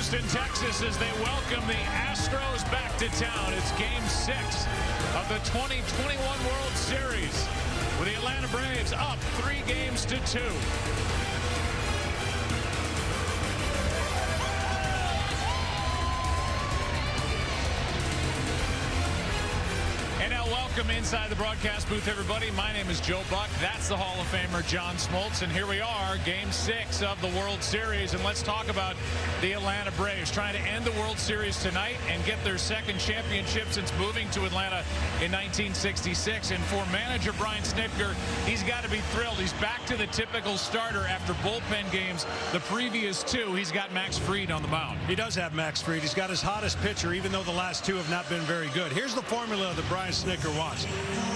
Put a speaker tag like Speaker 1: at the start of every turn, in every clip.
Speaker 1: Houston, Texas, as they welcome the Astros back to town. It's Game 6 of the 2021 World Series, with the Atlanta Braves up 3-2. And now welcome inside the broadcast booth, everybody. My name is Joe Buck. That's the Hall of Famer John Smoltz. And here we are, Game 6 of the World Series. And let's talk about the Atlanta Braves trying to end the World Series tonight and get their second championship since moving to Atlanta in 1966. And for manager Brian Snitker, he's got to be thrilled. He's back to the typical starter after bullpen games the previous two. He's got Max Fried on the mound.
Speaker 2: He does have Max Fried. He's got his hottest pitcher, even though the last two have not been very good. Here's the formula that Brian Snitker wants.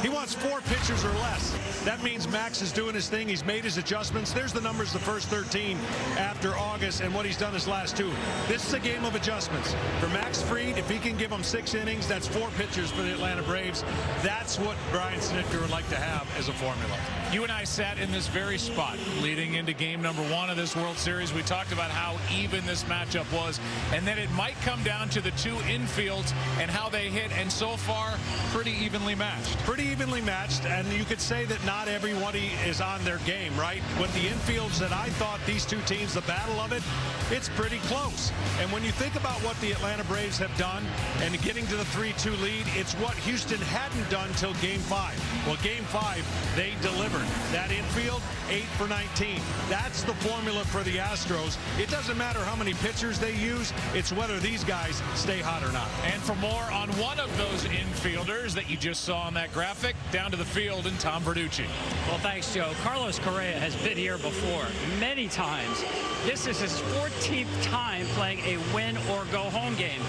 Speaker 2: He wants 4 pitchers or less. That means Max is doing his thing. He's made his adjustments. There's the numbers, the first 13 after August, and what he's done his last 2. This is a game of adjustments. For Max Fried, if he can give him 6 innings, that's 4 pitchers for the Atlanta Braves. That's what Brian Snitker would like to have as a formula.
Speaker 1: You and I sat in this very spot leading into game number 1 of this World Series. We talked about how even this matchup was, and then it might come down to the 2 infields and how they hit, and so far, pretty evenly matched.
Speaker 2: Pretty evenly matched, and you could say that not everybody is on their game, right? But the infields that I thought these 2 teams, the battle of it, it's pretty close. And when you think about what the Atlanta Braves have done and getting to the 3-2 lead, it's what Houston hadn't done till Game 5. Well, Game 5, they delivered. That infield, 8 for 19. That's the formula for the Astros. It doesn't matter how many pitchers they use, it's whether these guys stay hot or not.
Speaker 1: And for more on one of those infielders that you just saw on that graphic, down to the field and Tom Verducci.
Speaker 3: Well, thanks, Joe. Carlos Correa has been here before many times. This is his 14th time playing a win-or-go-home game.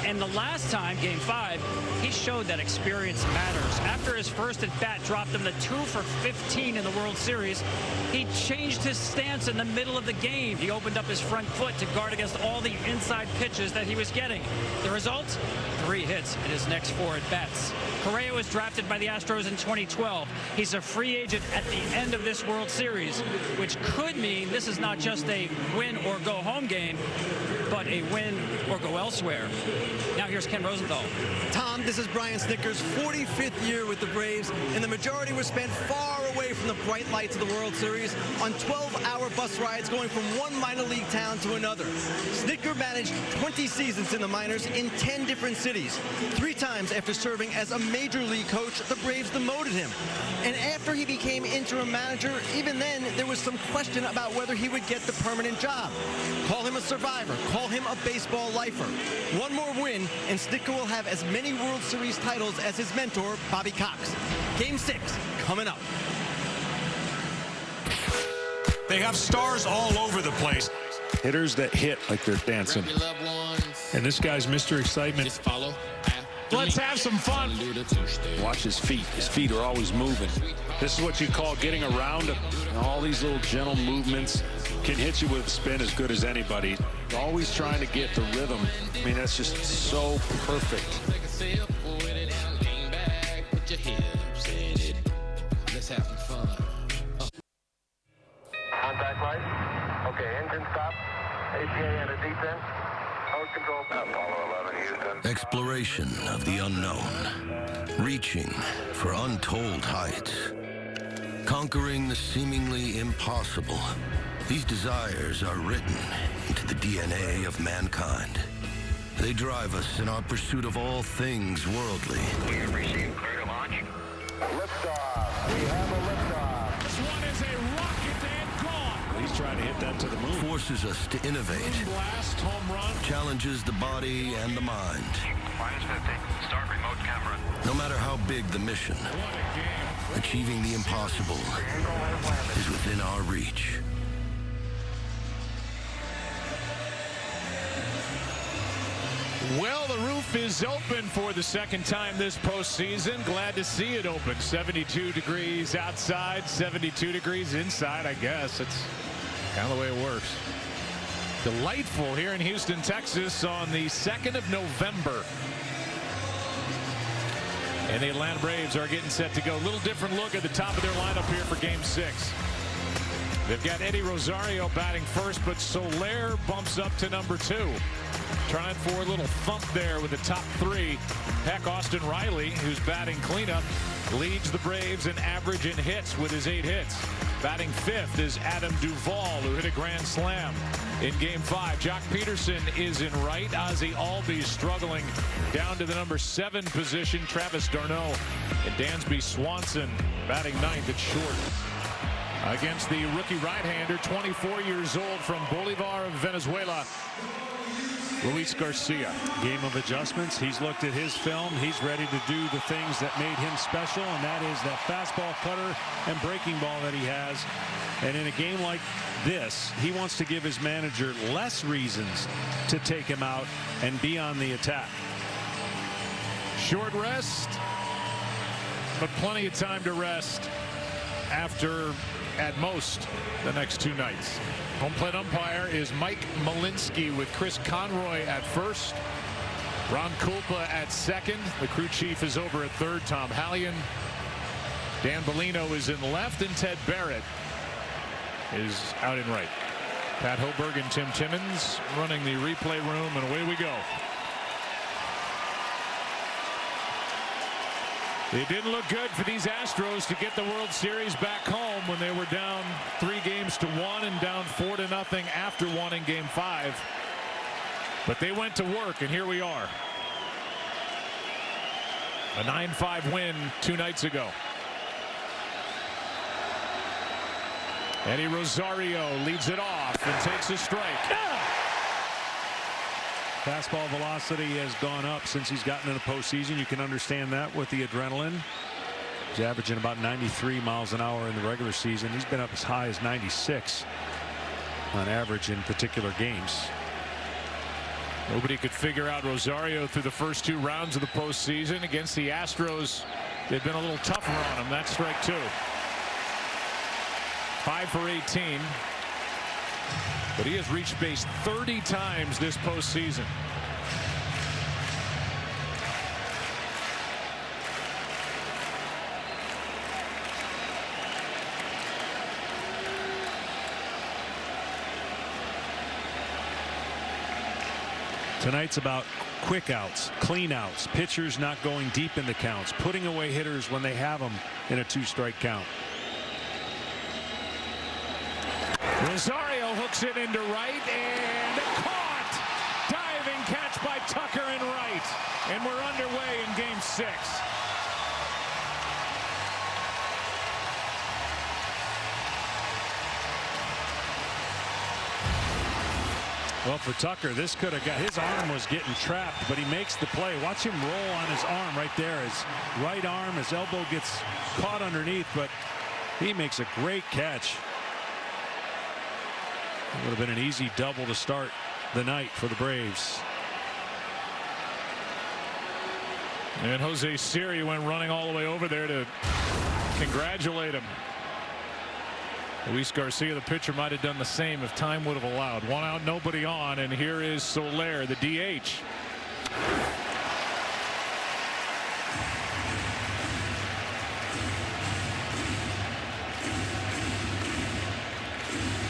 Speaker 3: And the last time, Game 5, he showed that experience matters. After his first at-bat dropped him to 2 for 15 in the World Series, he changed his stance in the middle of the game. He opened up his front foot to guard against all the inside pitches that he was getting. The result? 3 hits in his next 4 at-bats. Correa was drafted by the Astros in 2012. He's a free agent at the end of this World Series, which could mean this is not just a win-or-go-home game, but a win or go elsewhere. Now here's Ken Rosenthal.
Speaker 4: Tom, this is Brian Snitker's 45th year with the Braves, and the majority was spent far away from the bright lights of the World Series on 12-hour bus rides going from one minor league town to another. Snitker managed 20 seasons in the minors in 10 different cities. 3 times after serving as a major league coach, the Braves demoted him. And after he became interim manager, even then, there was some question about whether he would get the permanent job. Call him a survivor. Call him a baseball lifer. One more win, and Snitker will have as many World Series titles as his mentor, Bobby Cox. Game 6, coming up.
Speaker 2: They have stars all over the place. Hitters that hit like they're dancing. And this guy's Mr. Excitement.
Speaker 5: Just follow.
Speaker 1: Let's have some fun.
Speaker 6: Watch his feet. His feet are always moving. This is what you call getting around him. All these little gentle movements can hit you with a spin as good as anybody. Always trying to get the rhythm. I mean, that's just so perfect.
Speaker 5: Let's have some fun.
Speaker 7: Contact light. Okay, engine stop. APA and a descent. Hold control. Apollo 11, Houston.
Speaker 8: Exploration of the unknown. Reaching for untold heights. Conquering the seemingly impossible. These desires are written into the DNA of mankind. They drive us in our pursuit of all things worldly.
Speaker 7: We have received clear to launch. Liftoff. We have a liftoff.
Speaker 1: This one is a rocket and gone.
Speaker 2: He's trying to hit that to the moon.
Speaker 8: Forces us to innovate.
Speaker 1: Blast, home run.
Speaker 8: Challenges the body and the mind.
Speaker 7: Minus 50. Start remote camera.
Speaker 8: No matter how big the mission,
Speaker 1: What a game.
Speaker 8: achieving the impossible is within our reach.
Speaker 1: Well, the roof is open for the second time this postseason. Glad to see it open. 72 degrees outside, 72 degrees inside, I guess. It's kind of the way it works. Delightful here in Houston, Texas on the 2nd of November. And the Atlanta Braves are getting set to go. A little different look at the top of their lineup here for Game 6. They've got Eddie Rosario batting first, but Soler bumps up to number 2. Trying for a little thump there with the top 3. Heck, Austin Riley, who's batting cleanup, leads the Braves in average in hits with his 8 hits. Batting 5th is Adam Duvall, who hit a grand slam in Game 5. Jock Peterson is in right. Ozzie Albies struggling down to the number 7 position. Travis d'Arnaud and Dansby Swanson batting 9th at short. Against the rookie right-hander, 24 years old from Bolivar of Venezuela, Luis Garcia.
Speaker 2: Game of adjustments. He's looked at his film. He's ready to do the things that made him special, and that is that fastball, cutter, and breaking ball that he has. And in a game like this, he wants to give his manager less reasons to take him out and be on the attack.
Speaker 1: Short rest, but plenty of time to rest after, at most, the next 2 nights. Home plate umpire is Mike Malinsky with Chris Conroy at first. Ron Kulpa at second. The crew chief is over at third. Tom Hallion. Dan Bellino is in left, and Ted Barrett is out in right. Pat Hoberg and Tim Timmons running the replay room, and away we go. It didn't look good for these Astros to get the World Series back home when they were down 3-1 and down 4-0 after 1 in Game 5. But they went to work, and here we are. A 9-5 win 2 nights ago. Eddie Rosario leads it off and takes a strike.
Speaker 2: Fastball velocity has gone up since he's gotten in the postseason. You can understand that with the adrenaline. He's averaging about 93 miles an hour in the regular season. He's been up as high as 96 on average in particular games.
Speaker 1: Nobody could figure out Rosario through the first 2 rounds of the postseason. Against the Astros, they've been a little tougher on him. That's strike 2. 5 for 18. But he has reached base 30 times this postseason.
Speaker 2: Tonight's about quick outs, clean outs, pitchers not going deep in the counts, putting away hitters when they have them in a 2-strike count.
Speaker 1: Rosario hooks it into right and caught. Diving catch by Tucker in right. And we're underway in Game 6.
Speaker 2: Well, for Tucker, this could have got, his arm was getting trapped, but he makes the play. Watch him roll on his arm right there. His right arm, his elbow gets caught underneath, but he makes a great catch. It would have been an easy double to start the night for the Braves.
Speaker 1: And Jose Siri went running all the way over there to congratulate him. Luis Garcia, the pitcher, might have done the same if time would have allowed. 1 out, nobody on, and here is Soler, the DH.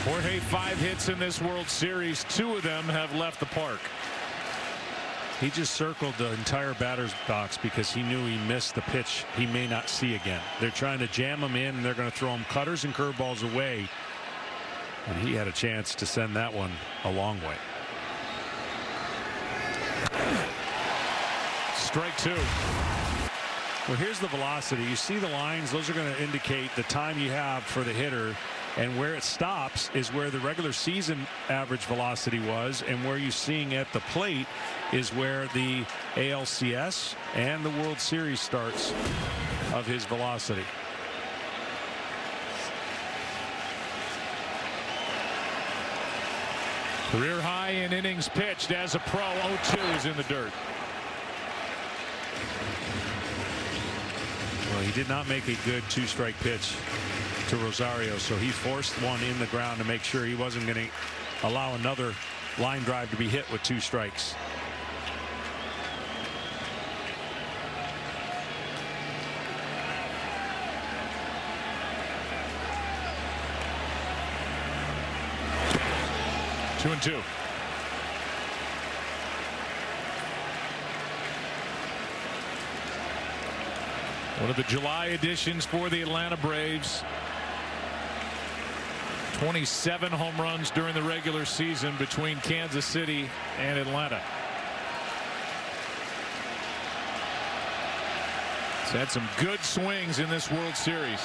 Speaker 1: Jorge, 5 hits in this World Series. 2 of them have left the park.
Speaker 2: He just circled the entire batter's box because he knew he missed the pitch he may not see again. They're trying to jam him in, and they're going to throw him cutters and curveballs away. And he had a chance to send that one a long way.
Speaker 1: Strike 2.
Speaker 2: Well, here's the velocity. You see the lines. Those are going to indicate the time you have for the hitter. And where it stops is where the regular season average velocity was, and where you're seeing at the plate is where the ALCS and the World Series starts of his velocity.
Speaker 1: Career high in innings pitched as a pro. 0-2 is in the dirt.
Speaker 2: Well, he did not make a good 2-strike pitch to Rosario, so he forced one in the ground to make sure he wasn't going to allow another line drive to be hit with 2 strikes.
Speaker 1: 2-2. One of the July editions for the Atlanta Braves. 27 home runs during the regular season between Kansas City and Atlanta. He's had some good swings in this World Series.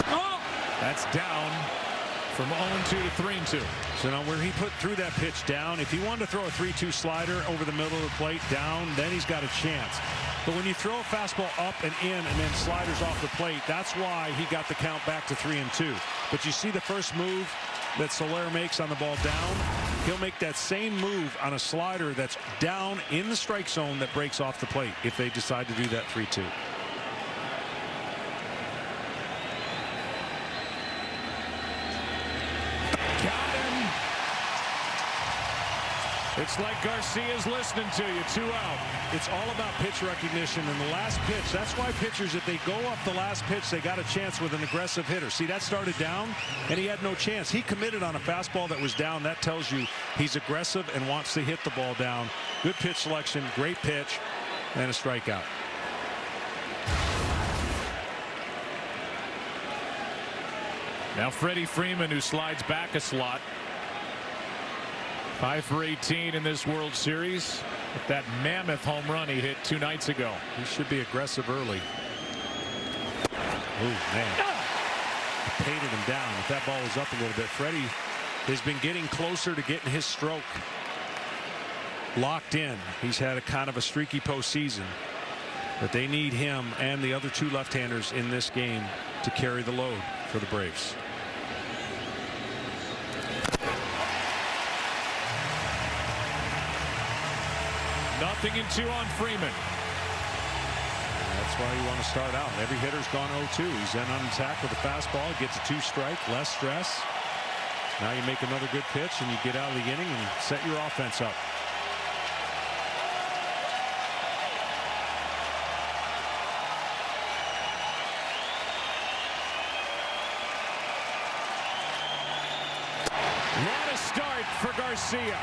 Speaker 1: Oh! That's down from 0-2 to 3-2.
Speaker 2: So now where he threw that pitch down, if he wanted to throw a 3-2 slider over the middle of the plate down, then he's got a chance. But when you throw a fastball up and in and then sliders off the plate, that's why he got the count back to 3-2. But you see the first move that Soler makes on the ball down, he'll make that same move on a slider that's down in the strike zone that breaks off the plate if they decide to do that 3-2.
Speaker 1: It's like Garcia's listening to you. 2 out.
Speaker 2: It's all about pitch recognition and the last pitch. That's why pitchers, if they go up the last pitch, they got a chance with an aggressive hitter. See, that started down and he had no chance. He committed on a fastball that was down. That tells you he's aggressive and wants to hit the ball down. Good pitch selection, great pitch, and a strikeout.
Speaker 1: Now Freddie Freeman, who slides back a slot. 5 for 18 in this World Series with that mammoth home run he hit 2 nights ago.
Speaker 2: He should be aggressive early. Oh, man. He painted him down. If that ball was up a little bit, Freddie has been getting closer to getting his stroke locked in. He's had a kind of a streaky postseason, but they need him and the other 2 left-handers in this game to carry the load for the Braves.
Speaker 1: Nothing in 2 on Freeman.
Speaker 2: That's why you want to start out. Every hitter's gone 0-2. He's then on attack with a fastball, gets a 2-strike, less stress. Now you make another good pitch and you get out of the inning and set your offense up.
Speaker 1: What a start for Garcia.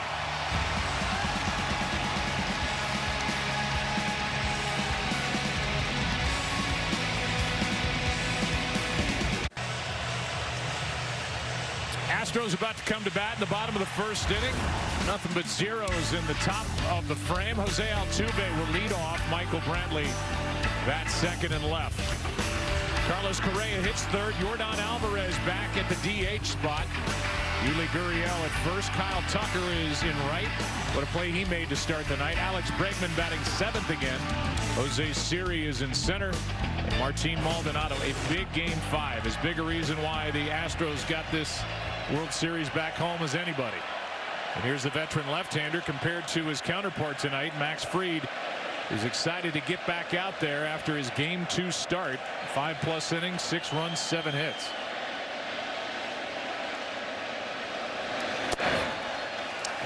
Speaker 1: Astros about to come to bat in the bottom of the first inning. Nothing but zeros in the top of the frame. Jose Altuve will lead off. Michael Brantley bats second and left. Carlos Correa hits third. Yordan Alvarez back at the DH spot. Yuli Gurriel at first. Kyle Tucker is in right. What a play he made to start the night. Alex Bregman batting seventh again. Jose Siri is in center. And Martin Maldonado, a big game 5. As big a reason why the Astros got this World Series back home as anybody. And here's the veteran left-hander compared to his counterpart tonight, Max Fried. He's excited to get back out there after his game 2 start. 5+ innings, 6 runs, 7 hits.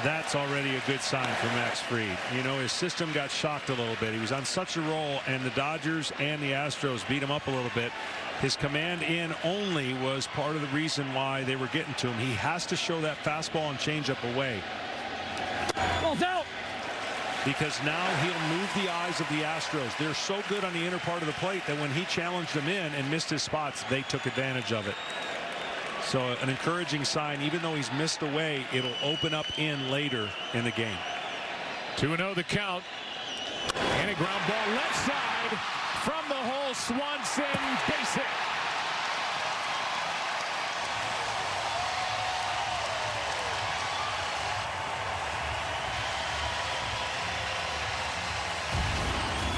Speaker 2: That's already a good sign for Max Fried. You know, his system got shocked a little bit. He was on such a roll, and the Dodgers and the Astros beat him up a little bit. His command in only was part of the reason why they were getting to him. He has to show that fastball and changeup away.
Speaker 3: Ball's out.
Speaker 2: Because now he'll move the eyes of the Astros. They're so good on the inner part of the plate that when he challenged them in and missed his spots, they took advantage of it. So an encouraging sign. Even though he's missed away, it'll open up in later in the game.
Speaker 1: 2-0 the count. And a ground ball left side from the hole. Swanson, base hit.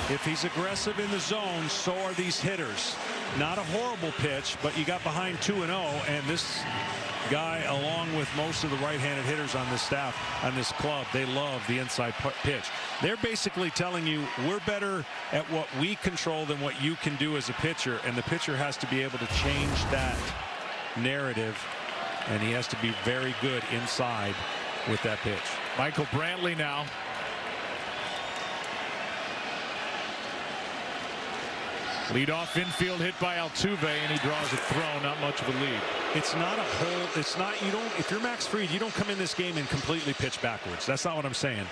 Speaker 2: If he's aggressive in the zone, so are these hitters. Not a horrible pitch, but you got behind 2-0, and this guy, along with most of the right-handed hitters on this staff, on this club, they love the inside pitch. They're basically telling you, we're better at what we control than what you can do as a pitcher, and the pitcher has to be able to change that narrative, and he has to be very good inside with that pitch.
Speaker 1: Michael Brantley now. Leadoff infield hit by Altuve, and he draws a throw. Not much of a lead.
Speaker 2: It's not a whole. It's not. You don't. If you're Max Fried, you don't come in this game and completely pitch backwards. That's not what I'm saying.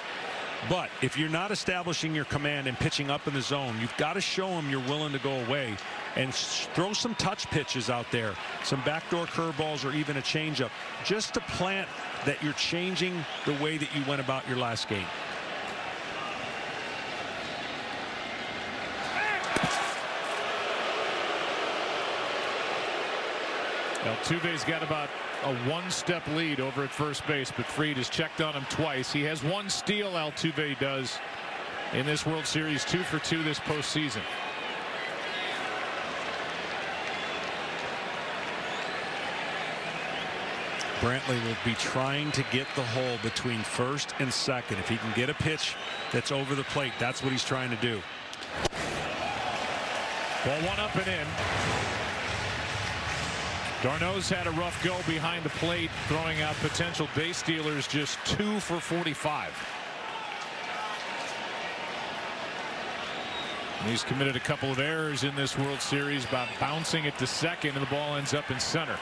Speaker 2: But if you're not establishing your command and pitching up in the zone, you've got to show them you're willing to go away and throw some touch pitches out there, some backdoor curveballs, or even a changeup, just to plant that you're changing the way that you went about your last game.
Speaker 1: Altuve's got about a one-step lead over at first base, but Fried has checked on him twice. He has one steal, Altuve does, in this World Series, 2 for 2 this postseason.
Speaker 2: Brantley will be trying to get the hole between first and second. If he can get a pitch that's over the plate, that's what he's trying to do.
Speaker 1: Ball one up and in. Darno's had a rough go behind the plate, throwing out potential base stealers, just 2 for 45. And he's committed a couple of errors in this World Series by bouncing it to second, and the ball ends up in center.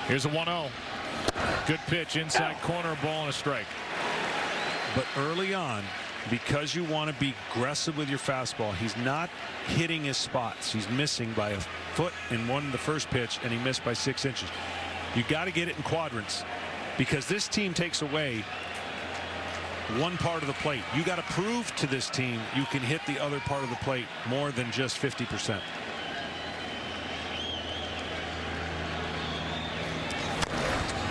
Speaker 1: Here's a 1-0. Good pitch inside corner, ball and a strike.
Speaker 2: But early on, because you want to be aggressive with your fastball, he's not hitting his spots. He's missing by a foot in the first pitch, and he missed by 6 inches. You got to get it in quadrants, because this team takes away one part of the plate. You got to prove to this team you can hit the other part of the plate more than just 50%.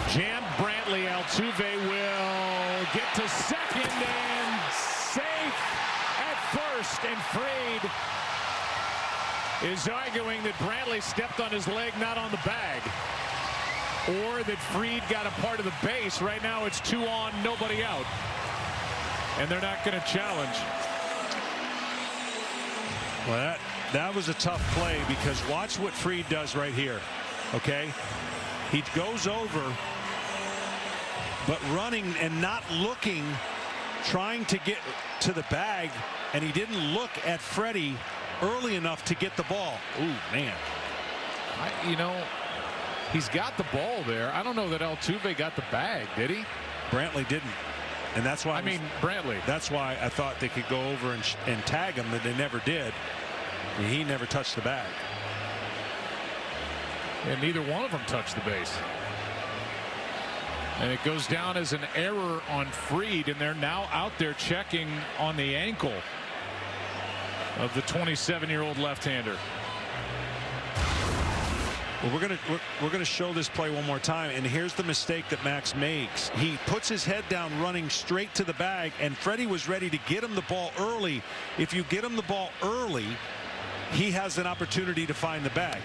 Speaker 1: Jammed Brantley. Altuve will get to second and safe at first, and Fried is arguing that Brantley stepped on his leg, not on the bag, or that Fried got a part of the base. Right now it's 2 on, nobody out, and they're not going to challenge.
Speaker 2: Well, that was a tough play, because watch what Fried does right here. Okay, he goes over, but running and not looking, trying to get to the bag, and he didn't look at Freddie early enough to get the ball. Ooh, man.
Speaker 1: You know, he's got the ball there. I don't know that Altuve got the bag, did he?
Speaker 2: Brantley didn't. And that's why
Speaker 1: Brantley.
Speaker 2: That's why I thought they could go over and tag him, but they never did. And he never touched the bag.
Speaker 1: And neither one of them touched the base. And it goes down as an error on Fried, and they're now out there checking on the ankle of the 27-year-old left-hander.
Speaker 2: Well, we're gonna show this play one more time, and here's the mistake that Max makes. He puts his head down, running straight to the bag, and Freddie was ready to get him the ball early. If you get him the ball early, he has an opportunity to find the bag.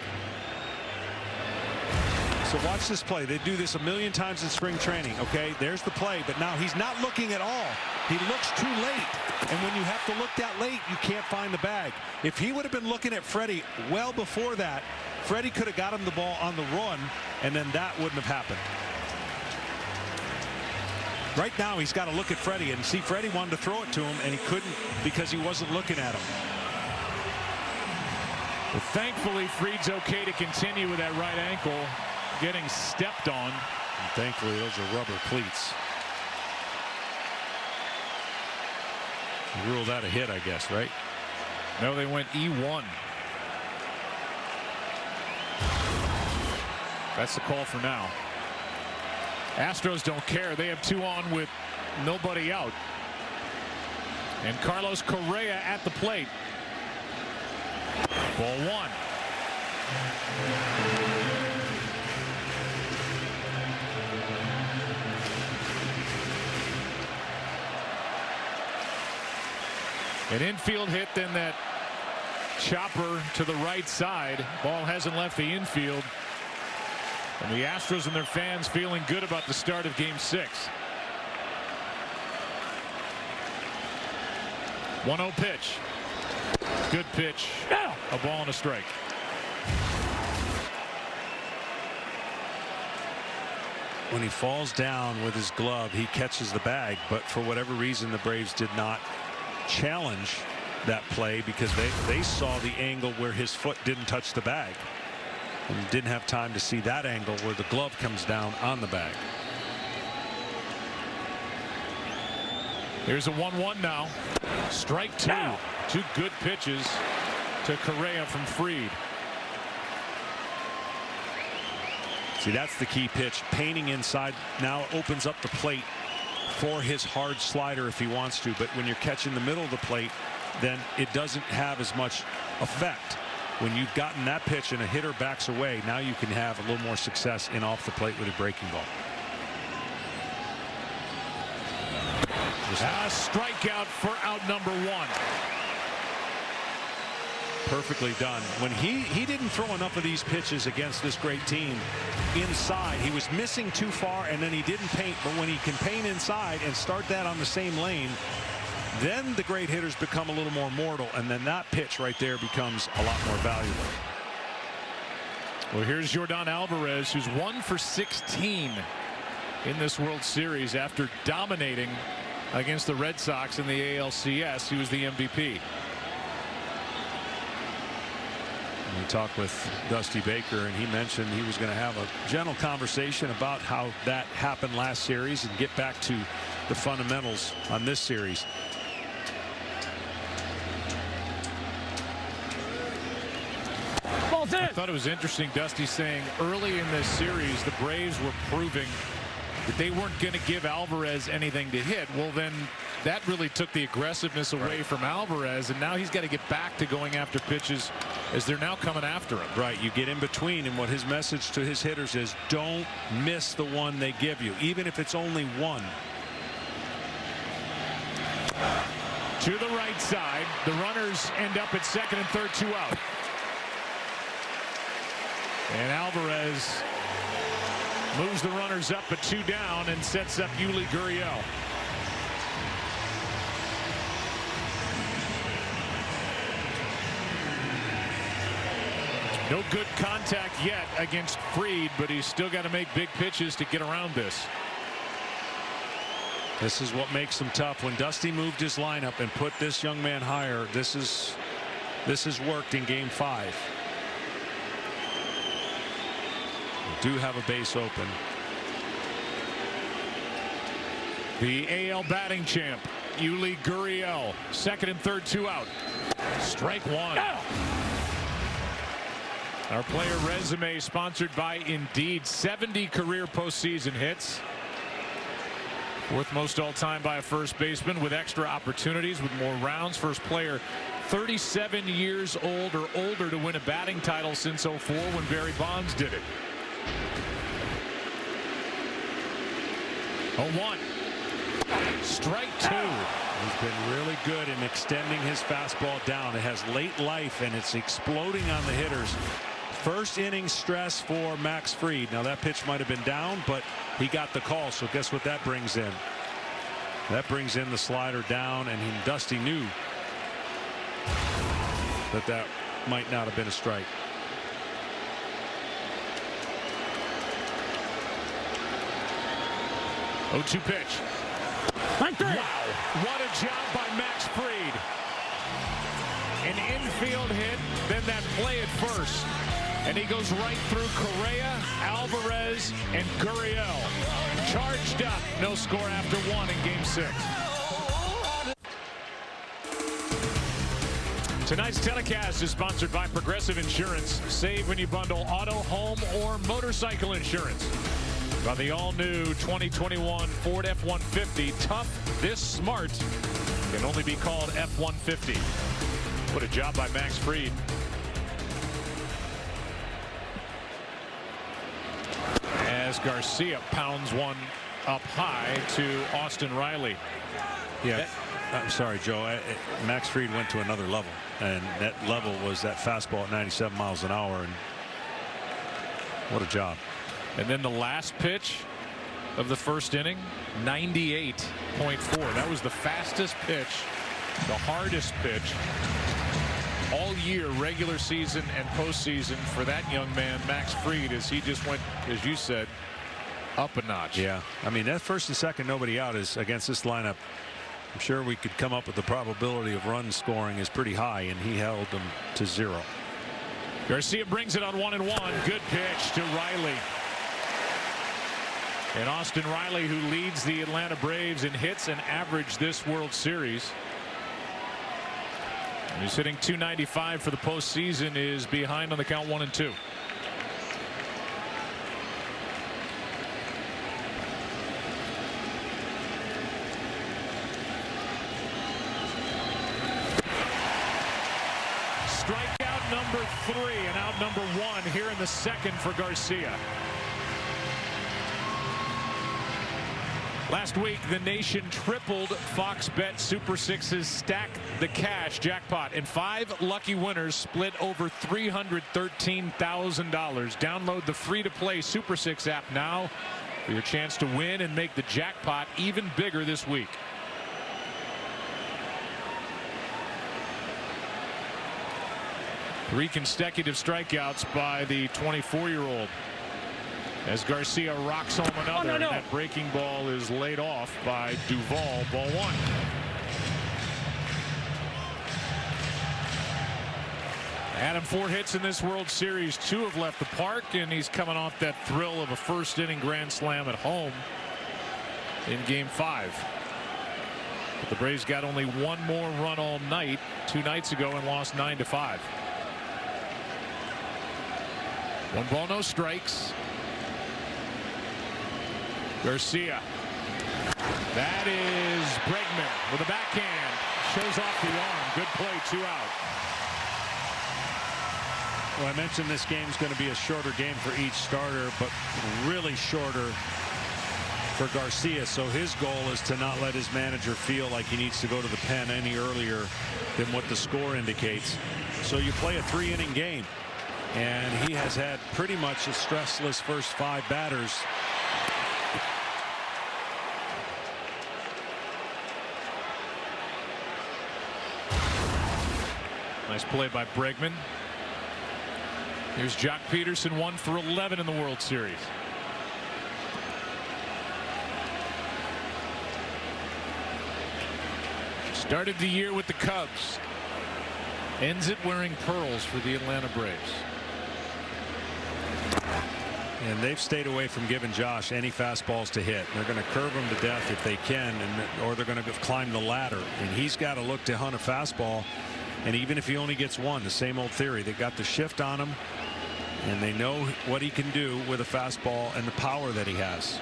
Speaker 2: So watch this play. They do this a million times in spring training. Okay, there's the play, but now he's not looking at all. He looks too late, and when you have to look that late, you can't find the bag. If he would have been looking at Freddie well before that, Freddie could have got him the ball on the run, and then that wouldn't have happened. Right now, he's got to look at Freddie, and see, Freddie wanted to throw it to him, and he couldn't because he wasn't looking at him.
Speaker 1: Well, thankfully, Fried's okay to continue with that right ankle, getting stepped on.
Speaker 2: And thankfully, those are rubber cleats. Ruled out a hit, I guess, right?
Speaker 1: No, they went E1. That's the call for now. Astros don't care. They have 2 on with nobody out. And Carlos Correa at the plate. Ball 1. An infield hit, then that chopper to the right side. Ball hasn't left the infield. And the Astros and their fans feeling good about the start of Game 6. 1-0 pitch. Good pitch. A ball and a strike.
Speaker 6: when he falls down with his glove, he catches the bag, but for whatever reason the Braves did not challenge that play because they saw the angle where his foot didn't touch the bag and didn't have time to see that angle where the glove comes down on the bag.
Speaker 1: Here's a 1-1 now. Strike two. Two good pitches to Correa from Fried.
Speaker 6: See, that's the key pitch. Painting inside now opens up the plate for his hard slider if he wants to, but when you're catching the middle of the plate, then it doesn't have as much effect. When you've gotten that pitch and a hitter backs away, now you can have a little more success in off the plate with a breaking ball.
Speaker 1: A strikeout for out number one.
Speaker 6: Perfectly done. When he didn't throw enough of these pitches against this great team inside. He was missing too far and then he didn't paint, but when he can paint inside and start that on the same lane, then the great hitters become a little more mortal, and then that pitch right there becomes a lot more valuable.
Speaker 1: Well, here's Yordan Alvarez, who's 1 for 16 in this World Series after dominating against the Red Sox in the ALCS. He was the MVP.
Speaker 6: We talked with Dusty Baker, and he mentioned he was going to have a gentle conversation about how that happened last series and get back to the fundamentals on this series.
Speaker 1: I thought it was interesting, Dusty saying early in this series the Braves were proving that they weren't going to give Alvarez anything to hit. Well, then that really took the aggressiveness away from Alvarez, and now he's got to get back to going after pitches as they're now coming after him.
Speaker 6: Right, you get in between, and what his message to his hitters is, don't miss the one they give you, even if it's only one.
Speaker 1: To the right side, the runners end up at second and third, 2 out. And Alvarez moves the runners up at 2 down and sets up Yuli Gurriel. No good contact yet against Fried, but he's still got to make big pitches to get around this.
Speaker 6: This is what makes them tough. When Dusty moved his lineup and put this young man higher, this has worked in Game 5. Do have a base open.
Speaker 1: The AL batting champ, Yuli Gurriel, second and third, 2 out. Strike one. Our player resume sponsored by Indeed. 70 career postseason hits. 4th most all time by a first baseman with extra opportunities with more rounds. First player 37 years old or older to win a batting title since '04 when Barry Bonds did it. 0-1. Strike two.
Speaker 6: He's been really good in extending his fastball down. It has late life and it's exploding on the hitters. First inning stress for Max Fried. Now that pitch might have been down, but he got the call. So guess what that brings in? That brings in the slider down, and Dusty knew that might not have been a strike.
Speaker 1: Oh, 2 pitch. Wow, what a job by Max Fried. An infield hit, then that play at first. And he goes right through Correa, Alvarez, and Gurriel. Charged up. No score after 1 in Game 6. Tonight's telecast is sponsored by Progressive Insurance. Save when you bundle auto, home, or motorcycle insurance. By the all-new 2021 Ford F-150. Tough, this smart, can only be called F-150. What a job by Max Fried. As Garcia pounds one up high to Austin Riley.
Speaker 6: Yeah, I'm sorry, Joe. Max Fried went to another level, and that level was that fastball at 97 miles an hour. And what a job.
Speaker 1: And then the last pitch of the first inning, 98.4. That was the fastest pitch, the hardest pitch all year, regular season and postseason, for that young man, Max Fried, as he just went, as you said, up a notch.
Speaker 6: Yeah, I mean, that first and second, nobody out is against this lineup. I'm sure we could come up with the probability of run scoring is pretty high, and he held them to 0.
Speaker 1: Garcia brings it on 1-1. Good pitch to Riley. And Austin Riley, who leads the Atlanta Braves in hits and average this World Series. And he's hitting .295 for the postseason, is behind on the count 1-2. Strikeout number 3 and out number 1 here in the second for Garcia. Last week, the nation tripled Fox Bet Super 6's Stack the Cash jackpot, and 5 lucky winners split over $313,000. Download the free-to-play Super 6 app now for your chance to win and make the jackpot even bigger this week. Three consecutive strikeouts by the 24-year-old. As Garcia rocks home another, and that breaking ball is laid off by Duvall. Ball 1. Adam, 4 hits in this World Series. 2 have left the park, and he's coming off that thrill of a first-inning grand slam at home in Game 5. But the Braves got only 1 more run all night 2 nights ago and lost 9-5. 1 ball, no strikes. Garcia. That is Bregman with a backhand. Shows off the arm. Good play, 2 out.
Speaker 6: Well, I mentioned this game's going to be a shorter game for each starter, but really shorter for Garcia. So his goal is to not let his manager feel like he needs to go to the pen any earlier than what the score indicates. So you play a 3-inning game, and he has had pretty much a stressless first 5 batters.
Speaker 1: Nice play by Bregman. Here's Jock Peterson, 1 for 11 in the World Series. Started the year with the Cubs. Ends it wearing pearls for the Atlanta Braves.
Speaker 6: And they've stayed away from giving Josh any fastballs to hit. They're going to curve him to death if they can, or they're going to climb the ladder. And he's got to look to hunt a fastball. And even if he only gets 1, the same old theory. They got the shift on him, and they know what he can do with a fastball and the power that he has.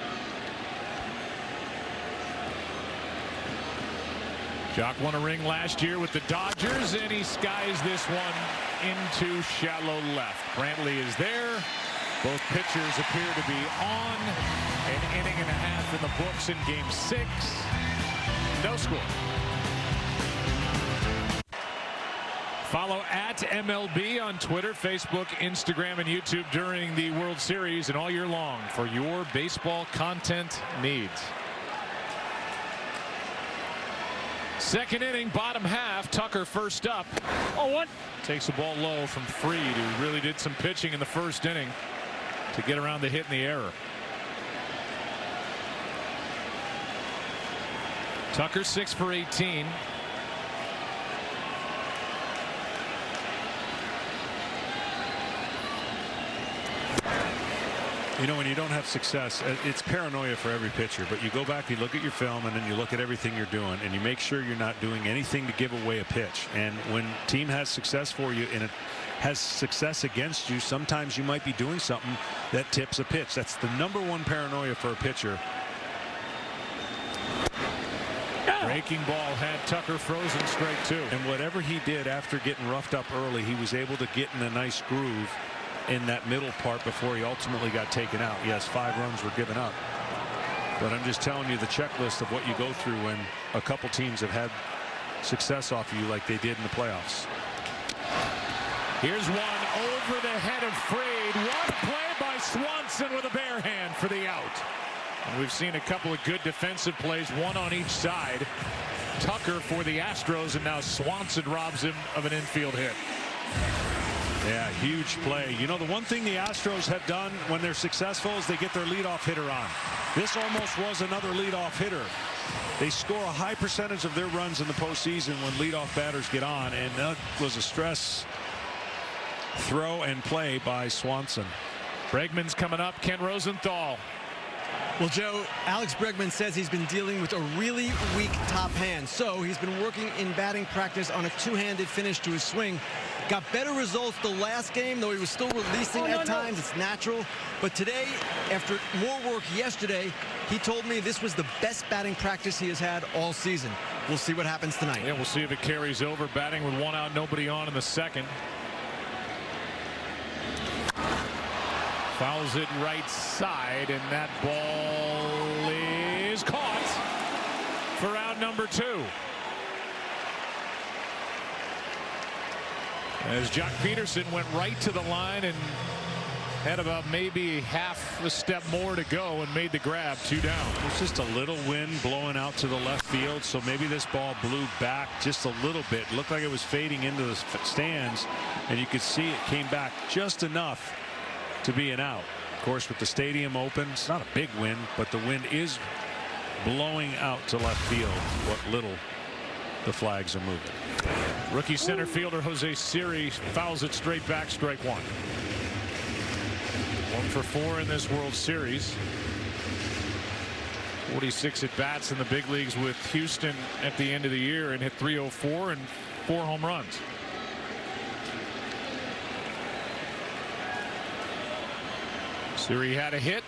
Speaker 1: Jock won a ring last year with the Dodgers, and he skies this one into shallow left. Brantley is there. Both pitchers appear to be on. An inning and a half in the books in Game 6. No score. Follow at MLB on Twitter, Facebook, Instagram, and YouTube during the World Series and all year long for your baseball content needs. Second inning, bottom half. Tucker first up. 0-1. Takes the ball low from Fried, who really did some pitching in the first inning to get around the hit and the error. Tucker 6 for 18.
Speaker 6: You know, when you don't have success, it's paranoia for every pitcher, but you go back, you look at your film, and then you look at everything you're doing, and you make sure you're not doing anything to give away a pitch. And when team has success for you and it has success against you, sometimes you might be doing something that tips a pitch. That's the #1 paranoia for a pitcher.
Speaker 1: Breaking ball had Tucker frozen straight 2.
Speaker 6: And whatever he did after getting roughed up early, he was able to get in a nice groove in that middle part before he ultimately got taken out. Yes, 5 runs were given up, but I'm just telling you the checklist of what you go through when a couple teams have had success off of you like they did in the playoffs.
Speaker 1: Here's one over the head of Fried. What a play by Swanson with a bare hand for the out. And we've seen a couple of good defensive plays, one on each side. Tucker for the Astros, and now Swanson robs him of an infield hit.
Speaker 2: Yeah, huge play. You know, the one thing the Astros have done when they're successful is they get their leadoff hitter on. This almost was another leadoff hitter. They score a high percentage of their runs in the postseason when leadoff batters get on, and that was a stress throw and play by Swanson.
Speaker 1: Bregman's coming up. Ken Rosenthal.
Speaker 4: Well, Joe, Alex Bregman says he's been dealing with a really weak top hand, so he's been working in batting practice on a two-handed finish to his swing. Got better results the last game, though he was still releasing at times. It's natural. But today, after more work yesterday, he told me this was the best batting practice he has had all season. We'll see what happens tonight.
Speaker 1: Yeah, we'll see if it carries over. Batting with one out, nobody on in the second. Fouls it right side, and that ball is caught for out number 2. As Jock Peterson went right to the line and had about maybe half a step more to go and made the grab. 2 down.
Speaker 2: It's just a little wind blowing out to the left field, so maybe this ball blew back just a little bit. Looked like it was fading into the stands, and you could see it came back just enough to be an out. Of course, with the stadium open, it's not a big wind, but the wind is blowing out to left field what little the flags are moving.
Speaker 1: Rookie center fielder Jose Siri fouls it straight back, strike 1. 1 for 4 in this World Series. 46 at bats in the big leagues with Houston at the end of the year, and hit .304 and 4 home runs. Siri had a hit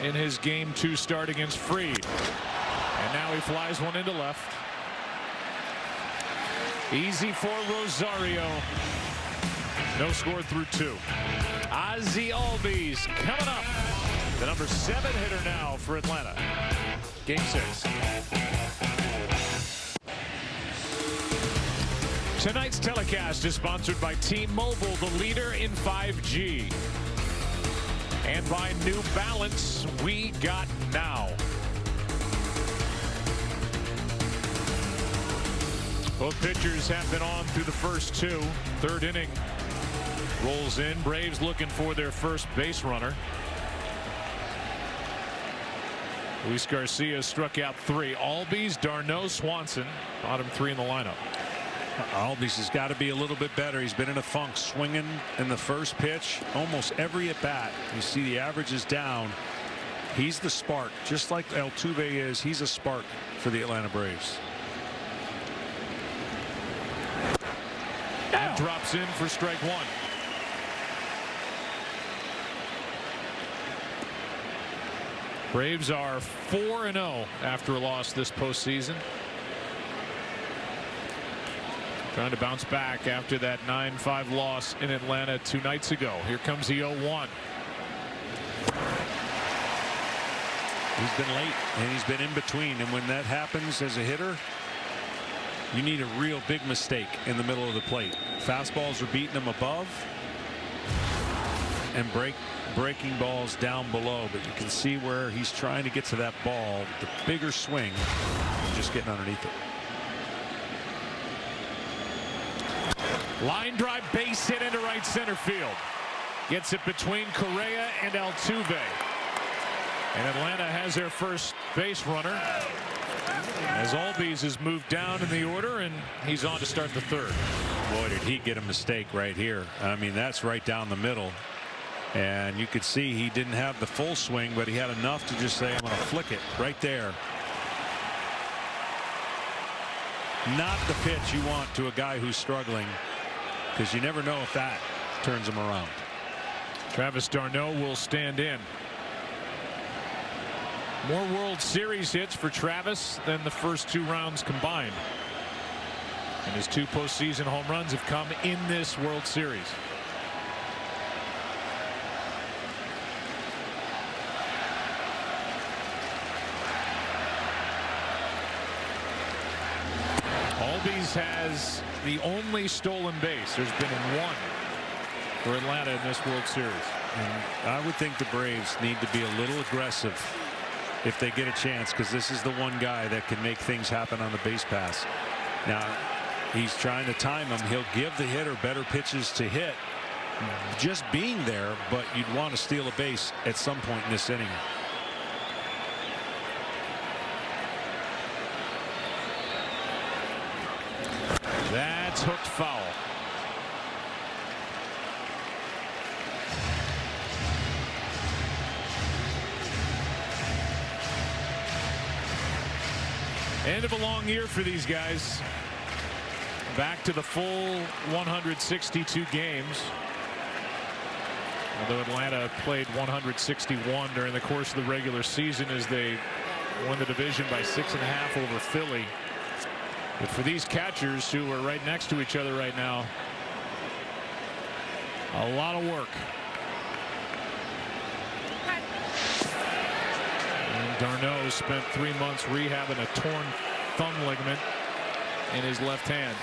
Speaker 1: in his Game 2 start against Fried, and now he flies one into left. Easy for Rosario. No score through 2. Ozzie Albies coming up. The number 7 hitter now for Atlanta. Game 6. Tonight's telecast is sponsored by T-Mobile, the leader in 5G. And by New Balance, we got now. Both pitchers have been on through the first 2. Third inning rolls in. Braves looking for their first base runner. Luis Garcia struck out 3. Albies, d'Arnaud, Swanson, bottom 3 in the lineup.
Speaker 2: Albies has got to be a little bit better. He's been in a funk, swinging in the first pitch almost every at bat. You see the average is down. He's the spark, just like Altuve is. He's a spark for the Atlanta Braves.
Speaker 1: And drops in for strike 1. Braves are 4-0 after a loss this postseason. Trying to bounce back after that 9-5 loss in Atlanta 2 nights ago. Here comes the 0-1.
Speaker 2: He's been late, and he's been in between. And when that happens as a hitter, you need a real big mistake in the middle of the plate. Fastballs are beating him above and breaking balls down below. But you can see where he's trying to get to that ball. The bigger swing, just getting underneath it.
Speaker 1: Line drive, base hit into right center field. Gets it between Correa and Altuve. And Atlanta has their first base runner as Albies has moved down in the order, and he's on to start the 3rd.
Speaker 2: Boy, did he get a mistake right here. I mean, that's right down the middle. And you could see he didn't have the full swing, but he had enough to just say, I'm going to flick it right there. Not the pitch you want to a guy who's struggling, because you never know if that turns him around.
Speaker 1: Travis d'Arnaud will stand in. More World Series hits for Travis than the first 2 rounds combined. And his 2 postseason home runs have come in this World Series. Albies has the only stolen base. There's been 1 for Atlanta in this World Series.
Speaker 2: And I would think the Braves need to be a little aggressive if they get a chance, because this is the one guy that can make things happen on the base pass. Now,
Speaker 6: He's trying to time him. He'll give the hitter better pitches to hit just being there, but you'd want to steal a base at some point in this inning.
Speaker 1: That's hooked foul. End of a long year for these guys. Back to the full 162 games. Although Atlanta played 161 during the course of the regular season as they won the division by 6.5 over Philly. But for these catchers who are right next to each other right now, a lot of work. And d'Arnaud spent 3 months rehabbing a torn thumb ligament in his left hand.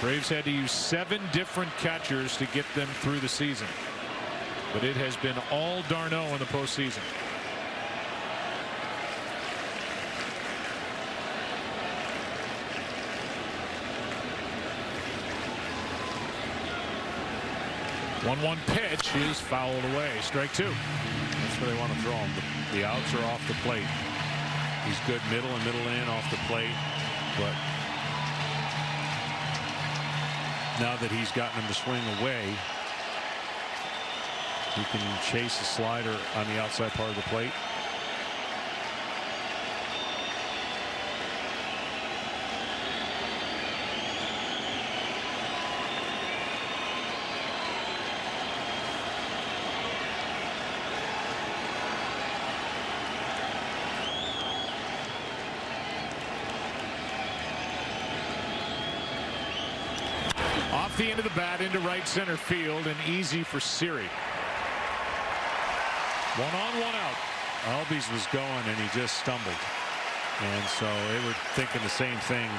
Speaker 1: Braves had to use 7 different catchers to get them through the season, but it has been all d'Arnaud in the postseason. One pitch is fouled away. Strike 2.
Speaker 6: That's where they want to throw him. The outs are off the plate. He's good middle and middle in off the plate, but now that he's gotten him to swing away, he can chase a slider on the outside part of the plate.
Speaker 1: Off the end of the bat into right center field, and easy for Siri. 1 on, 1 out.
Speaker 6: Albies was going and he just stumbled, and so they were thinking the same thing.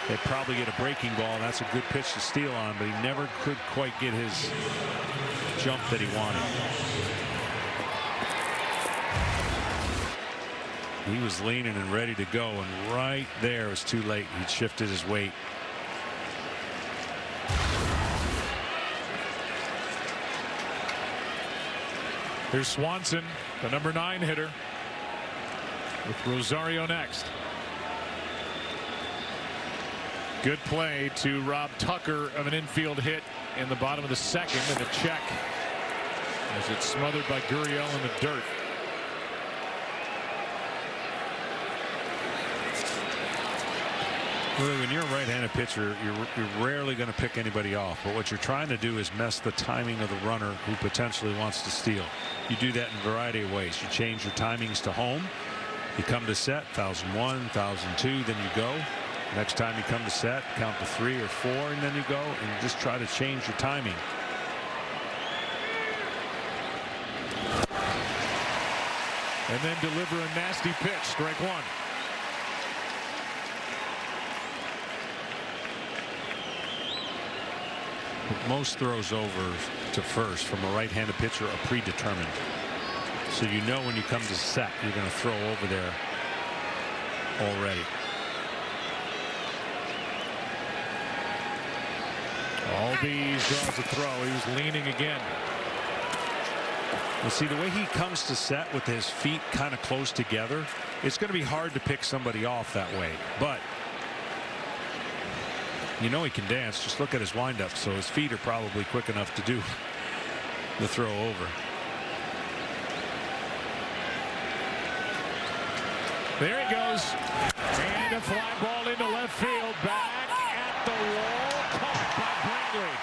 Speaker 6: They'd probably get a breaking ball. That's a good pitch to steal on, but he never could quite get his jump that he wanted. He was leaning and ready to go, and right there it was too late. He'd shifted his weight.
Speaker 1: Here's Swanson, the number 9 hitter, with Rosario next. Good play to rob Tucker of an infield hit in the bottom of the 2nd, and a check as it's smothered by Gurriel in the dirt.
Speaker 6: Really, when you're a right-handed pitcher, you're rarely going to pick anybody off. But what you're trying to do is mess the timing of the runner who potentially wants to steal. You do that in a variety of ways. You change your timings to home. You come to set, 1,001, 1,002, then you go. Next time you come to set, count to 3 or 4, and then you go. And you just try to change your timing.
Speaker 1: And then deliver a nasty pitch. Strike 1.
Speaker 6: Most throws over to first from a right-handed pitcher are predetermined. So you know when you come to set, you're going to throw over there already.
Speaker 1: Albies draws a throw. He was leaning again.
Speaker 6: You see, the way he comes to set with his feet kind of close together, it's going to be hard to pick somebody off that way. But you know he can dance. Just look at his windup. So his feet are probably quick enough to do the throw over.
Speaker 1: There he goes. And a fly ball into left field. Back at the wall. Caught by Brinkley.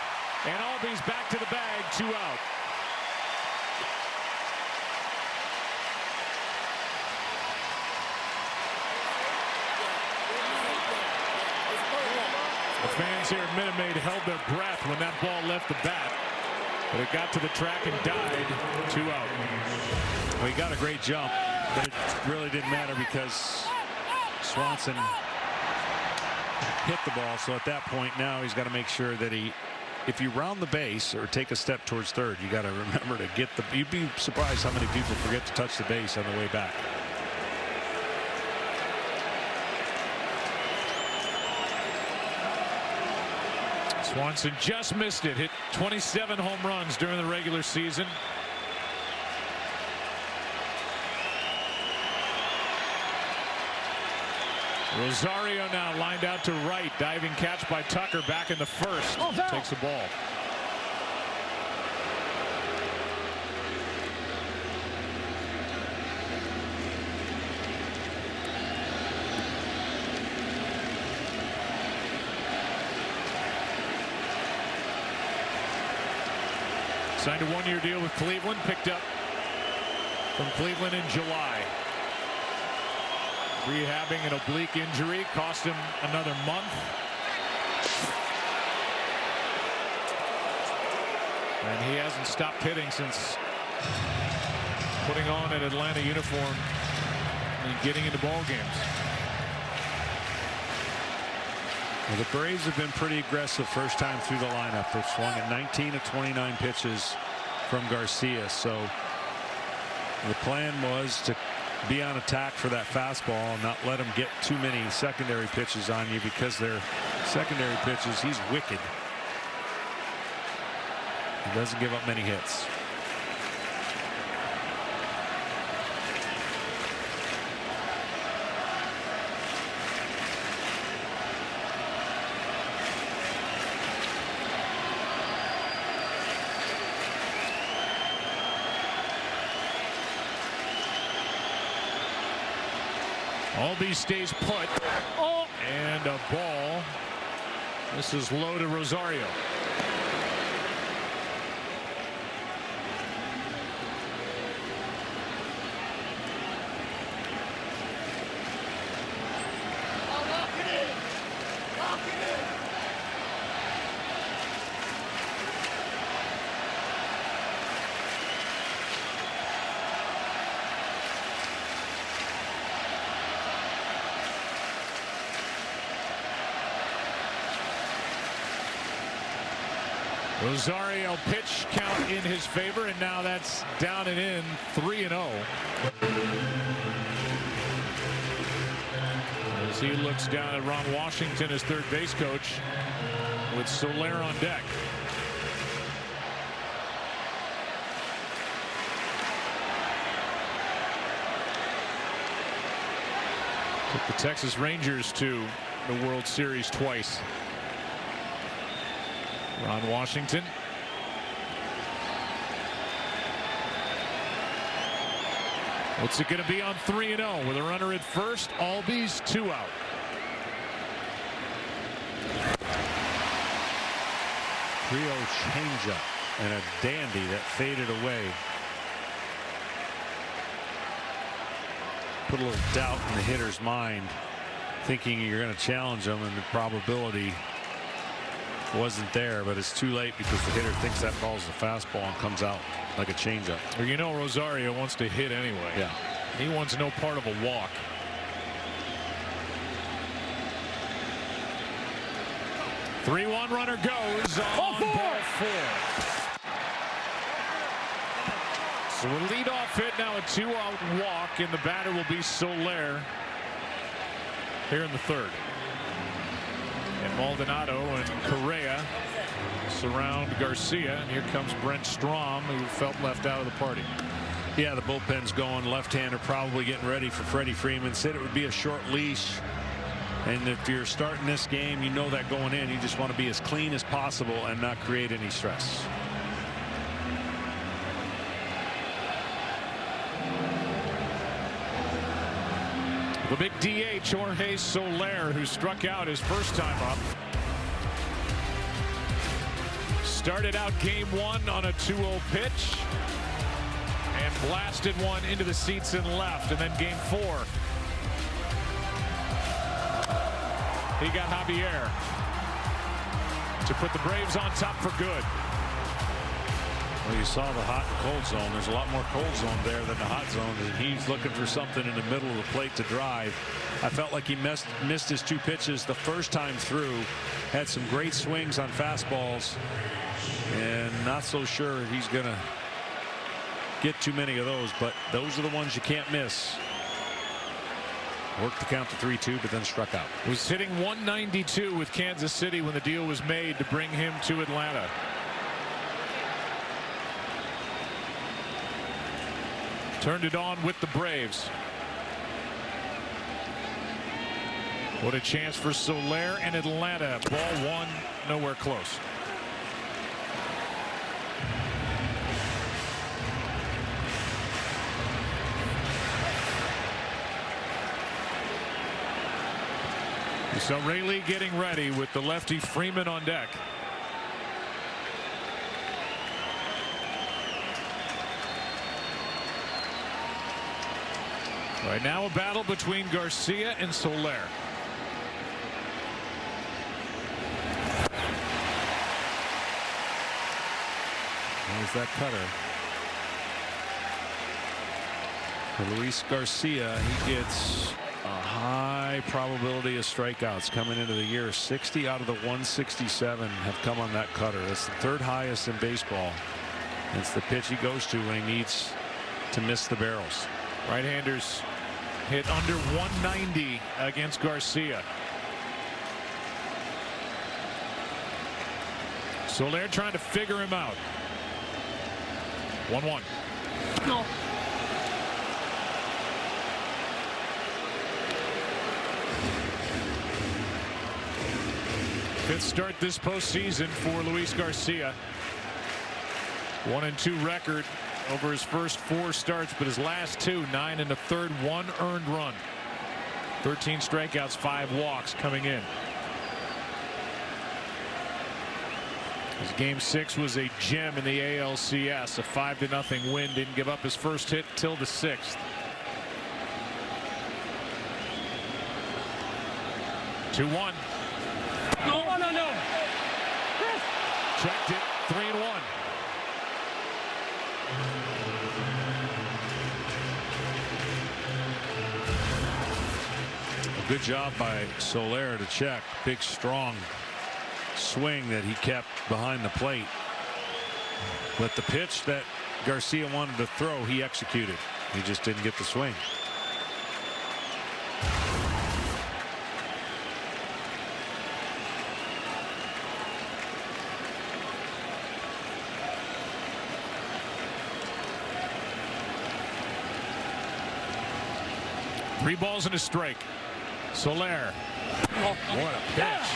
Speaker 1: And Albies back to the bag. 2 out. The fans here at Minute Maid held their breath when that ball left the bat, but it got to the track and died. 2 out.
Speaker 6: Well, he got a great jump, but it really didn't matter because Swanson hit the ball. So at that point now he's got to make sure that if you round the base or take a step towards third, you got to remember to get the. You'd be surprised how many people forget to touch the base on the way back.
Speaker 1: Swanson just missed it. Hit 27 home runs during the regular season. Rosario now lined out to right. Diving catch by Tucker back in the first. Takes the ball. Signed a one-year deal with Cleveland. Picked up from Cleveland in July. Rehabbing an oblique injury cost him another month. And he hasn't stopped hitting since putting on an Atlanta uniform and getting into ball games.
Speaker 2: Well, the Braves have been pretty aggressive first time through the lineup. They've swung at 19 of 29 pitches from Garcia. So the plan was to be on attack for that fastball and not let him get too many secondary pitches on you, because their secondary pitches, he's wicked. He doesn't give up many hits.
Speaker 1: Albies stays put. And a ball. This is low to Rosario. Rosario pitch count in his favor, and now that's down and in, 3-0. As he looks down at Ron Washington, his third base coach, with Soler on deck. Took the Texas Rangers to the World Series twice. Ron Washington. What's it going to be on 3-0 with a runner at first? Albies 2 out.
Speaker 2: Trio changeup and a dandy that faded away. Put a little doubt in the hitter's mind, thinking you're going to challenge him, and the probability wasn't there, but it's too late because the hitter thinks that ball's a fastball and comes out like a changeup.
Speaker 1: Well, you know, Rosario wants to hit anyway.
Speaker 2: Yeah.
Speaker 1: He wants no part of a walk. Three-one runner goes on ball 4. So a leadoff hit, now a 2-out walk, and the batter will be Soler here in the third. And Maldonado and Correa surround Garcia, and here comes Brent Strom, who felt left out of the party.
Speaker 2: Yeah, the bullpen's going. Left-hander probably getting ready for Freddie Freeman. Said it would be a short leash, and if you're starting this game, you know that going in, you just want to be as clean as possible and not create any stress.
Speaker 1: The big DH, Jorge Soler, who struck out his first time up. Started out game 1 on a 2-0 pitch and blasted one into the seats and left. And then game 4, he got Javier to put the Braves on top for good.
Speaker 2: Well, you saw the hot and cold zone. There's a lot more cold zone there than the hot zone, and he's looking for something in the middle of the plate to drive. I felt like he missed his 2 pitches the first time through. Had some great swings on fastballs, and not so sure he's going to get too many of those, but those are the ones you can't miss.
Speaker 5: Worked the count to 3-2, but then struck out.
Speaker 1: Was hitting 192 with Kansas City when the deal was made to bring him to Atlanta. Turned it on with the Braves. What a chance for Soler and Atlanta. Ball one, nowhere close. So Rayleigh getting ready with the lefty Freeman on deck. Right now a battle between Garcia and Soler.
Speaker 5: There's that cutter. For Luis Garcia, he gets a high probability of strikeouts coming into the year. 60 out of the 167 have come on that cutter. That's the third highest in baseball. It's the pitch he goes to when he needs to miss the barrels.
Speaker 1: Right-handers hit under 190 against Garcia. Soler trying to figure him out. 1-1. No. Fifth start this postseason for Luis Garcia. 1-2 record over his first 4 starts, but his last 2, 9 1/3, 1 earned run. 13 strikeouts, 5 walks coming in. His game 6 was a gem in the ALCS, a 5-0 win. Didn't give up his first hit till the 6th. 2-1. No. Checked it. 3-1.
Speaker 5: Good job by Soler to check. Big, strong swing that he kept behind the plate. But the pitch that Garcia wanted to throw, he executed. He just didn't get the swing.
Speaker 1: Three balls and a strike. Soler.
Speaker 5: What a pitch.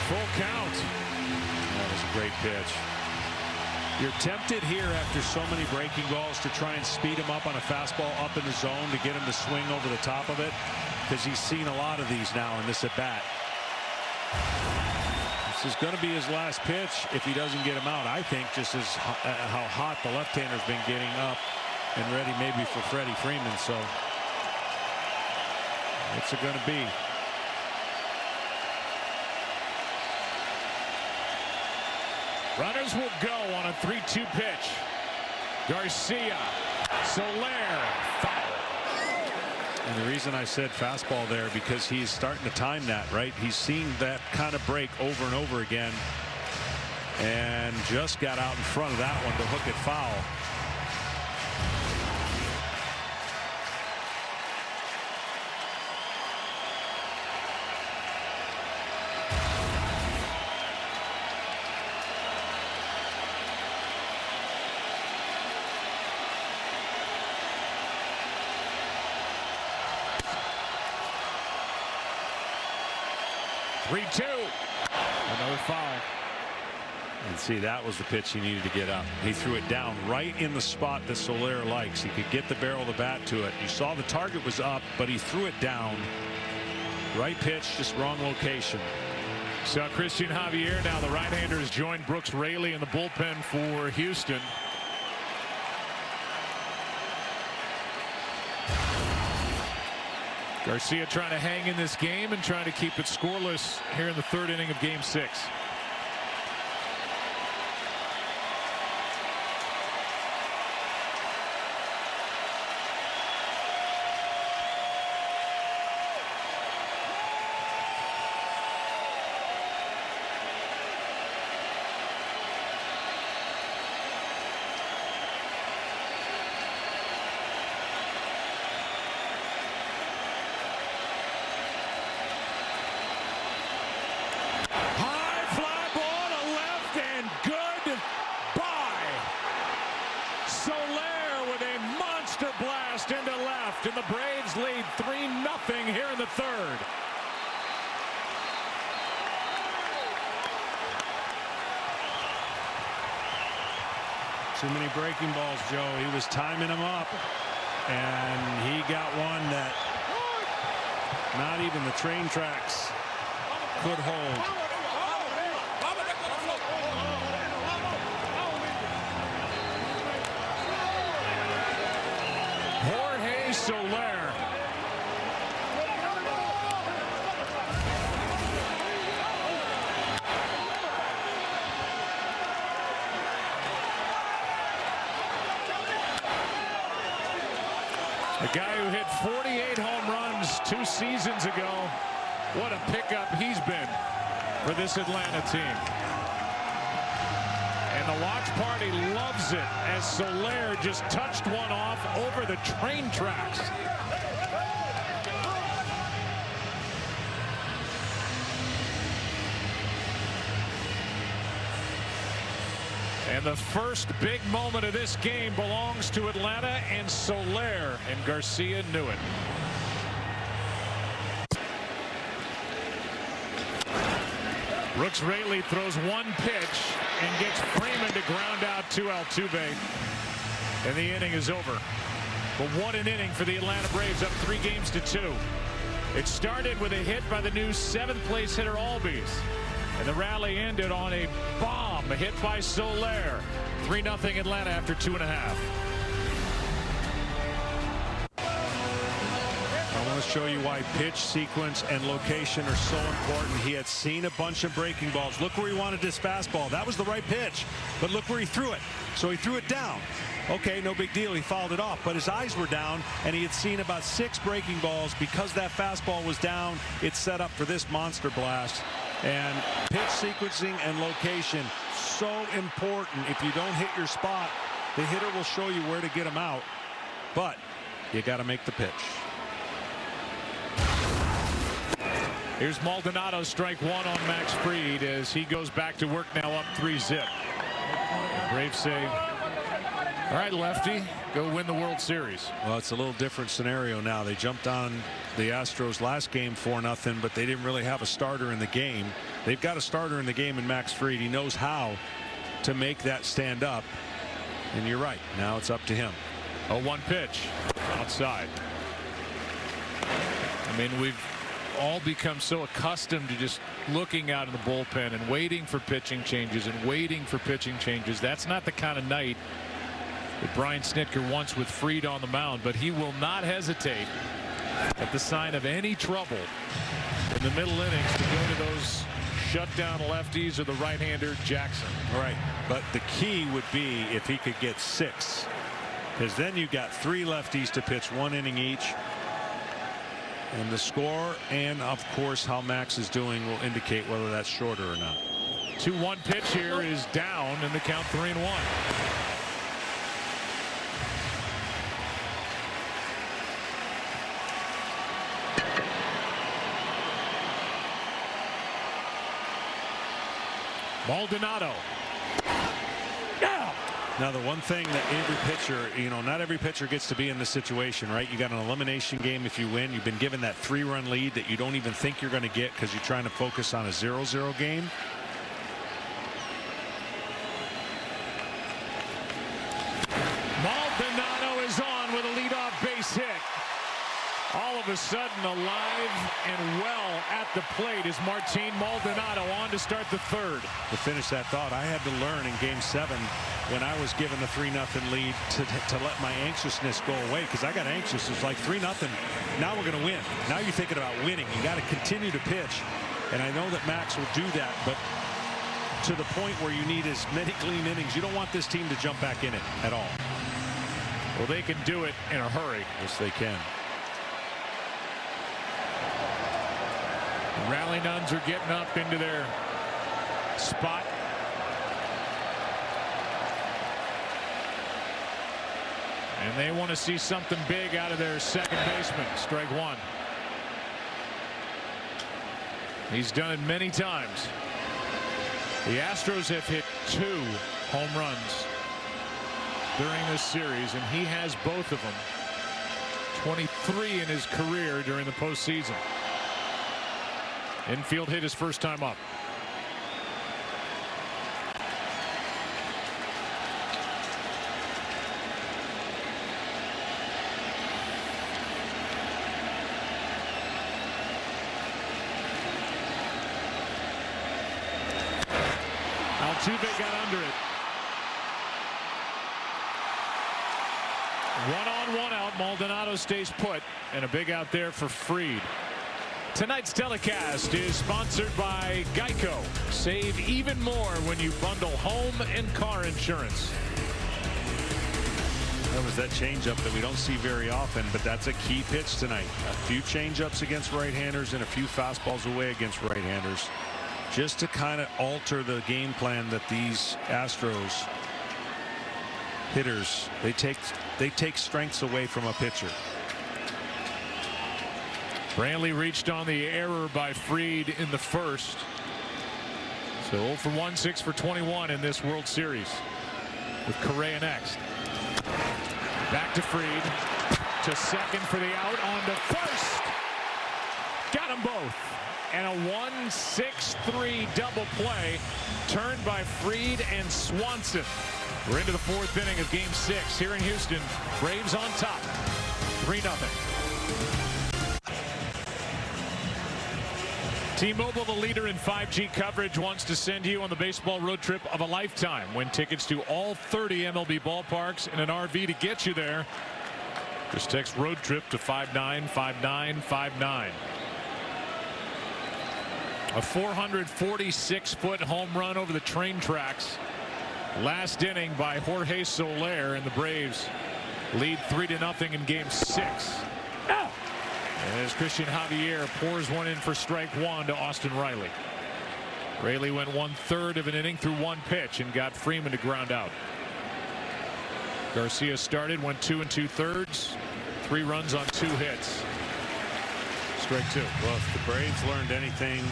Speaker 1: Full count.
Speaker 5: That was a great pitch. You're tempted here after so many breaking balls to try and speed him up on a fastball up in the zone to get him to swing over the top of it, because he's seen a lot of these now in this at bat. This is going to be his last pitch if he doesn't get him out. I think just as how hot the left-hander's been getting up and ready maybe for Freddie Freeman. So what's it going to be?
Speaker 1: Runners will go on a 3-2 pitch. Garcia, Soler, foul.
Speaker 5: And the reason I said fastball there, because he's starting to time that, right? He's seen that kind of break over and over again, and just got out in front of that one to hook it foul.
Speaker 1: Another foul.
Speaker 5: And see, that was the pitch he needed to get up. He threw it down right in the spot that Soler likes. He could get the barrel of the bat to it. You saw the target was up, but he threw it down. Right pitch, just wrong location.
Speaker 1: So Christian Javier, now the right-hander, has joined Brooks Raley in the bullpen for Houston. Garcia trying to hang in this game and trying to keep it scoreless here in the 3rd inning of Game 6.
Speaker 5: Soler with a monster blast into left, and the Braves lead 3-0 here in the third.
Speaker 2: Too many breaking balls, Joe. He was timing them up, and he got one that not even the train tracks could hold.
Speaker 5: Jorge Soler. The guy who hit 48 home runs 2 seasons ago. What a pickup he's been for this Atlanta team. And the watch party loves it as Soler just touched one off over the train tracks. And the first big moment of this game belongs to Atlanta and Soler, and Garcia knew it. Brooks Raley throws one pitch and gets Freeman to ground out to Altuve, and the inning is over. But what an inning for the Atlanta Braves, up 3-2. It started with a hit by the new 7th place hitter Albies, and the rally ended on a bomb, a hit by Soler. 3-0 Atlanta after 2.5.
Speaker 2: I want to show you why pitch sequence and location are so important. He had seen a bunch of breaking balls. Look where he wanted this fastball. That was the right pitch, but look where he threw it. So he threw it down. Okay, no big deal. He fouled it off, but his eyes were down, and he had seen about 6 breaking balls. Because that fastball was down, it's set up for this monster blast. And pitch sequencing and location, so important. If you don't hit your spot, the hitter will show you where to get him out, but you got to make the pitch.
Speaker 1: Here's Maldonado, strike 1 on Max Fried as he goes back to work now, up 3-0. Braves say, all right, lefty, go win the World Series.
Speaker 2: Well, it's a little different scenario now. They jumped on the Astros last game 4-0, but they didn't really have a starter in the game. They've got a starter in the game in Max Fried. He knows how to make that stand up. And you're right. Now it's up to him.
Speaker 1: 0-1 pitch outside. I mean, we've all become so accustomed to just looking out in the bullpen and waiting for pitching changes and waiting for pitching changes. That's not the kind of night that Brian Snitker wants with Fried on the mound, but he will not hesitate at the sign of any trouble in the middle innings to go to those shutdown lefties or the right-hander Jackson.
Speaker 2: Right, but the key would be if he could get 6, because then you got 3 lefties to pitch 1 inning each. And the score and, of course, how Max is doing will indicate whether that's shorter or not.
Speaker 1: 2-1 pitch here is down, and the count 3-1. Maldonado.
Speaker 2: Now, the one thing that every pitcher, not every pitcher gets to be in this situation, right? You got an elimination game if you win. You've been given that 3-run lead that you don't even think you're going to get because you're trying to focus on a 0-0 game.
Speaker 1: Maldonado is on with a leadoff base hit. All of a sudden alive and well at the plate is Martin Maldonado on to start the third.
Speaker 2: To finish that thought, I had to learn in Game 7 when I was given the 3-0 lead to let my anxiousness go away, because I got anxious. It's like 3-0. Now we're going to win. Now you're thinking about winning. You got to continue to pitch. And I know that Max will do that, but to the point where you need as many clean innings, you don't want this team to jump back in it at all.
Speaker 1: Well, they can do it in a hurry.
Speaker 2: Yes, they can.
Speaker 1: Rally Nuns are getting up into their spot. And they want to see something big out of their second baseman. Strike 1. He's done it many times. The Astros have hit 2 home runs during this series, and he has both of them. 23 in his career during the postseason. Infield hit his first time up. Altuve got under it. 1-on-1 out. Maldonado stays put, and a big out there for Fried. Tonight's telecast is sponsored by Geico. Save even more when you bundle home and car insurance.
Speaker 5: That was that changeup that we don't see very often, but that's a key pitch tonight. A few changeups against right-handers and a few fastballs away against right-handers, just to kind of alter the game plan that these Astros hitters, they take strengths away from a pitcher.
Speaker 1: Brantley reached on the error by Fried in the first. So 0 for 1, 6 for 21 in this World Series with Correa next. Back to Fried, to second for the out, on to first. Got them both. And a 1-6-3 double play turned by Fried and Swanson. We're into the fourth inning of Game 6 here in Houston. Braves on top, 3-0. T-Mobile, the leader in 5G coverage, wants to send you on the baseball road trip of a lifetime. Win tickets to all 30 MLB ballparks and an RV to get you there. Just text road trip to 595959. A 446-foot home run over the train tracks last inning by Jorge Soler, and the Braves lead 3-0 in Game 6. As Christian Javier pours one in for strike one to Austin Riley. Raley went 1/3 of an inning through one pitch and got Freeman to ground out. Garcia started, went 2 2/3, 3 runs on 2 hits. Strike 2.
Speaker 5: Well, if the Braves learned anything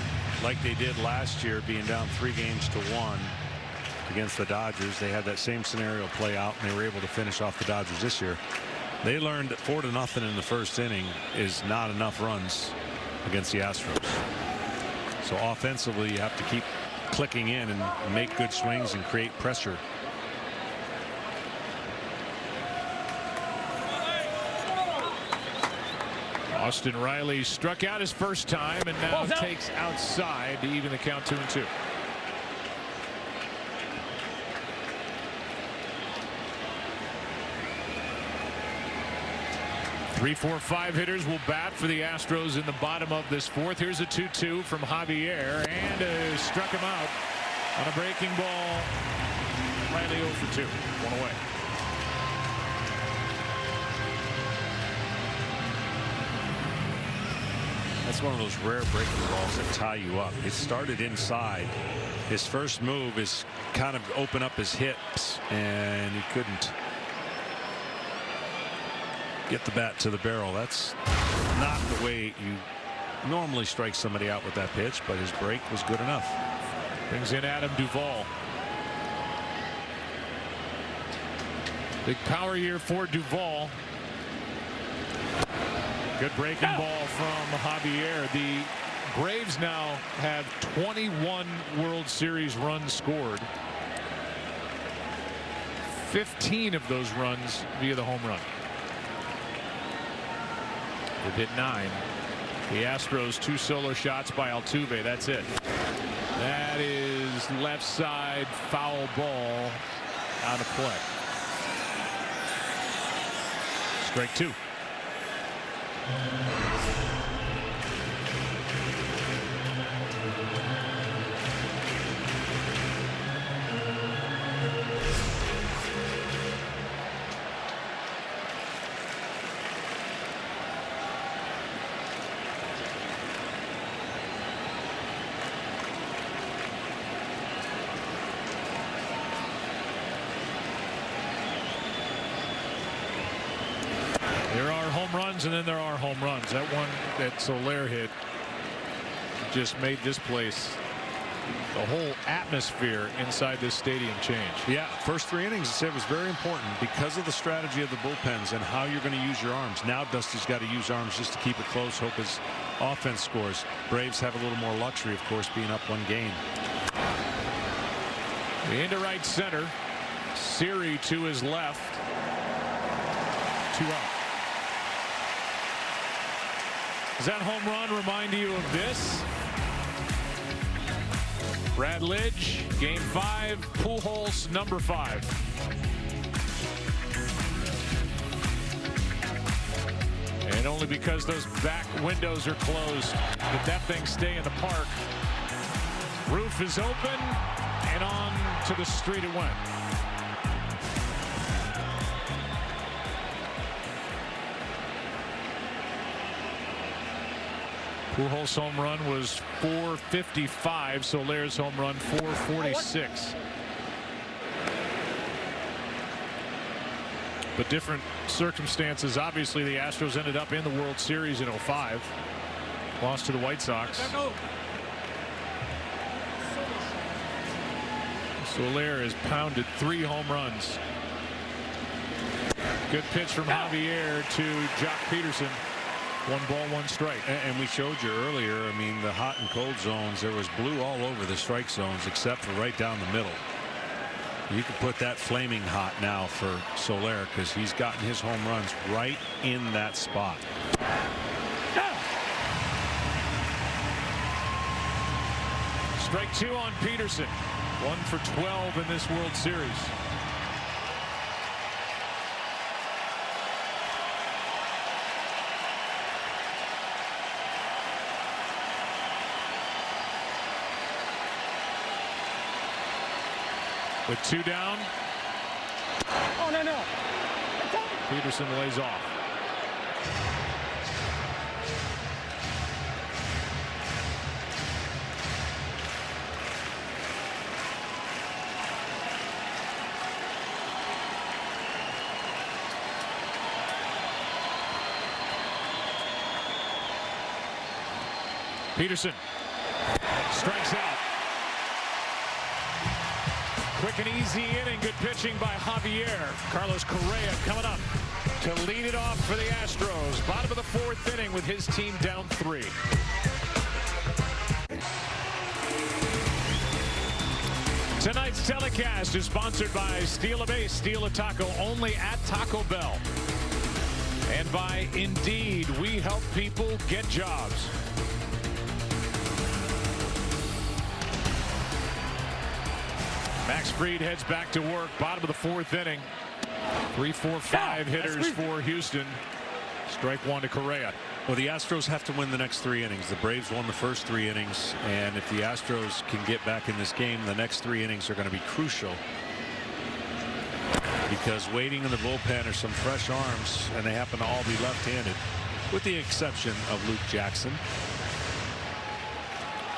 Speaker 5: like they did last year, being down 3-1 against the Dodgers, they had that same scenario play out, and they were able to finish off the Dodgers this year. They learned that 4-0 in the first inning is not enough runs against the Astros. So offensively, you have to keep clicking in and make good swings and create pressure.
Speaker 1: Austin Riley struck out his first time and now takes outside to even the count 2-2. Three, 4, 5 hitters will bat for the Astros in the bottom of this fourth. Here's a 2-2 from Javier, and struck him out on a breaking ball. Riley 0 for 2, 1 away.
Speaker 5: That's one of those rare breaking balls that tie you up. It started inside. His first move is kind of open up his hips, and he couldn't get the bat to the barrel. That's not the way you normally strike somebody out with that pitch, but his break was good enough.
Speaker 1: Brings in Adam Duvall. Big power year for Duvall. Good breaking ball from Javier. The Braves now have 21 World Series runs scored. 15 of those runs via the home run. They've hit 9. The Astros 2 solo shots by Altuve. That's it. That is left side foul ball out of play. Strike 2. There are home runs, and then there are home runs. That one that Soler hit just made this place the whole atmosphere inside this stadium change.
Speaker 5: Yeah, first 3 innings, it was very important because of the strategy of the bullpens and how you're going to use your arms. Now Dusty's got to use arms just to keep it close, hope his offense scores. Braves have a little more luxury, of course, being up 1 game.
Speaker 1: Into right center. Siri to his left. 2 out. Does that home run remind you of this? Brad Lidge, game 5, Pujols, number 5. And only because those back windows are closed did that thing stay in the park. Roof is open, and on to the street it went. Pujols' home run was 455. Soler's home run 446. But different circumstances. Obviously, the Astros ended up in the World Series in '05. Lost to the White Sox. Soler has pounded 3 home runs. Good pitch from Javier to Jock Peterson. 1 ball, 1 strike.
Speaker 5: And we showed you earlier, I mean, the hot and cold zones, there was blue all over the strike zones except for right down the middle. You could put that flaming hot now for Soler because he's gotten his home runs right in that spot.
Speaker 1: Strike 2 on Peterson. 1 for 12 in this World Series. With 2 down.
Speaker 3: Oh, no.
Speaker 1: Peterson lays off. Peterson strikes out. Quick and easy inning. Good pitching by Javier. Carlos Correa coming up to lead it off for the Astros. Bottom of the 4th inning with his team down 3. Tonight's telecast is sponsored by Steal a Base, Steal a Taco, only at Taco Bell. And by Indeed, we help people get jobs. Max Fried heads back to work. Bottom of the 4th inning. 3, 4, 5 hitters for Houston. Strike 1 to Correa.
Speaker 5: Well, the Astros have to win the next 3 innings. The Braves won the first 3 innings, and if the Astros can get back in this game, the next 3 innings are going to be crucial. Because waiting in the bullpen are some fresh arms, and they happen to all be left-handed, with the exception of Luke Jackson.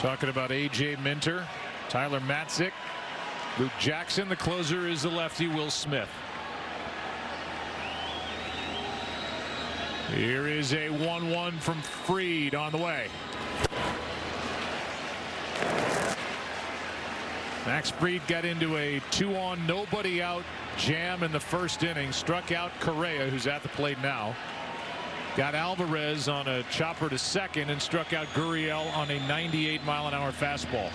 Speaker 1: Talking about A.J. Minter, Tyler Matzik, Luke Jackson. The closer is the lefty Will Smith. Here is a 1-1 from Fried on the way. Max Fried got into a 2-on, nobody out jam in the first inning. Struck out Correa, who's at the plate now. Got Alvarez on a chopper to second and struck out Gurriel on a 98-mile-an-hour fastball.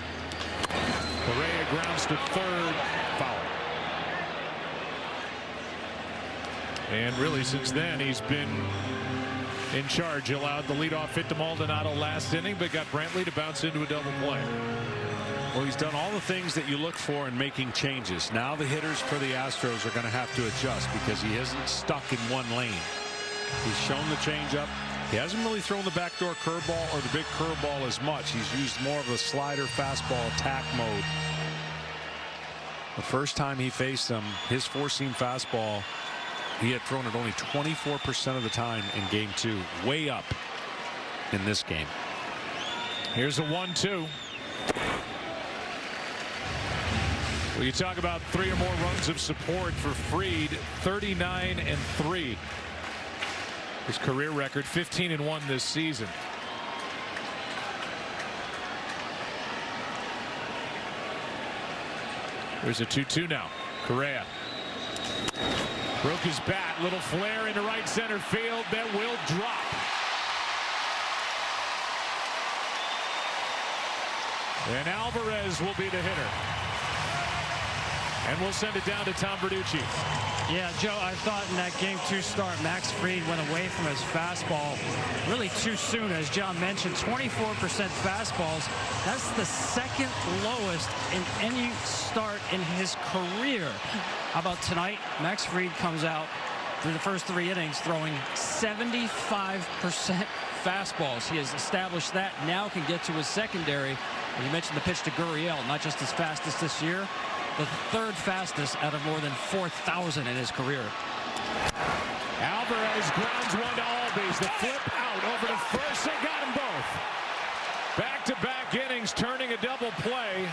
Speaker 1: Correa grounds to third, foul. And really since then he's been in charge. He allowed the leadoff hit to Maldonado last inning, but got Brantley to bounce into a double play.
Speaker 5: Well, he's done all the things that you look for in making changes. Now the hitters for the Astros are going to have to adjust because he isn't stuck in one lane. He's shown the changeup. He hasn't really thrown the backdoor curveball or the big curveball as much. He's used more of a slider fastball attack mode. The first time he faced him, his four-seam fastball, he had thrown it only 24% of the time in game 2, way up in this game.
Speaker 1: Here's a 1-2. Well, you talk about 3 or more runs of support for Fried. 39-3. His career record, 15-1 this season. There's a 2-2 now. Correa broke his bat. Little flare into right center field that will drop. And Alvarez will be the hitter. And we'll send it down to Tom Verducci.
Speaker 3: Yeah, Joe, I thought in that Game 2 start, Max Fried went away from his fastball really too soon. As John mentioned, 24% fastballs. That's the second lowest in any start in his career. How about tonight? Max Fried comes out through the first 3 innings throwing 75% fastballs. He has established that, now can get to his secondary. And you mentioned the pitch to Gurriel, not just his fastest this year, the 3rd fastest out of more than 4,000 in his career.
Speaker 1: Alvarez grounds one to Albies. The flip out over to first. They got them both. Back-to-back innings, turning a double play.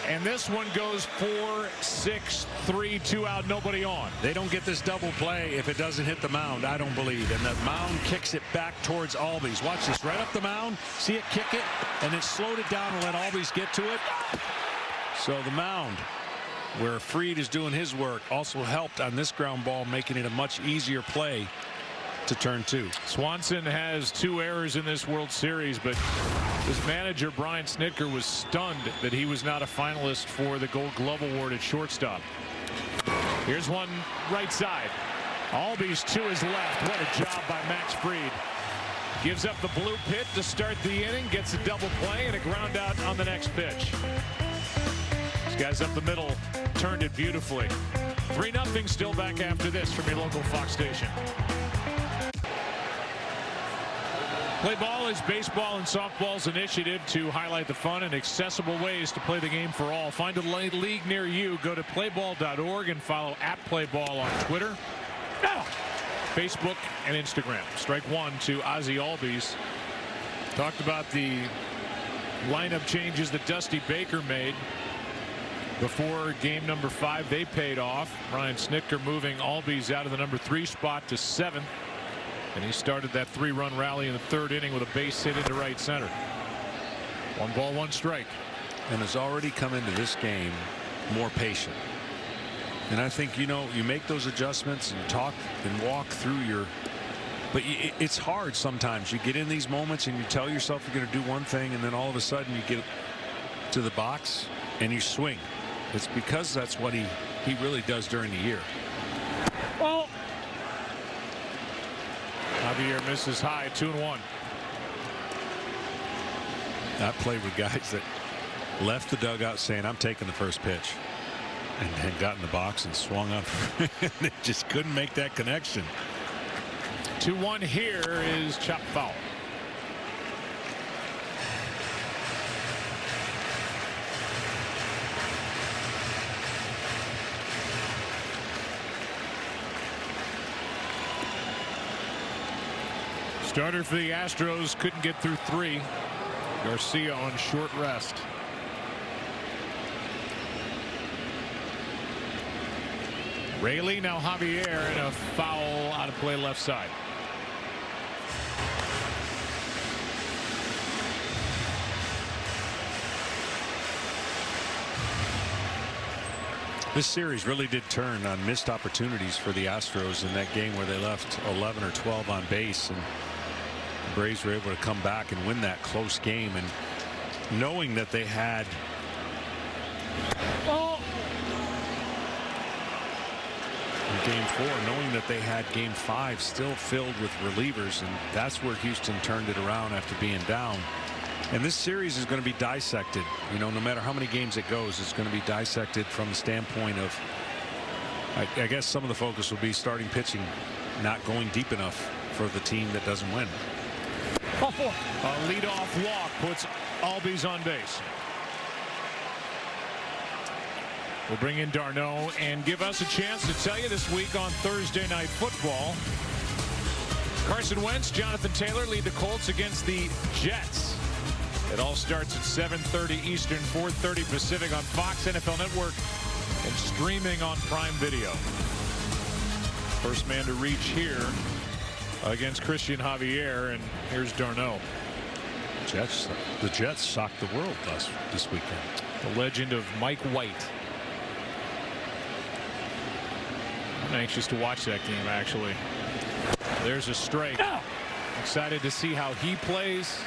Speaker 1: And this one goes 4-6-3, 2 out, nobody on.
Speaker 5: They don't get this double play if it doesn't hit the mound, I don't believe. And the mound kicks it back towards Albies. Watch this, right up the mound. See it kick it, and then slowed it down and let Albies get to it. So the mound, where Fried is doing his work, also helped on this ground ball, making it a much easier play to turn 2.
Speaker 1: Swanson has 2 errors in this World Series, but his manager Brian Snitker was stunned that he was not a finalist for the Gold Glove Award at shortstop. Here's one right side. Albies to his left. What a job by Max Fried. Gives up the blue pit to start the inning, gets a double play and a ground out on the next pitch. These guys up the middle turned it beautifully. 3-0 still back after this from your local Fox station. Play Ball is baseball and softball's initiative to highlight the fun and accessible ways to play the game for all. Find a league near you. Go to playball.org and follow @playball on Twitter, Facebook, and Instagram. Strike one to Ozzie Albies. Talked about the lineup changes that Dusty Baker made before game number 5. They paid off. Brian Snitker moving Albies out of the number 3 spot to 7th. And he started that 3-run rally in the 3rd inning with a base hit into right center. 1 ball, 1 strike.
Speaker 5: And has already come into this game more patient. And I think, you make those adjustments and talk and walk through your. But it's hard sometimes. You get in these moments and you tell yourself you're going to do one thing, and then all of a sudden you get to the box and you swing. It's because that's what he really does during the year.
Speaker 1: Well, Javier misses high, 2-1.
Speaker 5: I played with guys that left the dugout saying, I'm taking the first pitch, and then got in the box and swung up. They just couldn't make that connection.
Speaker 1: 2-1 here is chopped foul. Starter for the Astros couldn't get through 3. Garcia on short rest. Rayleigh, now Javier, and a foul out of play left side.
Speaker 5: This series really did turn on missed opportunities for the Astros in that game where they left 11 or 12 on base, and the Braves were able to come back and win that close game. And knowing that they had in game 4, knowing that they had game 5 still filled with relievers, and that's where Houston turned it around after being down. And this series is going to be dissected, no matter how many games it goes. It's going to be dissected from the standpoint of, I guess some of the focus will be starting pitching not going deep enough for the team that doesn't win.
Speaker 1: A leadoff walk puts Albies on base. We'll bring in d'Arnaud and give us a chance to tell you this week on Thursday Night Football. Carson Wentz, Jonathan Taylor lead the Colts against the Jets. It all starts at 7:30 Eastern, 4:30 Pacific on Fox NFL Network and streaming on Prime Video. First man to reach here against Christian Javier, and here's d'Arnaud.
Speaker 5: The Jets shocked the world this weekend.
Speaker 1: The legend of Mike White. I'm anxious to watch that game, actually. There's a strike. Excited to see how he plays.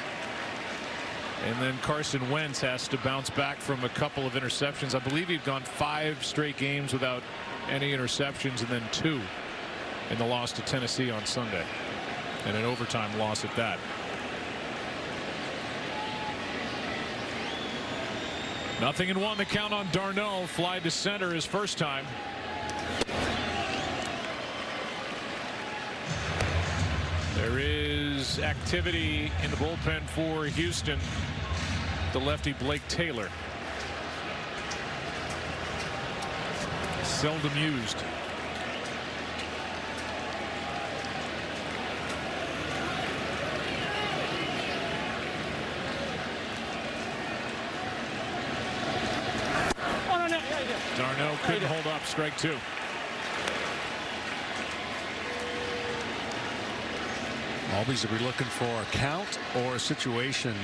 Speaker 1: And then Carson Wentz has to bounce back from a couple of interceptions. I believe he'd gone 5 straight games without any interceptions, and then 2 in the loss to Tennessee on Sunday, and an overtime loss at that. Nothing in 1. The count on Darno. Fly to center his first time. There is activity in the bullpen for Houston. The lefty Blake Taylor. Seldom used. Darno couldn't hold up. Strike 2.
Speaker 5: Albies will be looking for a count or a situation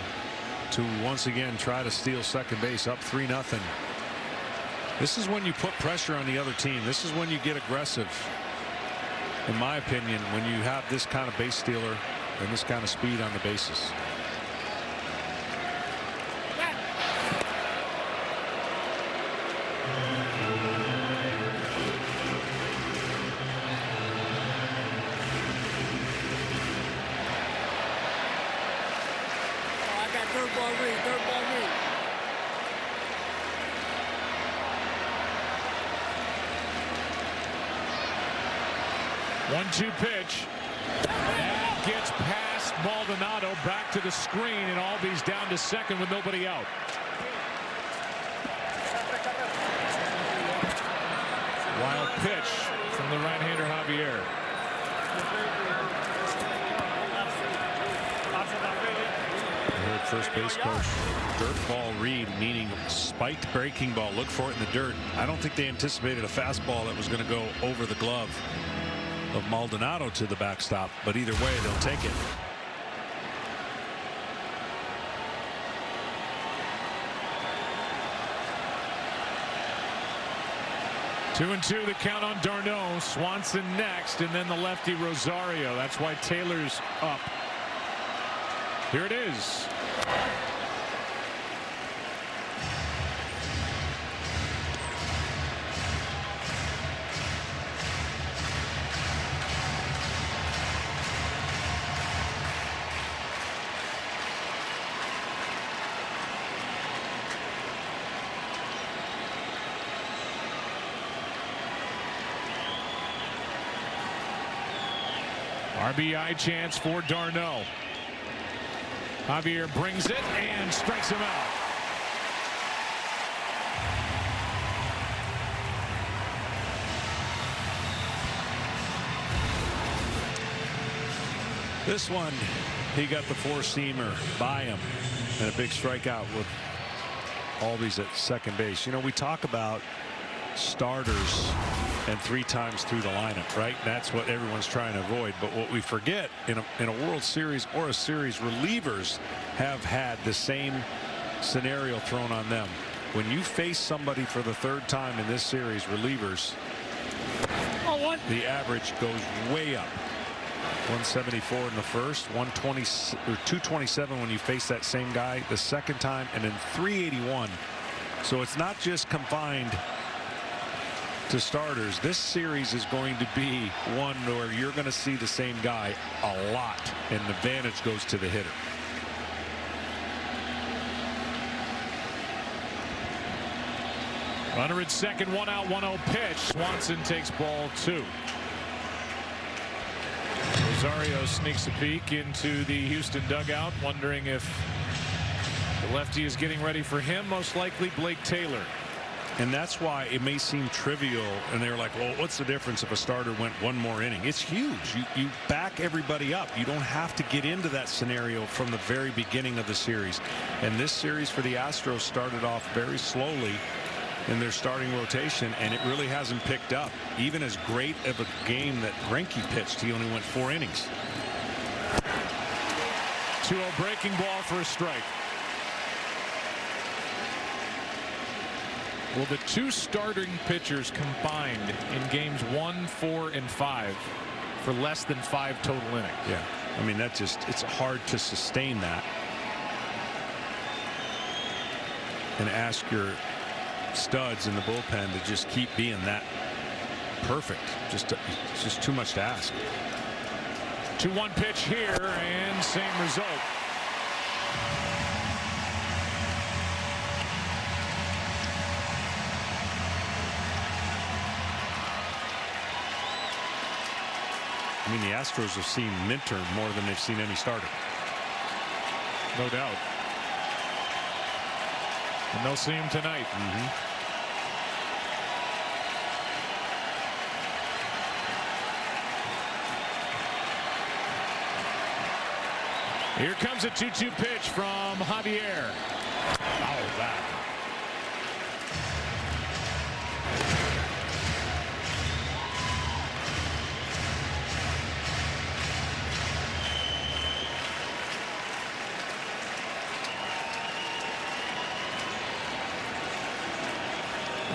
Speaker 5: to once again try to steal second base up 3-0. This is when you put pressure on the other team. This is when you get aggressive, in my opinion, when you have this kind of base stealer and this kind of speed on the bases.
Speaker 9: Dirt ball read.
Speaker 1: 1-2 pitch. And gets past Maldonado back to the screen, and Albies down to second with nobody out. Wild pitch from the right-hander Javier.
Speaker 5: First base coach, dirt ball read, meaning spiked breaking ball. Look for it in the dirt. I don't think they anticipated a fastball that was going to go over the glove of Maldonado to the backstop, but either way they'll take it.
Speaker 1: Two and two, the count on Darno. Swanson next, and then the lefty Rosario. That's why Taylor's up. Here it is. RBI chance for Darno. Javier brings it and strikes him out.
Speaker 5: This one, he got the four-seamer by him and a big strikeout with Albies at second base. You know, we talk about starters and 3 times through the lineup, right? That's what everyone's trying to avoid. But what we forget in a World Series or a series, relievers have had the same scenario thrown on them. When you face somebody for the 3rd time in this series, relievers, the average goes way up. 174 in the first, 120 or 227 when you face that same guy the second time, and then 381. So it's not just confined to starters. This series is going to be one where you're going to see the same guy a lot, and the advantage goes to the hitter.
Speaker 1: Runner at second, 1 out, 1-0 pitch. Swanson takes ball 2. Rosario sneaks a peek into the Houston dugout, wondering if the lefty is getting ready for him. Most likely Blake Taylor.
Speaker 5: And that's why it may seem trivial, and they're like, well, what's the difference if a starter went 1 more inning? It's huge. You back everybody up. You don't have to get into that scenario from the very beginning of the series. And this series for the Astros started off very slowly in their starting rotation, and it really hasn't picked up. Even as great of a game that Greinke pitched, he only went 4 innings.
Speaker 1: 2-0 breaking ball for a strike. Well, the two starting pitchers combined in games 1, 4, and 5 for less than 5 total innings.
Speaker 5: Yeah, I mean, it's hard to sustain that and ask your studs in the bullpen to just keep being that perfect. It's just too much to ask.
Speaker 1: 2-1 pitch here, and same result.
Speaker 5: I mean, the Astros have seen Minter more than they've seen any starter.
Speaker 1: No doubt. And they'll see him tonight. Here comes a 2-2 pitch from Javier. Foul back.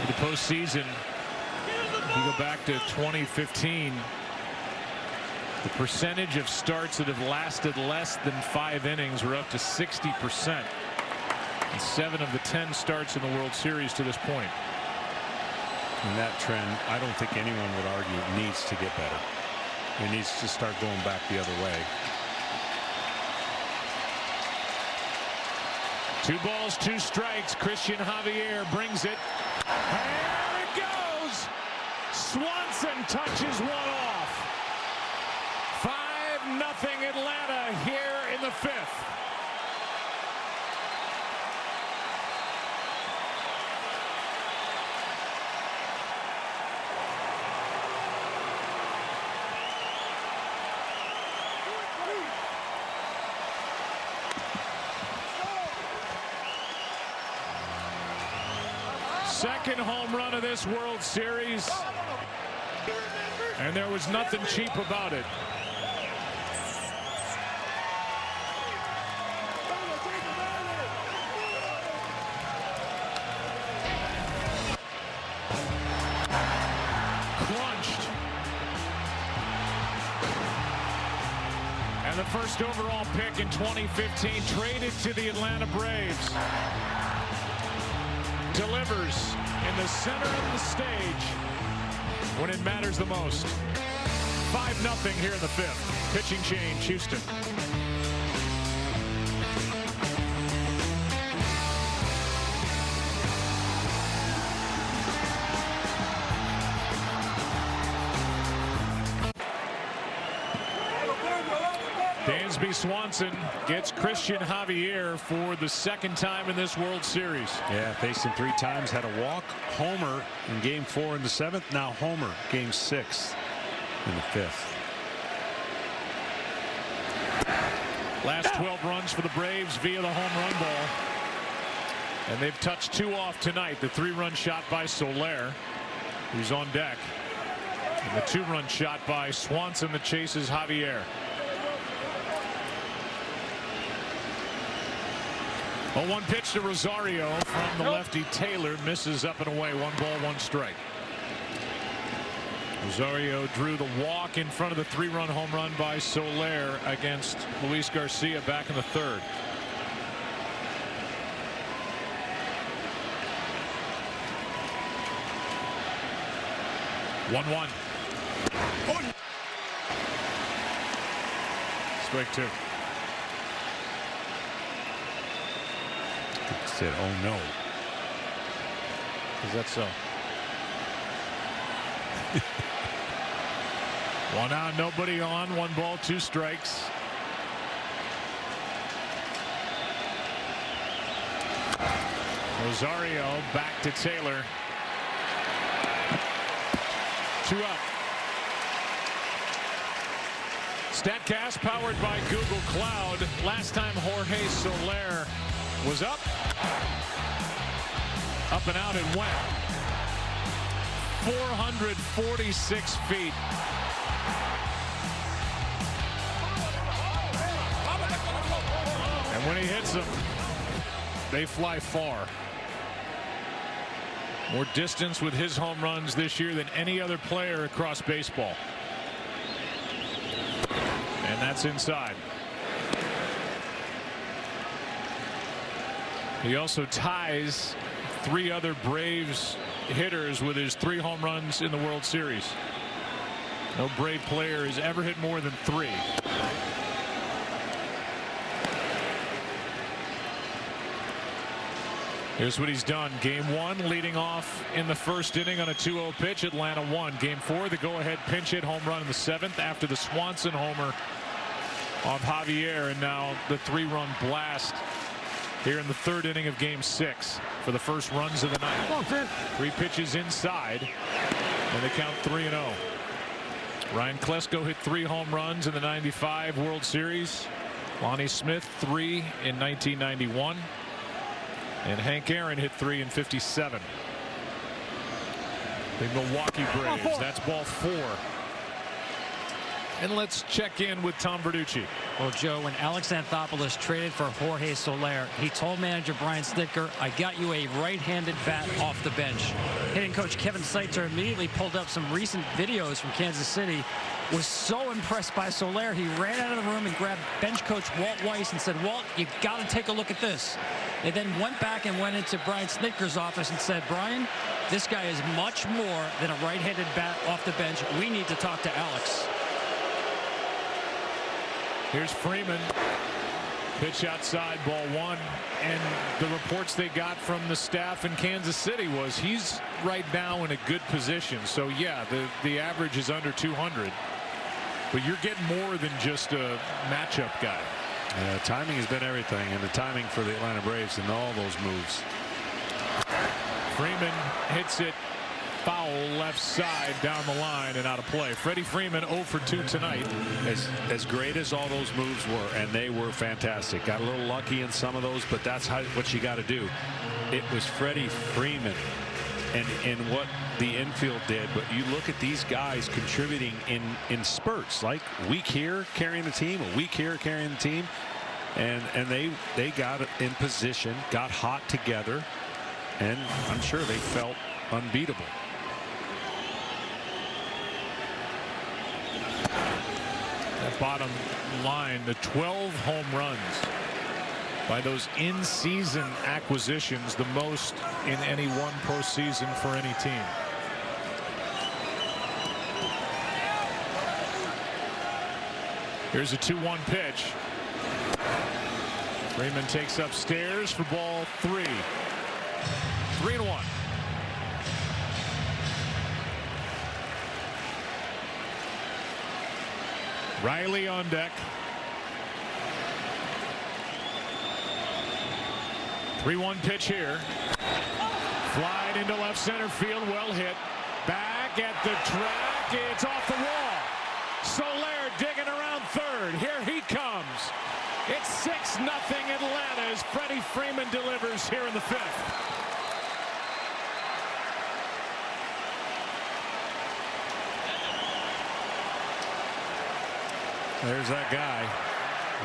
Speaker 1: The postseason, if you go back to 2015, the percentage of starts that have lasted less than 5 innings were up to 60%. And 7 of the 10 starts in the World Series to this point.
Speaker 5: And that trend, I don't think anyone would argue, needs to get better. It needs to start going back the other way.
Speaker 1: 2 balls, 2 strikes. Christian Javier brings it. There it goes. Swanson touches one off. 5-0 Atlanta here in the 5th. Second home run of this World Series, and there was nothing cheap about it. Crunched. And the first overall pick in 2015 traded to the Atlanta Braves. Delivers in the center of the stage when it matters the most. 5-0 here in the 5th. Pitching change, Houston. Dansby Swanson gets Christian Javier for the 2nd time in this World Series.
Speaker 5: Yeah, faced him 3 times, had a walk, homer in game 4 in the 7th, now homer game 6 in the 5th.
Speaker 1: Last 12 runs for the Braves via the home run ball. And they've touched 2 off tonight. The 3-run shot by Soler, who's on deck. And the 2-run shot by Swanson that chases Javier. 0-1 pitch to Rosario from the lefty. Taylor misses up and away. 1 ball, 1 strike. Rosario drew the walk in front of the 3-run home run by Soler against Luis Garcia back in the 3rd. One. Strike 2.
Speaker 5: Said, oh no.
Speaker 1: Is that so? 1 out, nobody on. 1 ball, 2 strikes. Rosario back to Taylor. 2 up. StatCast powered by Google Cloud. Last time Jorge Soler was up and out and went. 446 feet. And when he hits them, they fly far. More distance with his home runs this year than any other player across baseball. And that's inside. He also ties 3 other Braves hitters with his 3 home runs in the World Series. No Brave player has ever hit more than 3. Here's what he's done. Game 1 leading off in the first inning on a 2-0 pitch. Atlanta won. Game 4 the go-ahead pinch hit home run in the 7th after the Swanson homer of Javier, and now the 3-run blast here in the 3rd inning of Game 6 for the first runs of the night. 3 pitches inside, and they count 3-0. Ryan Klesko hit 3 home runs in the '95 World Series. Lonnie Smith 3 in 1991. And Hank Aaron hit 3 in '57. The Milwaukee Braves. That's ball 4. And let's check in with Tom Verducci.
Speaker 3: Well, Joe, when Alex Anthopoulos traded for Jorge Soler, he told manager Brian Snitker, I got you a right-handed bat off the bench. Hitting coach Kevin Seitzer immediately pulled up some recent videos from Kansas City. Was so impressed by Soler, he ran out of the room and grabbed bench coach Walt Weiss and said, Walt, you got to take a look at this. They then went back and went into Brian Snitker's office and said, Brian, this guy is much more than a right-handed bat off the bench. We need to talk to Alex.
Speaker 1: Here's Freeman. Pitch outside, ball 1. And the reports they got from the staff in Kansas City was he's right now in a good position. So, yeah, the average is under 200. But you're getting more than just a matchup guy.
Speaker 5: Timing has been everything, and the timing for the Atlanta Braves and all those moves.
Speaker 1: Freeman hits it foul left side down the line and out of play. Freddie Freeman 0 for 2 tonight.
Speaker 5: As great as all those moves were, and they were fantastic. Got a little lucky in some of those, but that's what you got to do. It was Freddie Freeman and what the infield did. But you look at these guys contributing in spurts, like week here carrying the team, a week here carrying the team, and they got in position, got hot together, and I'm sure they felt unbeatable.
Speaker 1: That bottom line, the 12 home runs by those in-season acquisitions, the most in any one postseason for any team. Here's a 2-1 pitch. Freeman takes upstairs for ball 3. 3-1. Riley on deck. 3-1 pitch here. Flied into left center field. Well hit. Back at the track. It's off the wall. Soler digging around third. Here he comes. It's 6-0 Atlanta as Freddie Freeman delivers here in the 5th.
Speaker 5: There's that guy.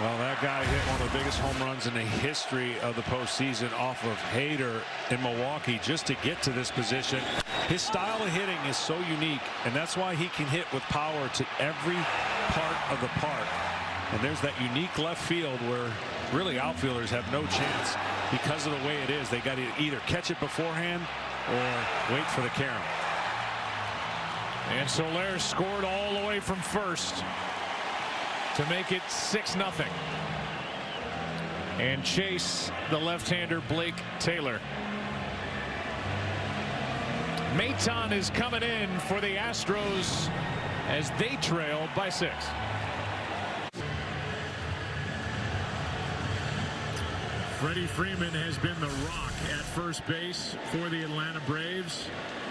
Speaker 5: Well, that guy hit one of the biggest home runs in the history of the postseason off of Hader in Milwaukee just to get to this position. His style of hitting is so unique, and that's why he can hit with power to every part of the park. And there's that unique left field where really outfielders have no chance because of the way it is. They got to either catch it beforehand or wait for the carom.
Speaker 1: And Soler scored all the way from first to make it 6-0. And chase the left-hander Blake Taylor. Maton is coming in for the Astros as they trail by 6. Freddie Freeman has been the rock at first base for the Atlanta Braves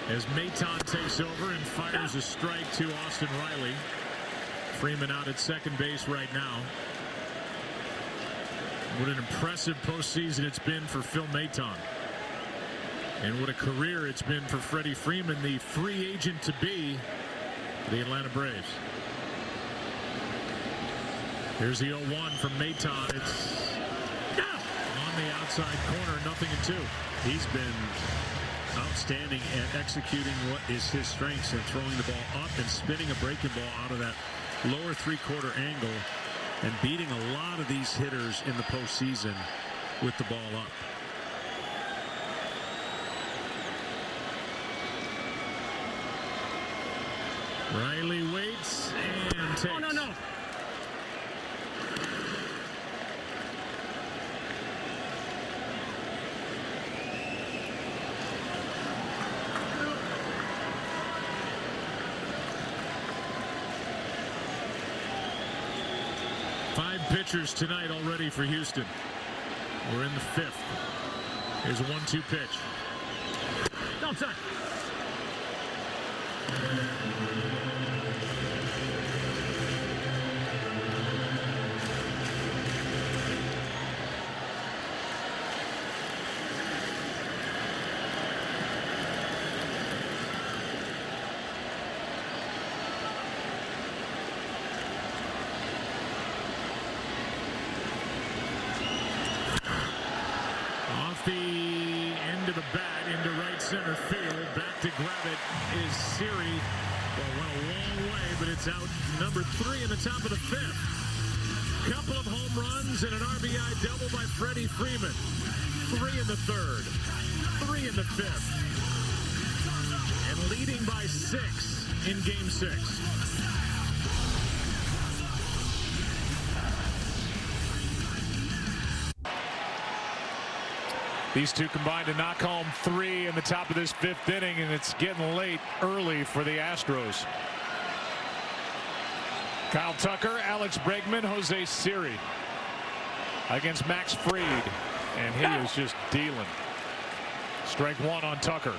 Speaker 1: as Maton takes over and fires a strike to Austin Riley. Freeman out at second base right now. What an impressive postseason it's been for Phil Maton. And what a career it's been for Freddie Freeman, the free agent to be for the Atlanta Braves. Here's the 0-1 from Maton. It's on the outside corner, 0-2.
Speaker 5: He's been outstanding at executing what is his strengths and throwing the ball up and spinning a breaking ball out of that lower three-quarter angle and beating a lot of these hitters in the postseason with the ball up. Riley waits and takes.
Speaker 3: Oh, no.
Speaker 5: Five pitchers tonight already for Houston. We're in the fifth. Here's a 1-2 pitch. Outside. Off the end of the bat into right center field. Back to grab it is Siri. Well, went a long way, but it's out number 3 in the top of the fifth. Couple of home runs and an RBI double by Freddie Freeman. 3 in the third, 3 in the fifth, and leading by 6 in Game 6.
Speaker 1: These two combined to knock home 3 in the top of this 5th inning, and it's getting late early for the Astros. Kyle Tucker, Alex Bregman, Jose Siri against Max Fried, and he is just dealing. Strike 1 on Tucker.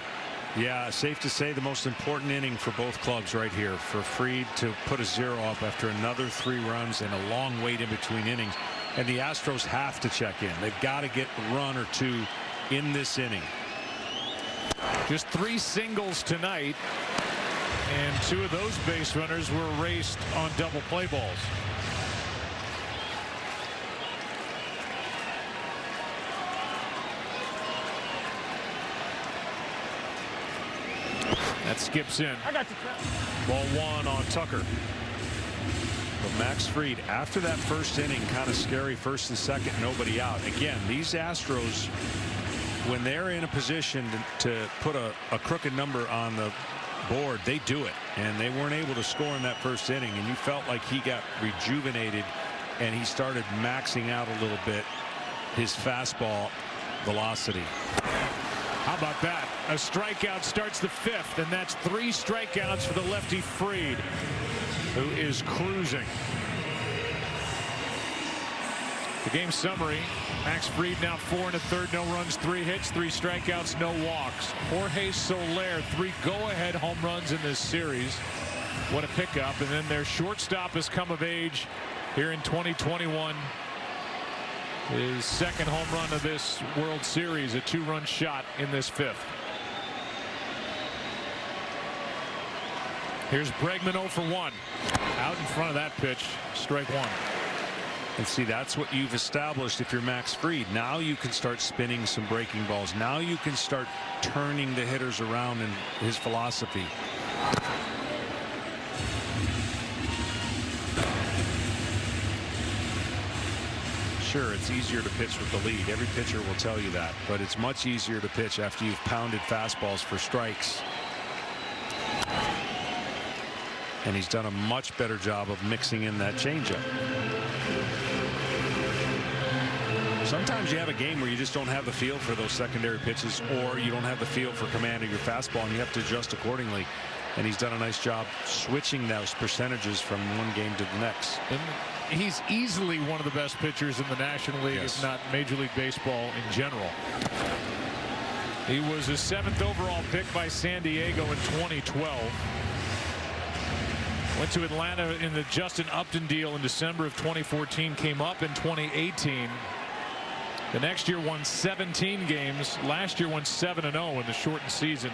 Speaker 5: Yeah, safe to say the most important inning for both clubs right here. For Fried to put a 0 up after another 3 runs and a long wait in between innings. And the Astros have to check in. They've got to get a run or 2 in this inning.
Speaker 1: Just 3 singles tonight, and 2 of those base runners were erased on double play balls. That skips in.
Speaker 3: I got you.
Speaker 1: Ball 1 on Tucker.
Speaker 5: But Max Fried, after that first inning, kind of scary, first and second, nobody out. Again, these Astros, when they're in a position to put a crooked number on the board, they do it. And they weren't able to score in that first inning. And you felt like he got rejuvenated and he started maxing out a little bit his fastball velocity.
Speaker 1: How about that? A strikeout starts the 5th, and that's 3 strikeouts for the lefty Fried, who is cruising. The game summary: Max Fried now 4 1/3, no runs, 3 hits, 3 strikeouts, no walks. Jorge Soler, 3 go-ahead home runs in this series. What a pickup. And then their shortstop has come of age here in 2021. His 2nd home run of this World Series, a 2-run shot in this 5th. Here's Bregman 0 for 1. Out in front of that pitch, strike 1.
Speaker 5: And see, that's what you've established if you're Max Fried. Now you can start spinning some breaking balls. Now you can start turning the hitters around in his philosophy. Sure, it's easier to pitch with the lead. Every pitcher will tell you that. But it's much easier to pitch after you've pounded fastballs for strikes. And he's done a much better job of mixing in that changeup. Sometimes you have a game where you just don't have the feel for those secondary pitches, or you don't have the feel for command of your fastball, and you have to adjust accordingly. And he's done a nice job switching those percentages from one game to the next.
Speaker 1: And he's easily one of the best pitchers in the National League,
Speaker 5: yes,
Speaker 1: if not Major League Baseball in general. He was a 7th overall pick by San Diego in 2012. Went to Atlanta in the Justin Upton deal in December of 2014. Came up in 2018. The next year won 17 games. Last year won 7-0 in the shortened season,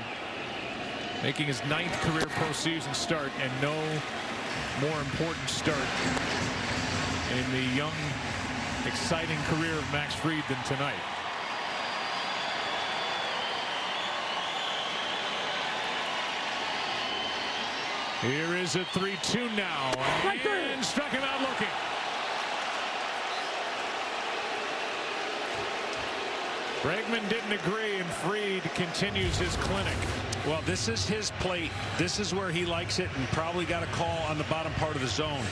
Speaker 1: making his 9th career postseason start, and no more important start in the young, exciting career of Max Fried than tonight. Here is a 3-2 now. And struck him out looking. Bregman didn't agree, and Fried continues his clinic.
Speaker 5: Well, this is his plate. This is where he likes it, and probably got a call on the bottom part of the zone.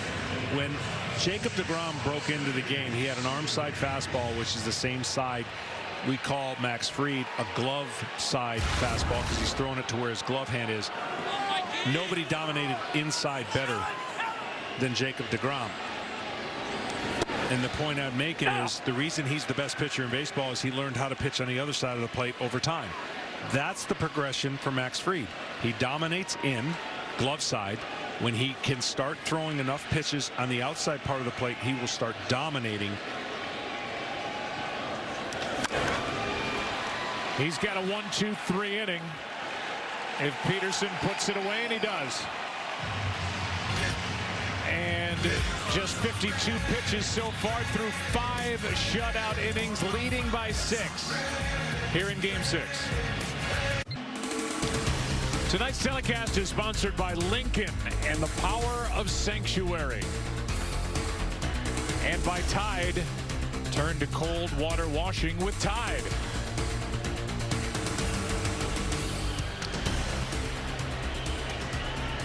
Speaker 5: When Jacob deGrom broke into the game, he had an arm side fastball, which is the same side we call Max Fried a glove side fastball, because he's throwing it to where his glove hand is. Nobody dominated inside better than Jacob deGrom. And the point I'm making is the reason he's the best pitcher in baseball is he learned how to pitch on the other side of the plate over time. That's the progression for Max Fried. He dominates in glove side. When he can start throwing enough pitches on the outside part of the plate, he will start dominating.
Speaker 1: He's got a 1-2-3 inning. If Peterson puts it away, and he does. And just 52 pitches so far through 5 shutout innings, leading by 6 here in Game 6. Tonight's telecast is sponsored by Lincoln and the power of Sanctuary. And by Tide. Turn to cold water washing with Tide.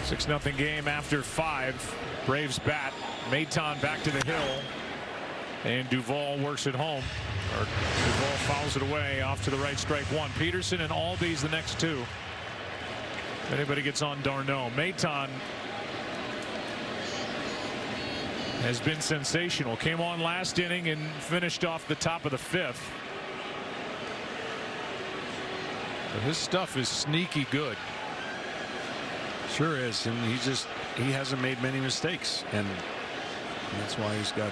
Speaker 1: Six-0 game after 5. Braves bat. Maton back to the hill. And Duvall works it home. Or Duvall fouls it away off to the right, strike one. Peterson and Albies the next 2. If anybody gets on d'Arnaud. Maton has been sensational. Came on last inning and finished off the top of the 5th. But his stuff is sneaky good.
Speaker 5: Sure is, and he hasn't made many mistakes, and that's why he's got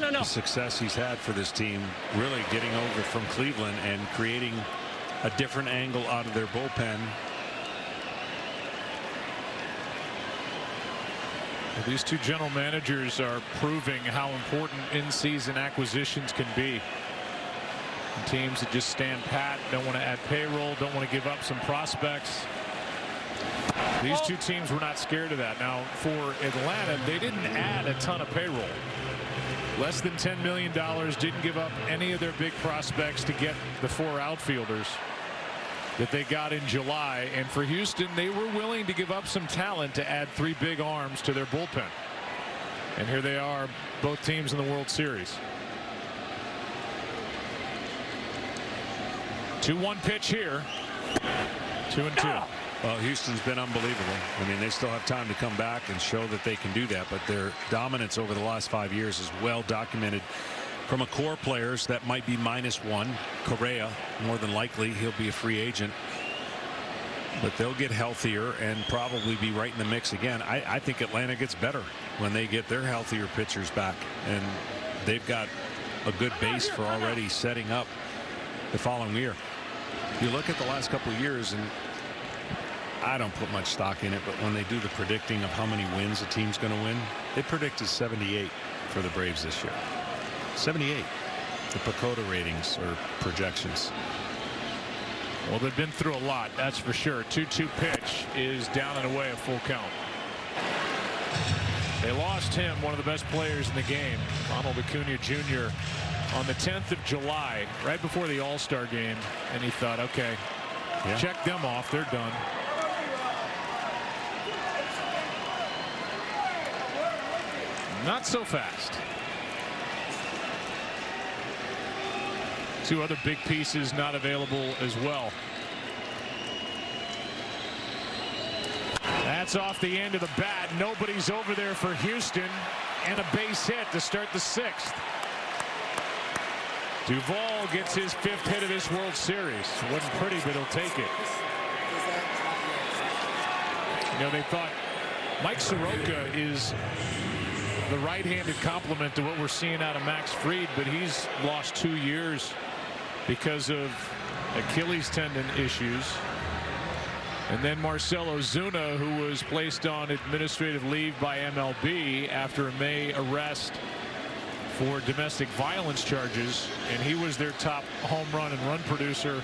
Speaker 5: the success he's had for this team, really getting over from Cleveland and creating a different angle out of their bullpen.
Speaker 1: Well, these two general managers are proving how important in-season acquisitions can be. And teams that just stand pat, don't want to add payroll, don't want to give up some prospects. These two teams were not scared of that. Now, for Atlanta, they didn't add a ton of payroll. Less than $10 million, didn't give up any of their big prospects to get the 4 outfielders that they got in July. And for Houston, they were willing to give up some talent to add 3 big arms to their bullpen. And here they are, both teams in the World Series. 2-1 pitch here. 2-2.
Speaker 5: Well, Houston's been unbelievable. I mean, they still have time to come back and show that they can do that, but their dominance over the last 5 years is well documented from a core players that might be -1. Correa, more than likely, he'll be a free agent, but they'll get healthier and probably be right in the mix again. I think Atlanta gets better when they get their healthier pitchers back, and they've got a good base for already setting up the following year. You look at the last couple of years, and I don't put much stock in it, but when they do the predicting of how many wins a team's going to win, they predicted 78 for the Braves this year. 78. The PECOTA ratings or projections.
Speaker 1: Well, they've been through a lot, that's for sure. 2-2 pitch is down and away, a full count. They lost him, one of the best players in the game, Ronald Acuna Jr., on the 10th of July, right before the All-Star game, and he thought, okay, check them off, they're done. Not so fast. 2 other big pieces not available as well. That's off the end of the bat. Nobody's over there for Houston, and a base hit to start the 6th. Duvall gets his 5th hit of this World Series. Wasn't pretty, but he'll take it. You know, they thought Mike Soroka is the right-handed complement to what we're seeing out of Max Fried, but he's lost 2 years because of Achilles tendon issues. And then Marcell Ozuna, who was placed on administrative leave by MLB after a May arrest for domestic violence charges, and he was their top home run and run producer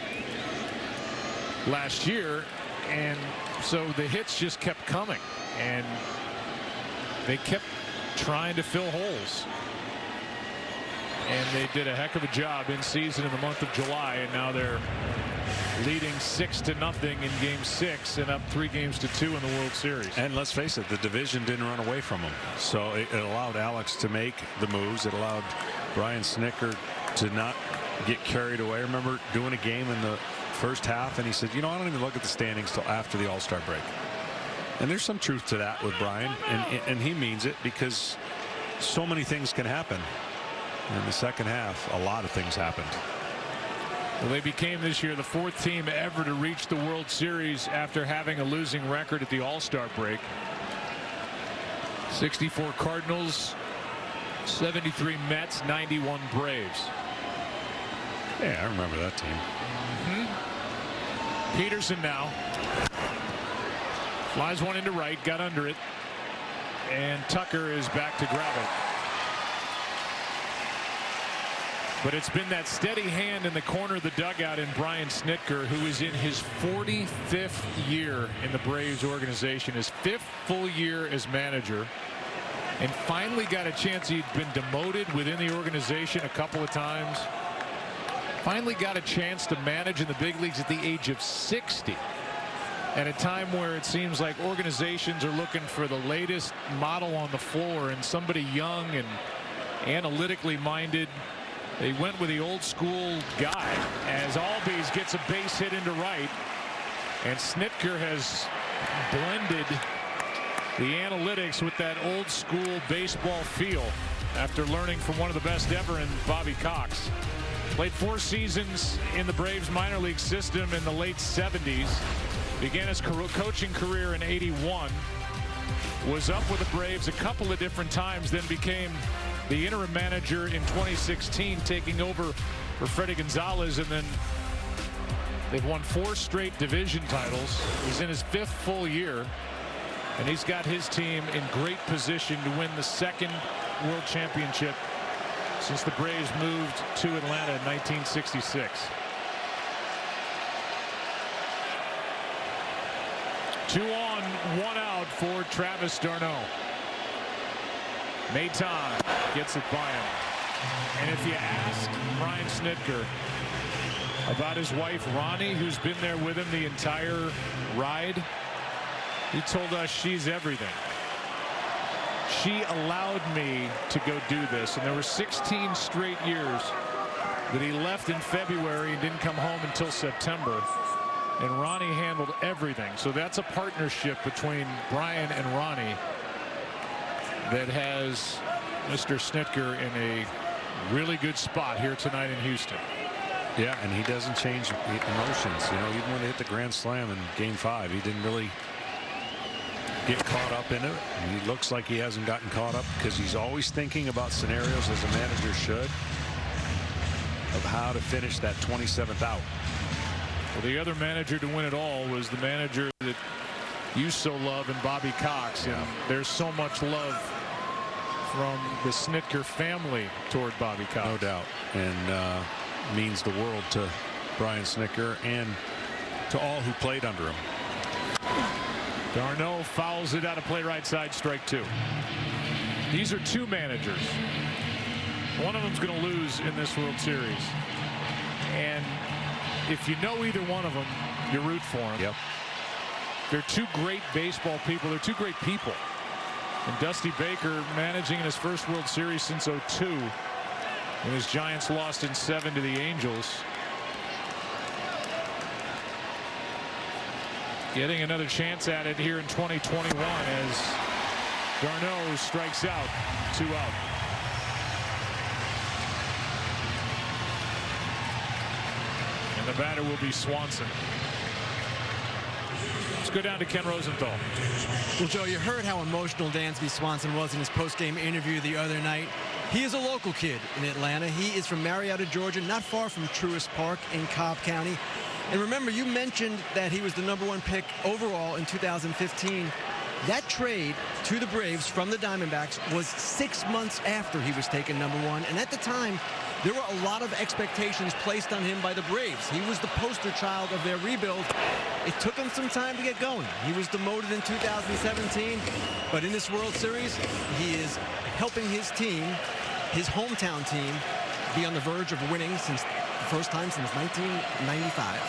Speaker 1: last year. And So the hits just kept coming, and they kept trying to fill holes. And they did a heck of a job in season in the month of July, and now they're leading 6-0 in Game 6 and up 3-2 in the World Series.
Speaker 6: And let's face it, the division didn't run away from them. So it allowed Alex to make the moves. It allowed Brian Snitker to not get carried away. I remember doing a game in the first half, and he said, you know, I don't even look at the standings till after the All-Star break. And there's some truth to that with Brian, and he means it, because so many things can happen. In the second half, a lot of things happened.
Speaker 1: Well, they became this year the 4th team ever to reach the World Series after having a losing record at the All-Star break. 64 Cardinals, 73 Mets, 91 Braves.
Speaker 6: Yeah, I remember that team.
Speaker 1: Peterson now flies one into right, got under it, and Tucker is back to grab it. But it's been that steady hand in the corner of the dugout in Brian Snitker, who is in his 45th year in the Braves organization, his 5th full year as manager, and finally got a chance. He'd been demoted within the organization a couple of times. Finally got a chance to manage in the big leagues at the age of 60. At a time where it seems like organizations are looking for the latest model on the floor and somebody young and analytically minded. They went with the old school guy as Albies gets a base hit into right, and Snitker has blended the analytics with that old school baseball feel after learning from one of the best ever in Bobby Cox. Played 4 seasons in the Braves minor league system in the late 70s. Began his coaching career in '81. Was up with the Braves a couple of different times, then became the interim manager in 2016, taking over for Freddie Gonzalez, and then they've won 4 straight division titles. He's in his 5th full year, and he's got his team in great position to win the 2nd World Championship since the Braves moved to Atlanta in 1966. 2 on, 1 out for Travis d'Arnaud. Maton gets it by him. And if you ask Brian Snitker about his wife Ronnie, who's been there with him the entire ride, he told us she's everything. She allowed me to go do this, and there were 16 straight years that he left in February and didn't come home until September, and Ronnie handled everything. So that's a partnership between Brian and Ronnie that has Mr. Snitker in a really good spot here tonight in Houston.
Speaker 6: Yeah, and he doesn't change emotions. You know, even when they hit the grand slam in Game 5, he didn't really get caught up in it. And he looks like he hasn't gotten caught up because he's always thinking about scenarios, as a manager should, of how to finish that 27th out.
Speaker 1: Well, the other manager to win it all was the manager that you so love in Bobby Cox. And there's so much love from the Snitker family toward Bobby Cox.
Speaker 6: No doubt. And means the world to Brian Snitker and to all who played under him.
Speaker 1: d'Arnaud fouls it out of play, right side, strike 2. These are 2 managers. One of them's going to lose in this World Series. And if you know either one of them, you root for them.
Speaker 6: Yep.
Speaker 1: They're 2 great baseball people. They're 2 great people. And Dusty Baker managing in his first World Series since '02, when his Giants lost in 7 to the Angels. Getting another chance at it here in 2021 as d'Arnaud strikes out, 2 out. And the batter will be Swanson. Let's go down to Ken Rosenthal.
Speaker 4: Well, Joe, you heard how emotional Dansby Swanson was in his post-game interview the other night. He is a local kid in Atlanta. He is from Marietta, Georgia, not far from Truist Park in Cobb County. And remember, you mentioned that he was the #1 pick overall in 2015. That trade to the Braves from the Diamondbacks was 6 months after he was taken #1. And at the time, there were a lot of expectations placed on him by the Braves. He was the poster child of their rebuild. It took him some time to get going. He was demoted in 2017, but in this World Series, he is helping his team, his hometown team, be on the verge of winning since the first time since 1995.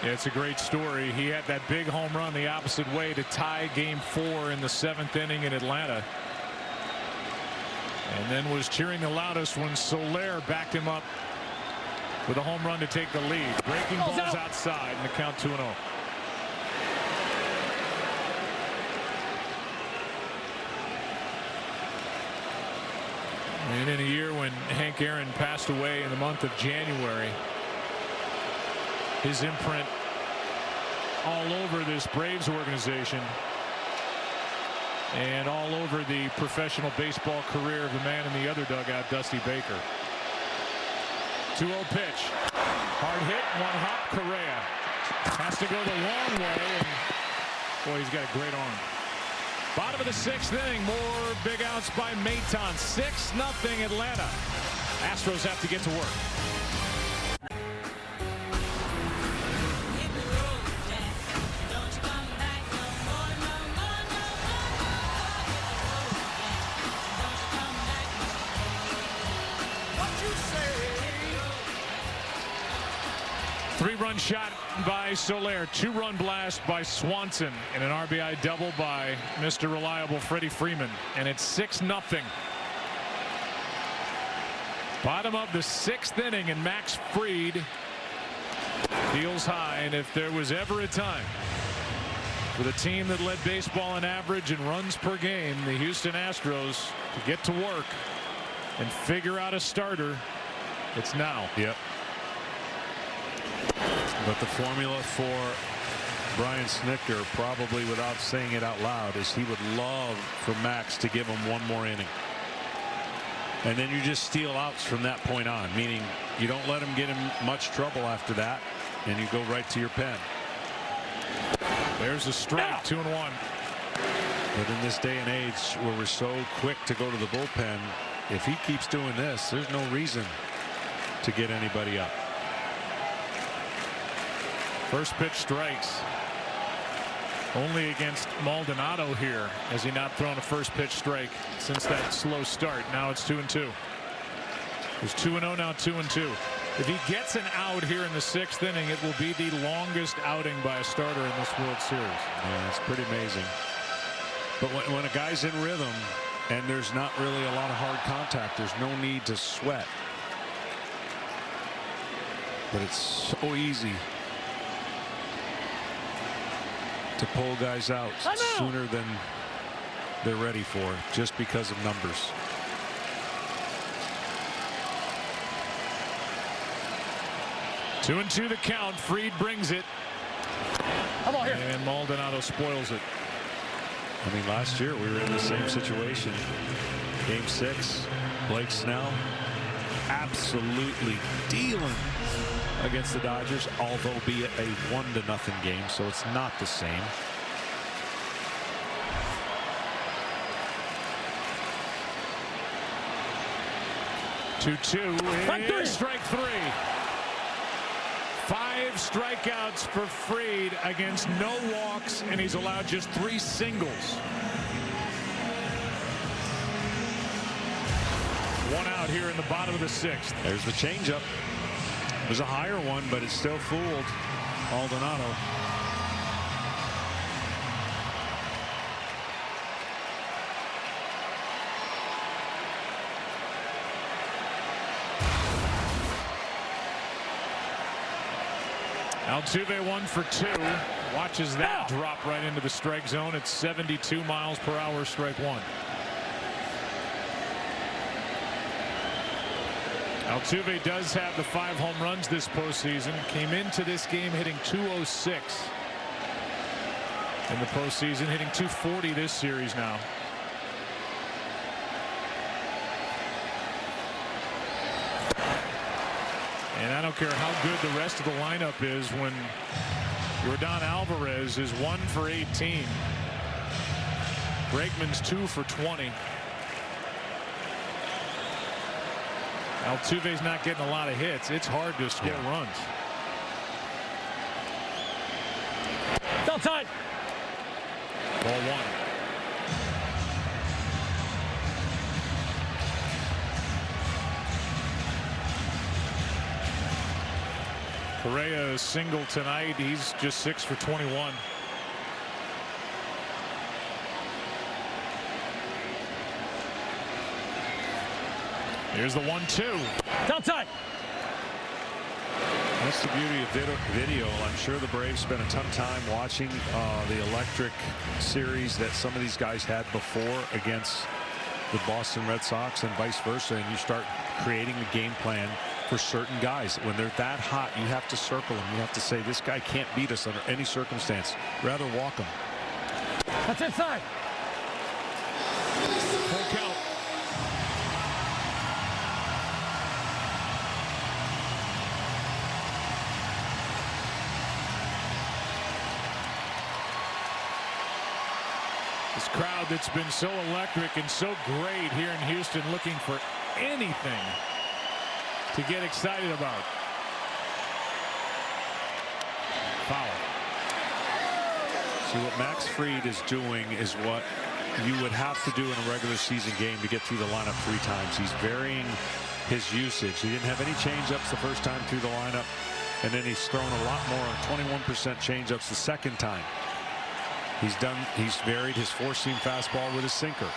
Speaker 1: Yeah, it's a great story. He had that big home run the opposite way to tie Game 4 in the 7th inning in Atlanta. And then was cheering the loudest when Soler backed him up with a home run to take the lead. Breaking balls outside, and the count 2-0. And in a year when Hank Aaron passed away in the month of January, his imprint all over this Braves organization and all over the professional baseball career of the man in the other dugout, Dusty Baker. 2-0 pitch. Hard hit, one hop. Correa has to go the long way, and boy, he's got a great arm. Bottom of the 6th inning, more big outs by Maton. 6-0 Atlanta. Astros have to get to work. Three-run shot by Soler, 2-run blast by Swanson, and an RBI double by Mr. Reliable Freddie Freeman, and it's 6-0. Bottom of the 6th inning, and Max Fried deals high, and if there was ever a time for the team that led baseball in average and runs per game, the Houston Astros, to get to work and figure out a starter, it's now.
Speaker 5: Yep. But the formula for Brian Snitker, probably without saying it out loud, is he would love for Max to give him one more inning. And then you just steal outs from that point on, meaning you don't let him get in much trouble after that, and you go right to your pen.
Speaker 1: There's a strike, 2-1.
Speaker 5: But in this day and age where we're so quick to go to the bullpen, if he keeps doing this, there's no reason to get anybody up.
Speaker 1: First pitch strikes. Only against Maldonado here has he not thrown a first pitch strike since that slow start. Now it's 2-2. It's 2-0 now, 2-2. If he gets an out here in the 6th inning, it will be the longest outing by a starter in this World Series.
Speaker 5: Yeah, it's pretty amazing. But when a guy's in rhythm and there's not really a lot of hard contact, there's no need to sweat. But it's so easy to pull guys out sooner than they're ready for, just because of numbers.
Speaker 1: Two and two the count. Fried brings it.
Speaker 3: Come on here.
Speaker 1: And Maldonado spoils it.
Speaker 5: I mean, last year we were in the same situation. Game 6, Blake Snell absolutely dealing against the Dodgers, although be it a 1-0 game, so it's not the same.
Speaker 1: Two-two. Strike 3. 5 strikeouts for Fried against no walks, and he's allowed just 3 singles. 1 out here in the bottom of the 6th.
Speaker 5: There's the changeup. It was a higher one, but it still fooled Maldonado.
Speaker 1: Altuve 1 for 2. Watches that drop right into the strike zone. It's 72 miles per hour, strike 1. Altuve does have the 5 home runs this postseason. Came into this game hitting .206 in the postseason, hitting .240 this series now. And I don't care how good the rest of the lineup is when Yordan Alvarez is 1 for 18. Bregman's 2 for 20. Altuve's not getting a lot of hits. It's hard to score runs. Correa single tonight. He's just 6 for 21. Here's the 1-2.
Speaker 3: Outside.
Speaker 5: That's the beauty of video. I'm sure the Braves spent a ton of time watching the electric series that some of these guys had before against the Boston Red Sox and vice versa, and you start creating a game plan for certain guys. When they're that hot, you have to circle them. You have to say, this guy can't beat us under any circumstance. Rather walk him.
Speaker 3: That's inside.
Speaker 1: Full count. This crowd that's been so electric and so great here in Houston, looking for anything to get excited about. Foul.
Speaker 5: See, what Max Fried is doing is what you would have to do in a regular season game to get through the lineup 3 times. He's varying his usage. He didn't have any changeups the first time through the lineup, and then he's thrown a lot more, 21% changeups the second time. He's varied his 4-seam fastball with his sinker.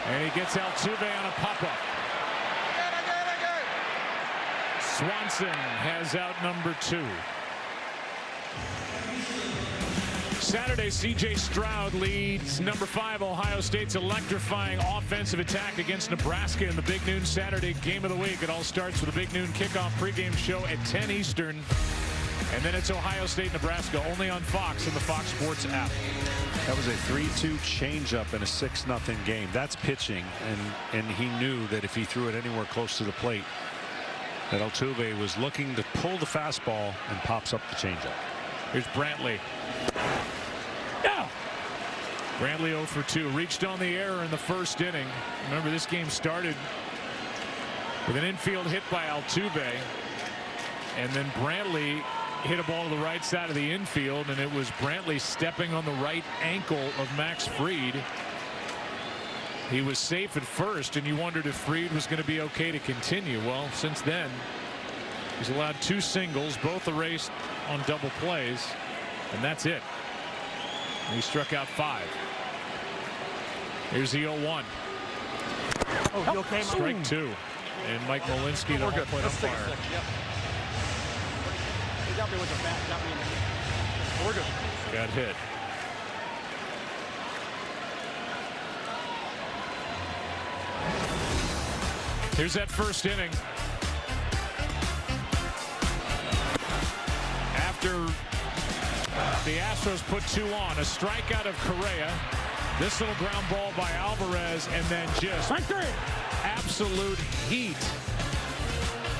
Speaker 1: And he gets Altuve on a pop-up. Swanson has out number 2. Saturday, C.J. Stroud leads number 5 Ohio State's electrifying offensive attack against Nebraska in the Big Noon Saturday game of the week. It all starts with a Big Noon kickoff pregame show at 10 Eastern. And then it's Ohio State, Nebraska, only on Fox and the Fox Sports app.
Speaker 5: That was a 3-2 changeup in a 6-0 game. That's pitching, and he knew that if he threw it anywhere close to the plate, that Altuve was looking to pull the fastball and pops up the changeup.
Speaker 1: Here's Brantley. Yeah. Brantley 0 for 2. Reached on the error in the first inning. Remember, this game started with an infield hit by Altuve, and then Brantley hit a ball to the right side of the infield, and it was Brantley stepping on the right ankle of Max Fried. He was safe at first, and you wondered if Fried was going to be okay to continue. Well, since then, he's allowed 2 singles, both erased on double plays, and that's it. And he struck out 5. Here's the 0-1.
Speaker 3: Oh, you okay,
Speaker 1: Strike 2. And Mike Molinsky, the home plate umpire. Got hit. Here's that first inning. After the Astros put 2 on, a strikeout of Correa, this little ground ball by Alvarez, and then just absolute heat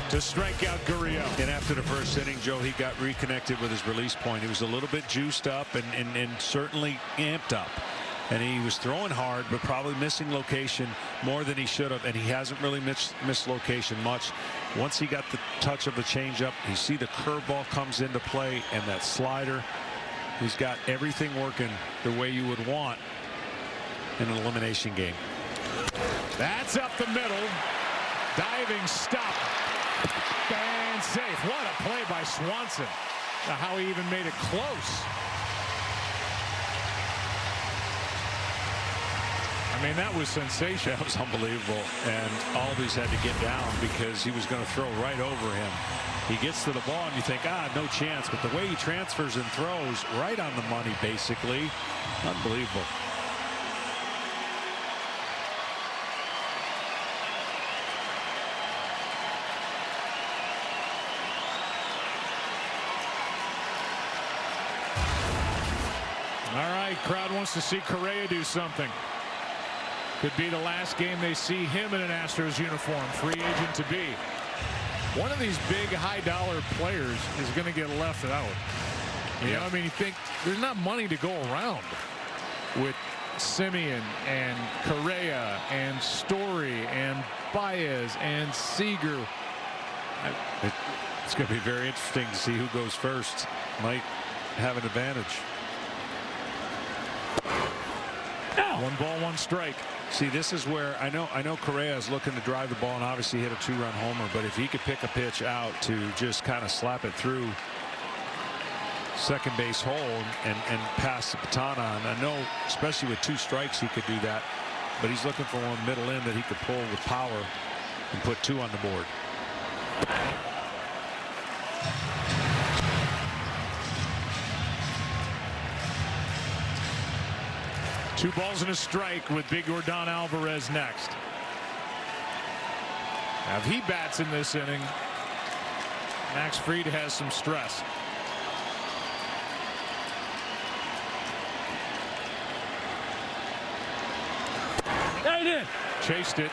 Speaker 1: to strike out Gurriel.
Speaker 5: And after the first inning, Joe, he got reconnected with his release point. He was a little bit juiced up and certainly amped up. And he was throwing hard, but probably missing location more than he should have. And he hasn't really missed location much. Once he got the touch of the changeup, you see the curveball comes into play, and that slider. He's got everything working the way you would want in an elimination game.
Speaker 1: That's up the middle. Diving stop. And safe. What a play by Swanson. Now, how he even made it close. I mean, that was sensational.
Speaker 5: That was unbelievable. And Albies had to get down because he was going to throw right over him. He gets to the ball and you think, no chance. But the way he transfers and throws, right on the money, basically. Unbelievable.
Speaker 1: All right, crowd wants to see Correa do something. Could be the last game they see him in an Astros uniform, free agent to be. One of these big high-dollar players is going to get left out. You know, I mean, you think there's not money to go around with Semien and Correa and Story and Baez and Seager.
Speaker 5: It's going to be very interesting to see who goes first. Might have an advantage.
Speaker 1: 1 ball, 1 strike.
Speaker 5: See, this is where I know Correa is looking to drive the ball and obviously hit a 2-run homer, but if he could pick a pitch out to just kind of slap it through second base hole and pass the baton on. I know, especially with 2 strikes, he could do that, but he's looking for one middle in that he could pull with power and put 2 on the board.
Speaker 1: Two balls and a strike with big Yordan Alvarez next. Now, if he bats in this inning, Max Fried has some stress. There he did. Chased it.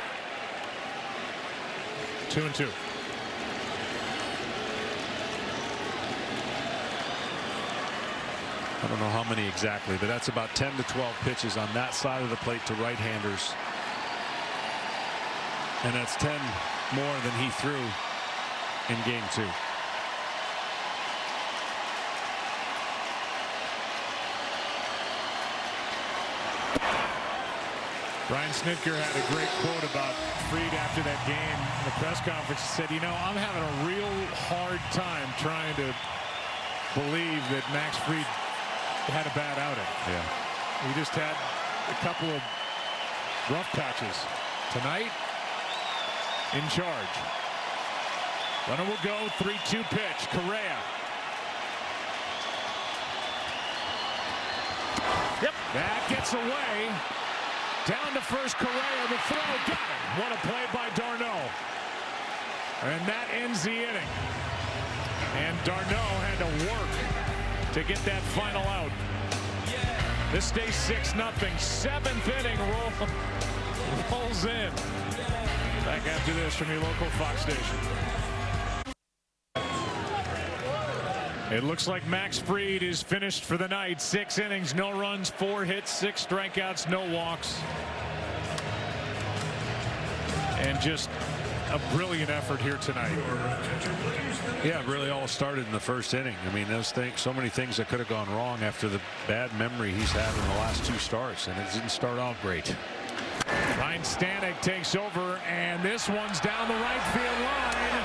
Speaker 1: 2-2.
Speaker 5: I don't know how many exactly, but that's about 10 to 12 pitches on that side of the plate to right-handers. And that's 10 more than he threw in game 2.
Speaker 1: Brian Snitker had a great quote about Fried after that game in the press conference. He said, you know, I'm having a real hard time trying to believe that Max Fried had a bad outing.
Speaker 5: Yeah.
Speaker 1: He just had a couple of rough patches. Tonight, in charge. Runner will go. 3-2 pitch. Correa. Yep. That gets away. Down to first. Correa. The throw. Got it. What a play by d'Arnaud. And that ends the inning. And d'Arnaud had to work to get that final out. This stays 6-0. 7th inning rolls in. Back after this from your local Fox station. It looks like Max Fried is finished for the night. 6 innings, no runs, 4 hits, 6 strikeouts, no walks. And just a brilliant effort here tonight.
Speaker 5: Yeah, it really all started in the first inning. I mean, those things, so many things that could have gone wrong after the bad memory he's had in the last 2 starts, and it didn't start off great.
Speaker 1: Ryan Stanek takes over, and this one's down the right field line.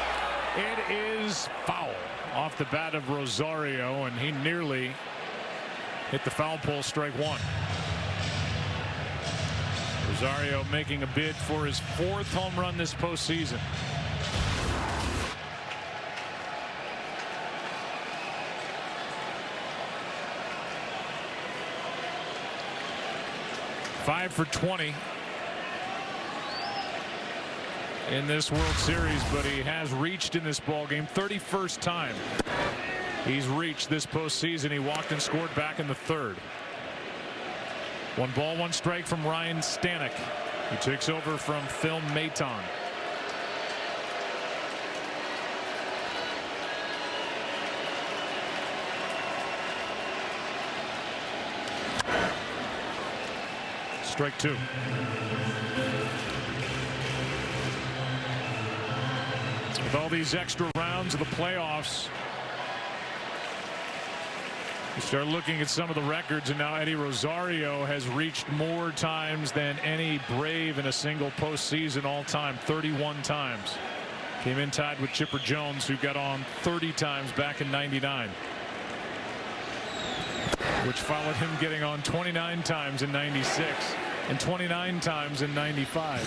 Speaker 1: It is foul off the bat of Rosario, and he nearly hit the foul pole, strike 1. Rosario making a bid for his 4th home run this postseason. Five for 20 in this World Series, but he has reached in this ball game. 31st time he's reached this postseason. He walked and scored back in the 3rd. 1 ball, 1 strike from Ryan Stanek. He takes over from Phil Maton. Strike 2. With all these extra rounds of the playoffs, you start looking at some of the records, and now Eddie Rosario has reached more times than any Brave in a single postseason all time. 31 times. Came in tied with Chipper Jones, who got on 30 times back in '99. Which followed him getting on 29 times in '96 and 29 times in '95.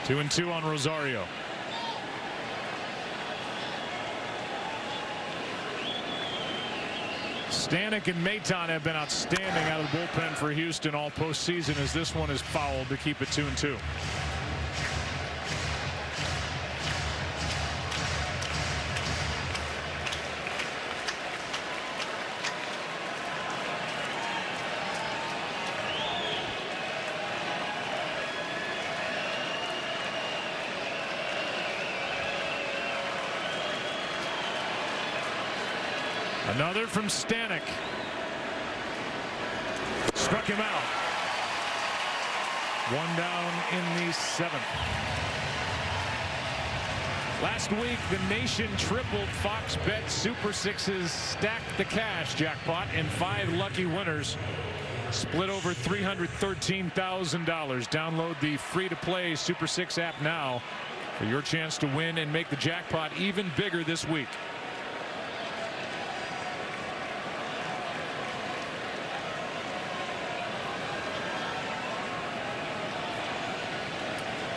Speaker 1: 2-2 on Rosario. Stanek and Maton have been outstanding out of the bullpen for Houston all postseason, as this one is fouled to keep it 2-2. Another from Stanek. Struck him out. 1 down in the 7th. Last week, the nation tripled Fox Bet Super Six's Stack the Cash jackpot, and 5 lucky winners split over $313,000. Download the free-to-play Super Six app now for your chance to win and make the jackpot even bigger this week.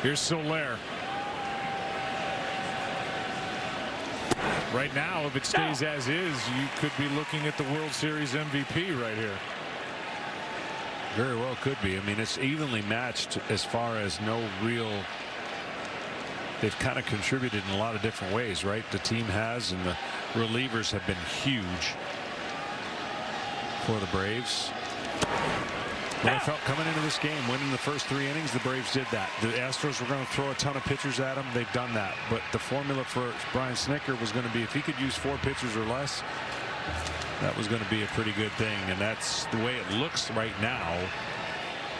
Speaker 1: Here's Soler. Right now, if it stays as is, you could be looking at the World Series MVP right here.
Speaker 5: Very well could be. I mean, it's evenly matched as far as no real. They've kind of contributed in a lot of different ways, right? The team has, and the relievers have been huge for the Braves. What I felt coming into this game, winning the first 3 innings, the Braves did that. The Astros were going to throw a ton of pitchers at them. They've done that. But the formula for Brian Snitker was going to be, if he could use 4 pitchers or less, that was going to be a pretty good thing. And that's the way it looks right now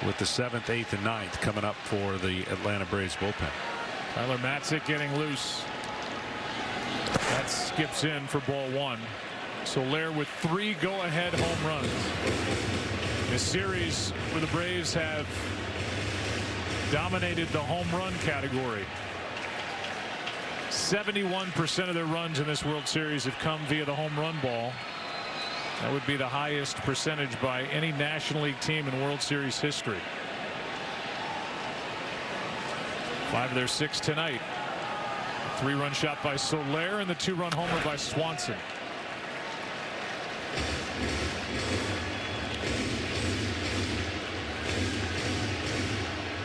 Speaker 5: with the 7th, 8th, and 9th coming up for the Atlanta Braves bullpen.
Speaker 1: Tyler Matzik getting loose. That skips in for ball 1. Soler with 3 go-ahead home runs. A series where the Braves have dominated the home run category. 71% of their runs in this World Series have come via the home run ball. That would be the highest percentage by any National League team in World Series history. 5 of their 6 tonight. A 3-run shot by Soler and the 2-run homer by Swanson.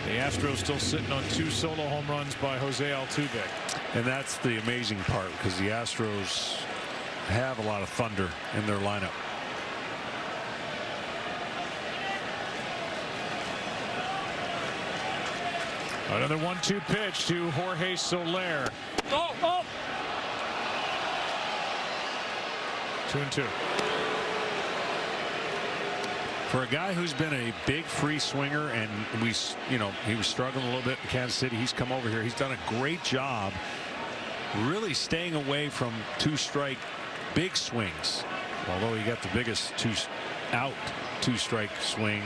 Speaker 1: The Astros still sitting on 2 solo home runs by Jose Altuve.
Speaker 5: And that's the amazing part, because the Astros have a lot of thunder in their lineup.
Speaker 1: Another 1-2 pitch to Jorge Soler. 2-2.
Speaker 5: For a guy who's been a big free swinger, and he was struggling a little bit in Kansas City, he's come over here. He's done a great job really staying away from 2-strike big swings, although he got the biggest 2-strike swing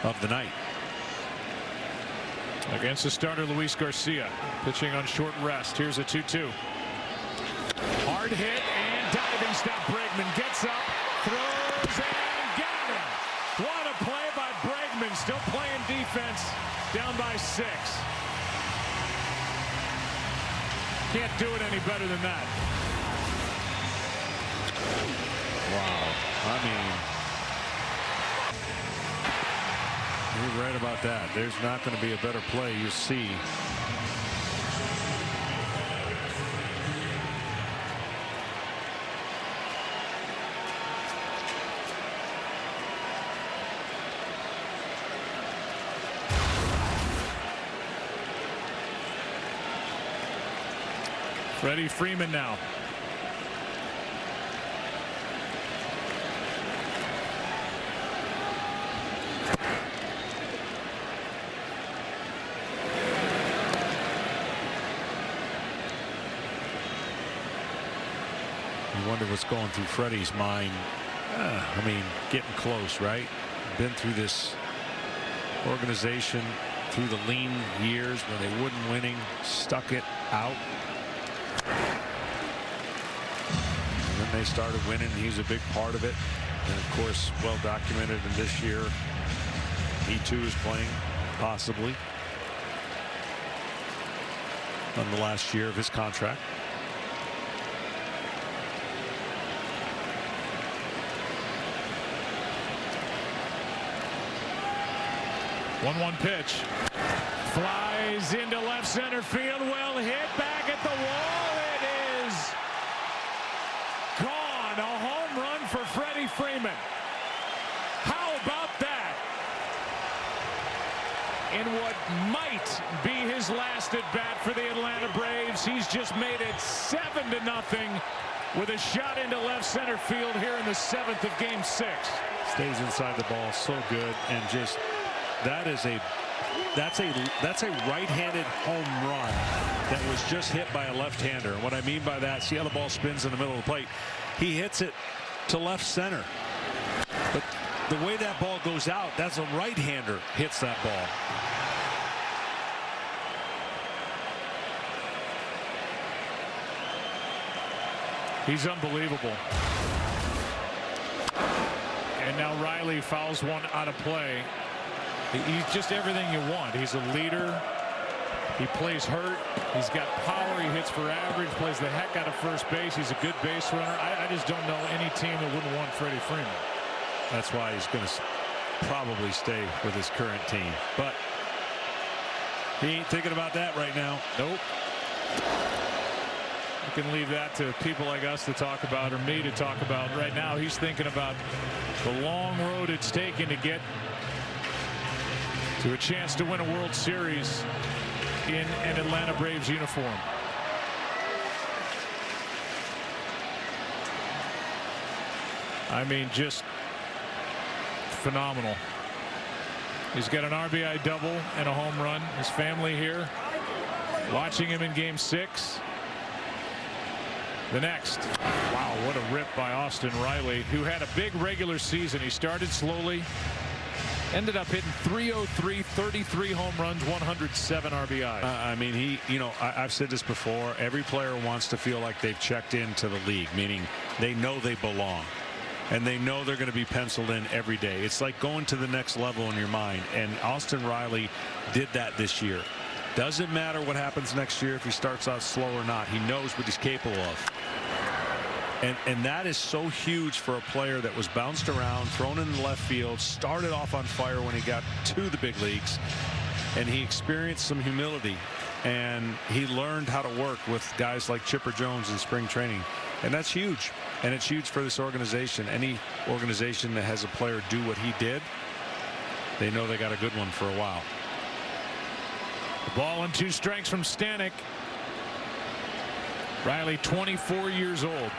Speaker 5: of the night.
Speaker 1: Against the starter Luis Garcia, pitching on short rest. Here's a 2-2. Hard hit and diving stop. Bregman gets up, throws, and got him. What a play by Bregman, still playing defense, down by 6. Can't do it any better than that.
Speaker 5: Wow. I mean, you're right about that. There's not going to be a better play you see.
Speaker 1: Freddie Freeman now.
Speaker 5: You wonder what's going through Freddie's mind. I mean, getting close, right? Been through this organization through the lean years when they wouldn't winning, stuck it out. And then they started winning. He was a big part of it. And of course, well documented in this year. He too is playing, possibly, on the last year of his contract.
Speaker 1: 1-1 pitch. Flies into left center field. Well hit back at the wall. It is gone. A home run for Freddie Freeman. How about that? In what might be his last at bat for the Atlanta Braves, he's just made it 7-0 with a shot into left center field here in the 7th of Game 6.
Speaker 5: Stays inside the ball so good, and just that is a That's a right-handed home run that was just hit by a left-hander. And what I mean by that, see how the ball spins in the middle of the plate. He hits it to left center. But the way that ball goes out, that's a right-hander hits that ball.
Speaker 1: He's unbelievable. And now Riley fouls one out of play. He's just everything you want. He's a leader. He plays hurt. He's got power. He hits for average. Plays the heck out of first base. He's a good base runner. I just don't know any team that wouldn't want Freddie Freeman.
Speaker 5: That's why he's going to probably stay with his current team. But he ain't thinking about that right now.
Speaker 1: Nope. You can leave that to people like us to talk about, or me to talk about. Right now, he's thinking about the long road it's taken to get to a chance to win a World Series in an Atlanta Braves uniform. I mean, just phenomenal. He's got an RBI double and a home run. His family here watching him in Game 6. The next. Wow, what a rip by Austin Riley, who had a big regular season. He started slowly, ended up hitting .303, 33 home runs, 107 RBIs.
Speaker 5: I mean, I've said this before. Every player wants to feel like they've checked into the league, meaning they know they belong. And they know they're going to be penciled in every day. It's like going to the next level in your mind. And Austin Riley did that this year. Doesn't matter what happens next year if he starts out slow or not. He knows what he's capable of. And that is so huge for a player that was bounced around, thrown in the left field, started off on fire when he got to the big leagues. And he experienced some humility. And he learned how to work with guys like Chipper Jones in spring training. And that's huge. And it's huge for this organization. Any organization that has a player do what he did, they know they got a good one for a while.
Speaker 1: The ball and 2 strikes from Stanek. Riley, 24 years old.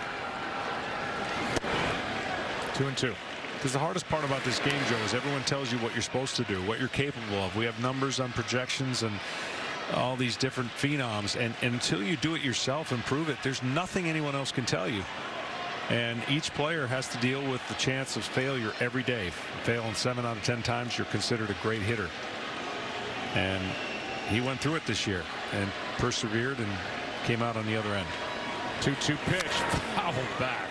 Speaker 1: 2-2.
Speaker 5: Because the hardest part about this game, Joe, is everyone tells you what you're supposed to do, what you're capable of. We have numbers on projections and all these different phenoms, and until you do it yourself and prove it, there's nothing anyone else can tell you. And each player has to deal with the chance of failure every day. Failing 7 out of 10 times, you're considered a great hitter. And he went through it this year and persevered and came out on the other end.
Speaker 1: 2-2 pitch, fouled back.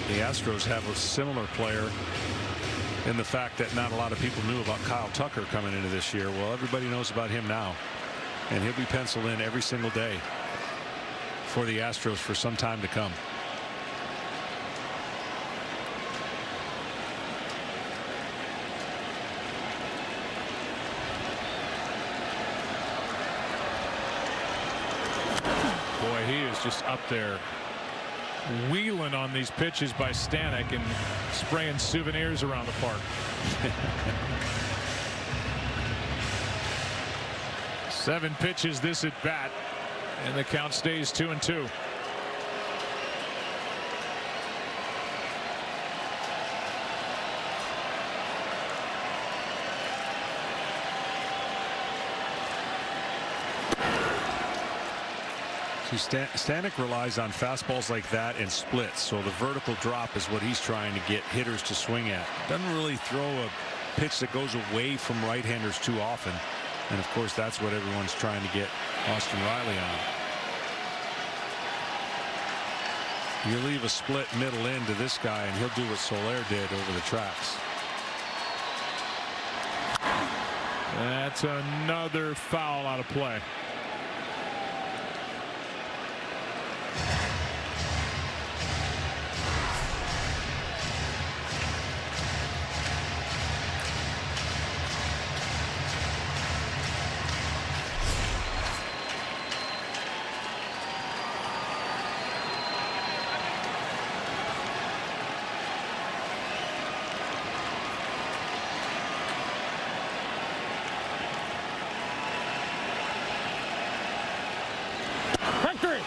Speaker 5: The Astros have a similar player in the fact that not a lot of people knew about Kyle Tucker coming into this year. Well, everybody knows about him now, and he'll be penciled in every single day for the Astros for some time to come.
Speaker 1: Boy, he is just up there wheeling on these pitches by Stanek and spraying souvenirs around the park. 7 pitches this at bat, and the count stays 2-2.
Speaker 5: Stanek relies on fastballs like that and splits, so the vertical drop is what he's trying to get hitters to swing at. Doesn't really throw a pitch that goes away from right-handers too often, and of course that's what everyone's trying to get Austin Riley on. You leave a split middle in to this guy and he'll do what Soler did over the tracks.
Speaker 1: That's another foul out of play.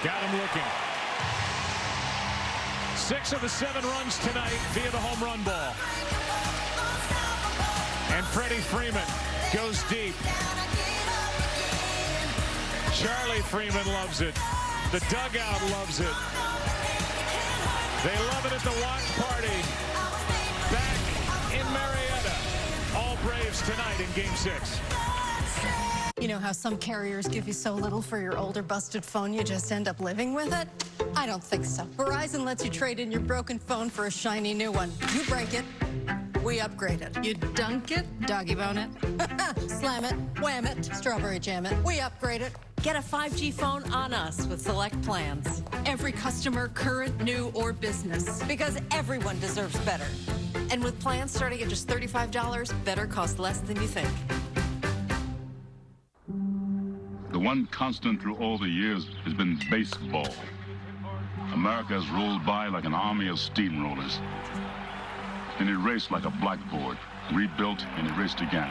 Speaker 1: Got him looking. 6 of the 7 runs tonight via the home run ball. And Freddie Freeman goes deep. Charlie Freeman loves it. The dugout loves it. They love it at the watch party. Back in Marietta. All Braves tonight in Game 6.
Speaker 10: You know how some carriers give you so little for your older busted phone you just end up living with it? I don't think so. Verizon lets you trade in your broken phone for a shiny new one. You break it, we upgrade it. You dunk it, doggy bone it, slam it, wham it, strawberry jam it, we upgrade it.
Speaker 11: Get a 5G phone on us with select plans.
Speaker 10: Every customer, current, new, or business.
Speaker 11: Because everyone deserves better. And with plans starting at just $35, better costs less than you think.
Speaker 12: The one constant through all the years has been baseball. America has rolled by like an army of steamrollers. And erased like a blackboard, rebuilt and erased again.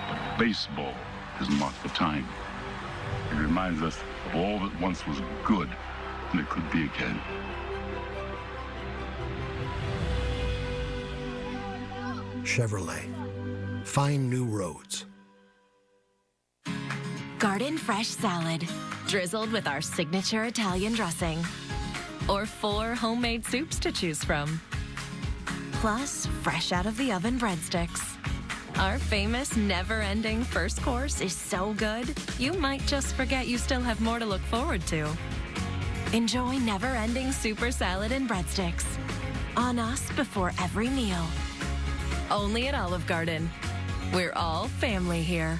Speaker 12: But baseball has marked the time. It reminds us of all that once was good and it could be again.
Speaker 13: Chevrolet. Find new roads.
Speaker 14: Garden fresh salad, drizzled with our signature Italian dressing. Or 4 homemade soups to choose from. Plus, fresh out of the oven breadsticks. Our famous never-ending first course is so good, you might just forget you still have more to look forward to. Enjoy never-ending super salad and breadsticks. On us before every meal. Only at Olive Garden. We're all family here.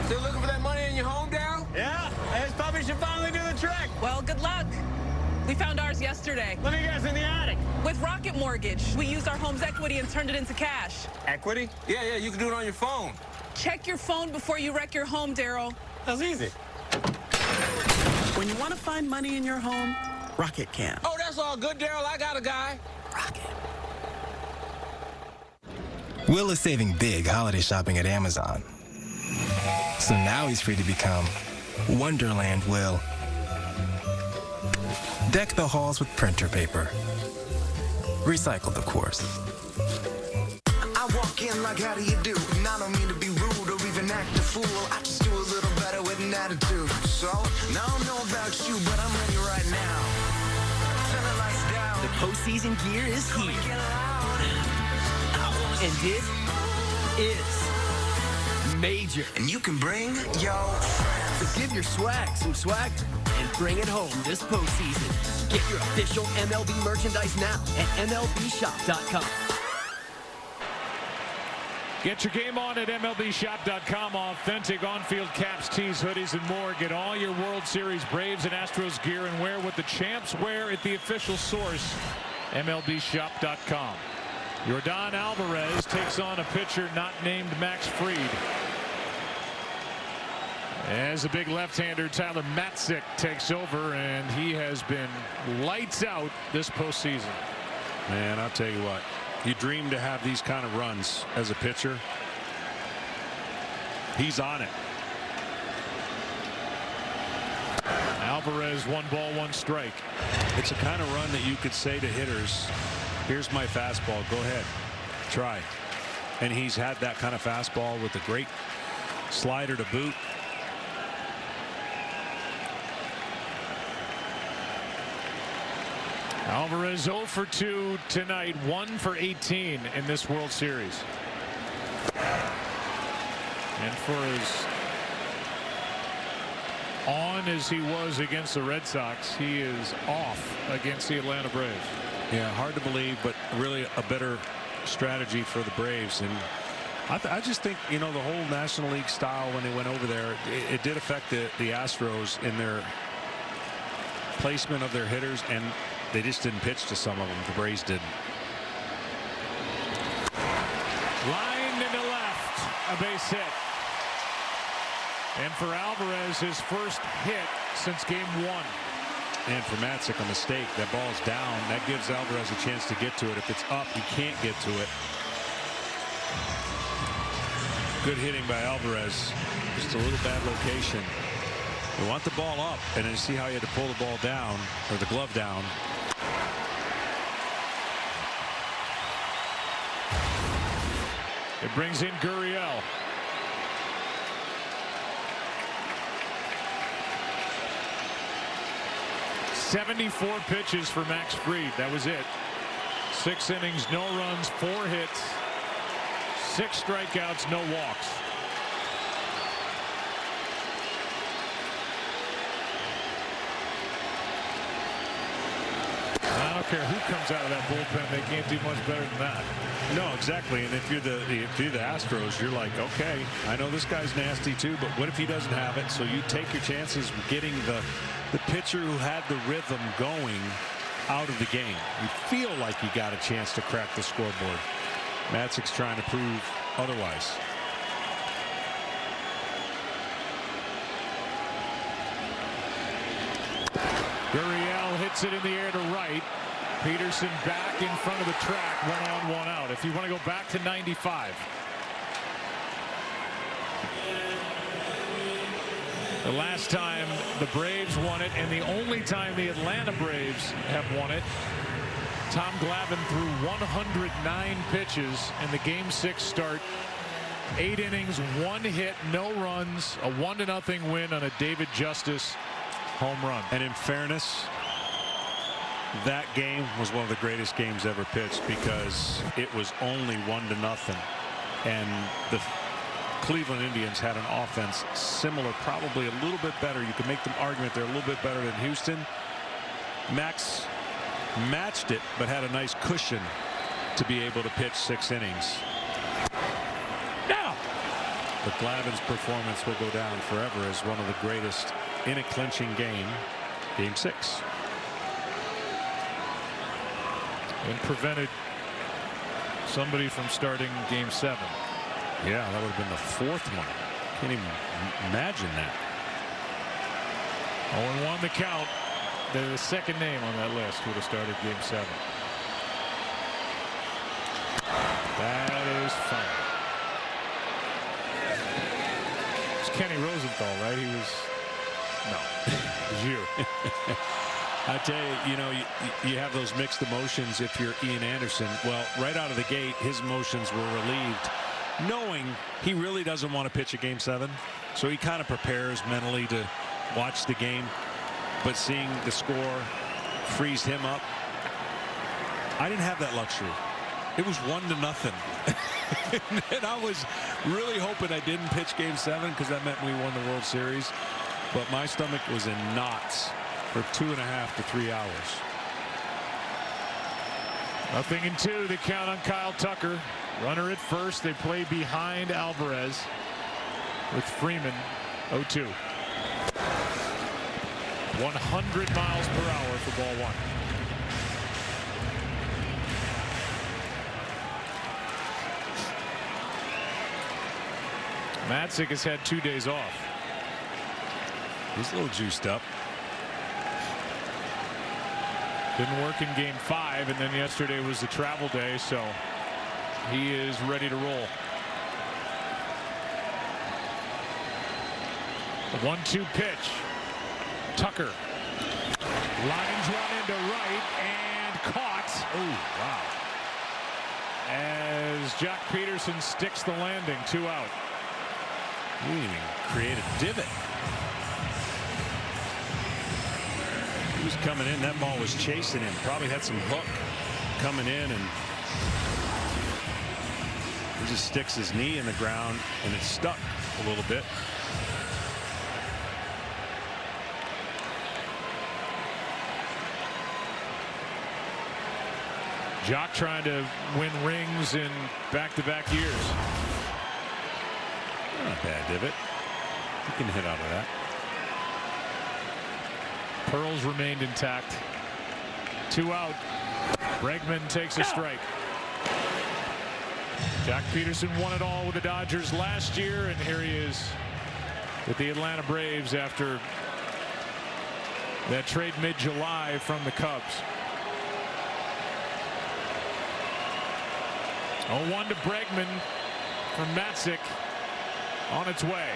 Speaker 9: Still looking for that money in your home, Daryl?
Speaker 15: Yeah, this puppy should finally do the trick.
Speaker 16: Well, good luck. We found ours yesterday.
Speaker 15: Let me guess, in the attic.
Speaker 16: With Rocket Mortgage, we used our home's equity and turned it into cash.
Speaker 15: Equity?
Speaker 9: Yeah, you can do it on your phone.
Speaker 16: Check your phone before you wreck your home, Daryl.
Speaker 15: That's easy.
Speaker 17: When you want to find money in your home, Rocket can.
Speaker 9: Oh, that's all good, Daryl. I got a guy.
Speaker 17: Rocket.
Speaker 18: Will is saving big holiday shopping at Amazon. So now he's free to become Wonderland Will. Deck the halls with printer paper. Recycled, of course.
Speaker 19: I walk in like, how do you do? And I don't mean to be rude or even act a fool. I just do a little better with an attitude. So, now I don't know about you, but I'm ready right now. Turn the lights down.
Speaker 20: The postseason gear is here. And it is major.
Speaker 19: And you can bring your friends.
Speaker 20: So give your swag some swagger and bring it home this postseason. Get your official MLB merchandise now at MLBshop.com.
Speaker 1: Get your game on at MLBshop.com. Authentic on-field caps, tees, hoodies, and more. Get all your World Series Braves and Astros gear and wear what the champs wear at the official source, MLBshop.com. Yordan Alvarez takes on a pitcher not named Max Fried. As a big left-hander, Tyler Matzek takes over, and he has been lights out this postseason.
Speaker 5: Man, I'll tell you what. You dream to have these kind of runs as a pitcher. He's on it.
Speaker 1: Alvarez, 1 ball, 1 strike.
Speaker 5: It's a kind of run that you could say to hitters, here's my fastball, go ahead, try. And he's had that kind of fastball with a great slider to boot.
Speaker 1: Alvarez 0 for 2 tonight, 1 for 18 in this World Series. And for as on as he was against the Red Sox, he is off against the Atlanta Braves.
Speaker 5: Yeah, hard to believe, but really a better strategy for the Braves. And I just think, you know, the whole National League style when they went over there, it did affect the Astros in their placement of their hitters, and they just didn't pitch to some of them. The Braves didn't.
Speaker 1: Line into left, a base hit. And for Alvarez, his first hit since game 1.
Speaker 5: And for Matzek, a mistake. That ball's down. That gives Alvarez a chance to get to it. If it's up, he can't get to it. Good hitting by Alvarez. Just a little bad location. You want the ball up, and then see how you had to pull the ball down, or the glove down.
Speaker 1: It brings in Gurriel. "74 pitches for Max Fried. That was it. 6 innings, no runs, 4 hits, 6 strikeouts, no walks. I don't care who comes out of that bullpen, they can't do much better than that.
Speaker 5: No, exactly. And if you're the Astros, you're like, okay, I know this guy's nasty too, but what if he doesn't have it? So you take your chances with getting the pitcher who had the rhythm going out of the game. You feel like you got a chance to crack the scoreboard. Matzek's trying to prove otherwise.
Speaker 1: Gurriel hits it in the air to right. Peterson back in front of the track, 1 on 1 out. If you want to go back to 95. The last time the Braves won it, and the only time the Atlanta Braves have won it, Tom Glavine threw 109 pitches in the Game 6 start. 8 innings, 1 hit, no runs, a 1-0 win on a David Justice home run.
Speaker 5: And in fairness, that game was one of the greatest games ever pitched because it was only 1-0, and the Cleveland Indians had an offense similar, probably a little bit better. You could make the argument they're a little bit better than Houston. Max matched it, but had a nice cushion to be able to pitch 6 innings.
Speaker 1: Now,
Speaker 5: but Glavine's performance will go down forever as one of the greatest in a clinching game, Game 6.
Speaker 1: And prevented somebody from starting Game 7.
Speaker 5: Yeah, that would have been the 4th one. Can't even imagine that.
Speaker 1: 0-1 the count. The second name on that list would have started Game 7. That is fun. It's Kenny Rosenthal, right? He was. No, it was you.
Speaker 5: I tell you, you know, you have those mixed emotions if you're Ian Anderson. Well, right out of the gate, his emotions were relieved, knowing he really doesn't want to pitch a Game 7. So he kind of prepares mentally to watch the game. But seeing the score frees him up. I didn't have that luxury. It was 1-0. And I was really hoping I didn't pitch Game 7 because that meant we won the World Series. But my stomach was in knots for 2.5 to 3 hours.
Speaker 1: 0-2 the count on Kyle Tucker. Runner at first. They play behind Alvarez with Freeman. 0-2. 100 miles per hour for ball 1. Matzek has had 2 days off.
Speaker 5: He's a little juiced up.
Speaker 1: Didn't work in Game 5, and then yesterday was the travel day, so he is ready to roll. The 1-2 pitch. Tucker lines one into right and caught.
Speaker 5: Oh, wow.
Speaker 1: As Jock Peterson sticks the landing. 2 out.
Speaker 5: He didn't even create a divot. He was coming in. That ball was chasing him. Probably had some hook coming in, and he just sticks his knee in the ground, and it's stuck a little bit.
Speaker 1: Jock trying to win rings in back-to-back years.
Speaker 5: Not a bad divot. He can hit out of that.
Speaker 1: Pearls remained intact. 2 out. Bregman takes a strike. Jock Peterson won it all with the Dodgers last year, and here he is with the Atlanta Braves after that trade mid-July from the Cubs. 0-1 to Bregman from Matzek on its way.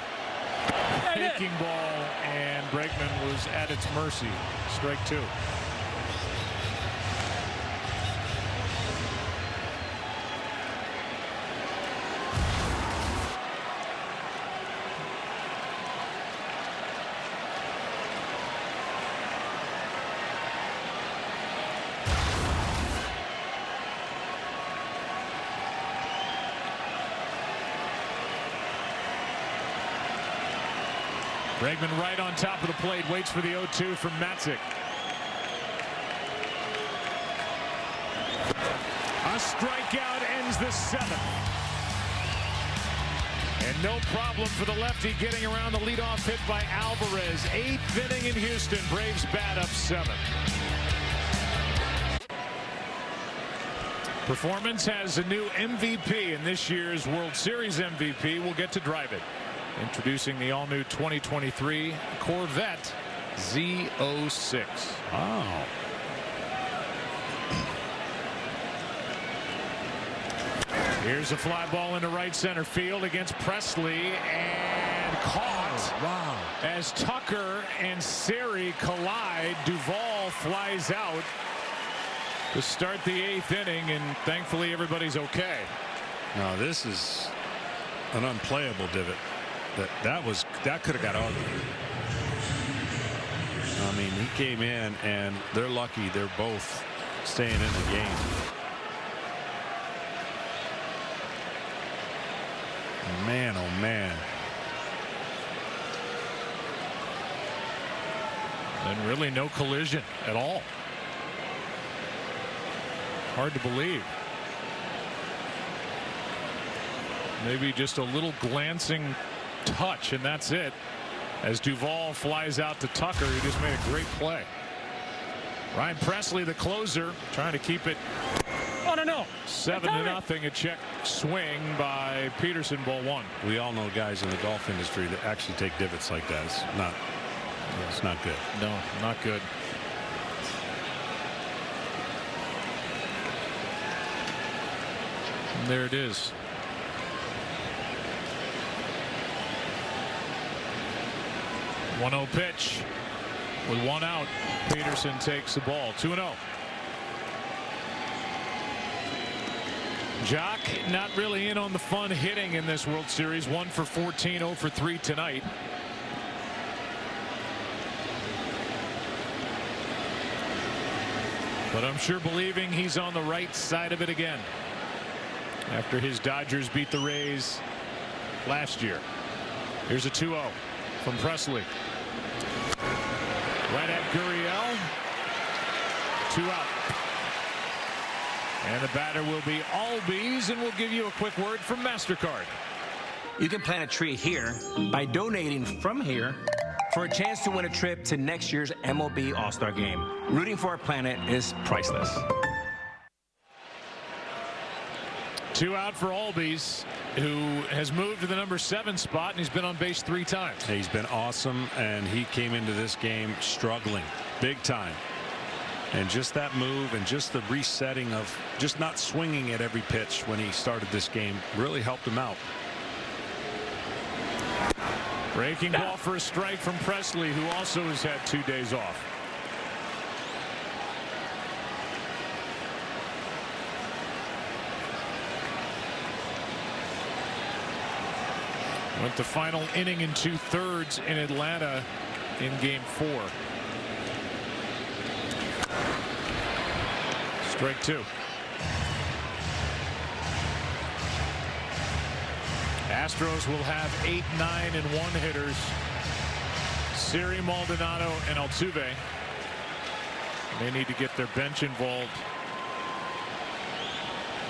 Speaker 1: Taking ball, and Bregman was at its mercy. Strike two. Bregman right on top of the plate, waits for the 0-2 from Matzik. A strikeout ends the seventh. And no problem for the lefty getting around the leadoff hit by Alvarez. 8th inning in Houston. Braves bat up 7. Performance has a new MVP, and this year's World Series MVP will get to drive it. Introducing the all-new 2023 Corvette Z06.
Speaker 5: Oh.
Speaker 1: Here's a fly ball into right center field against Presley, and caught.
Speaker 5: Wow.
Speaker 1: As Tucker and Seri collide. Duvall flies out to start the 8th inning, and thankfully everybody's okay.
Speaker 5: Now this is an unplayable divot. That could have got ugly. I mean, he came in, and they're lucky they're both staying in the game. Man, oh man.
Speaker 1: And really no collision at all. Hard to believe. Maybe just a little glancing touch, and that's it, as Duvall flies out to Tucker, who just made a great play. Ryan Presley, the closer, trying to keep it 7-0. A check swing by Peterson, ball 1.
Speaker 5: We all know guys in the golf industry that actually take divots like that. It's not good.
Speaker 1: No, not good. And there it is. 1-0 pitch with 1 out. Peterson takes the ball. 2-0. Jock not really in on the fun hitting in this World Series. 1 for 14, 0 for 3 tonight. But I'm sure believing he's on the right side of it again after his Dodgers beat the Rays last year. Here's a 2-0 from Presley. Right at Gurriel. 2 out. And the batter will be Albies, and we'll give you a quick word from MasterCard.
Speaker 20: You can plant a tree here by donating from here for a chance to win a trip to next year's MLB All-Star Game. Rooting for our planet is priceless.
Speaker 1: 2 out for Albies, who has moved to the number 7 spot, and he's been on base 3 times.
Speaker 5: He's been awesome, and he came into this game struggling big time. And just that move and just the resetting of just not swinging at every pitch when he started this game really helped him out.
Speaker 1: Breaking ball for a strike from Presley, who also has had 2 days off. Went the final inning in 2/3 in Atlanta in Game 4. Strike 2. Astros will have 8, 9, and 1 hitters. Seri, Maldonado, and Altuve. They need to get their bench involved,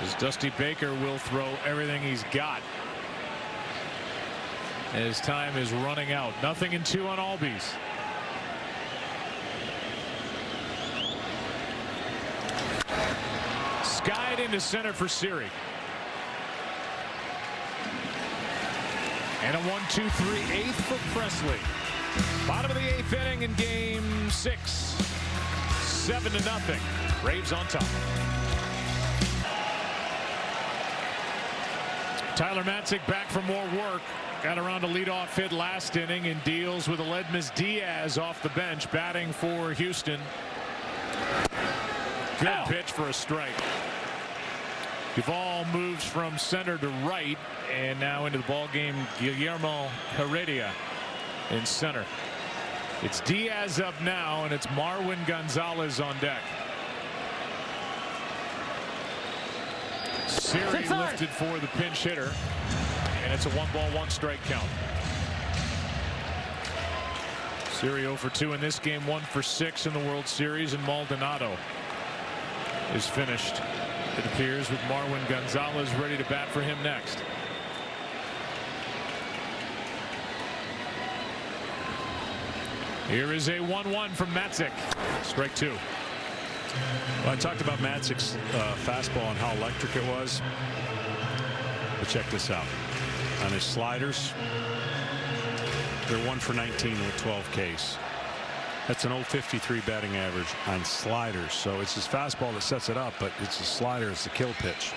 Speaker 1: as Dusty Baker will throw everything he's got as time is running out. 0-2 on Albies. Skied into center for Seri. And a 1-2-3 8th for Presley. Bottom of the 8th inning in Game 6. 7-0. Braves on top. Tyler Matzik back for more work. Got around a leadoff hit last inning and deals with Aledmys Diaz off the bench, batting for Houston. Good pitch for a strike. Duvall moves from center to right, and now into the ball game, Guillermo Heredia in center. It's Diaz up now, and it's Marwin Gonzalez on deck. Siri lifted for the pinch hitter, and it's a 1-ball, 1-strike count. Siri 0 for 2 in this game, 1 for 6 in the World Series, and Maldonado is finished, it appears, with Marwin Gonzalez ready to bat for him next. Here is a 1-1 from Matzik. Strike 2.
Speaker 5: Well, I talked about Matzik's fastball and how electric it was. But check this out. On his sliders, they're 1 for 19 with 12 Ks. That's an .053 batting average on sliders. So it's his fastball that sets it up, but it's his slider, it's the kill pitch.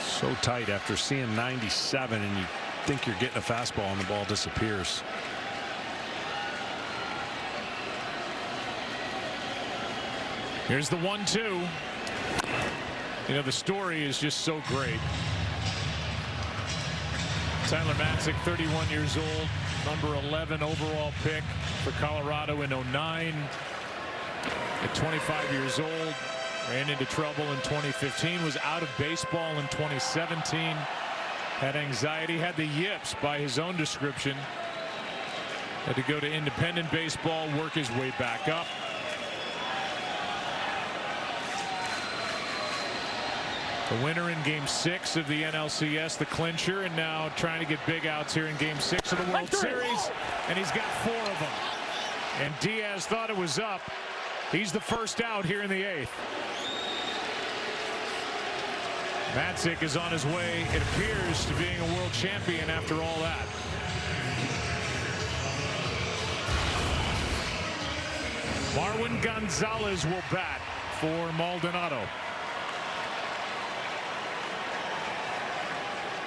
Speaker 5: So tight after seeing 97, and you think you're getting a fastball and the ball disappears.
Speaker 1: Here's the 1-2. You know, the story is just so great. Tyler Matzik, 31 years old, number 11 overall pick for Colorado in 09. At 25 years old, ran into trouble in 2015, was out of baseball in 2017. Had anxiety, had the yips by his own description. Had to go to independent baseball, work his way back up. The winner in Game 6 of the NLCS, the clincher, and now trying to get big outs here in Game 6 of the World Series, and he's got 4 of them. And Diaz thought it was up. He's the first out here in the 8th. Matzik is on his way, it appears, to being a world champion after all that. Marwin Gonzalez will bat for Maldonado.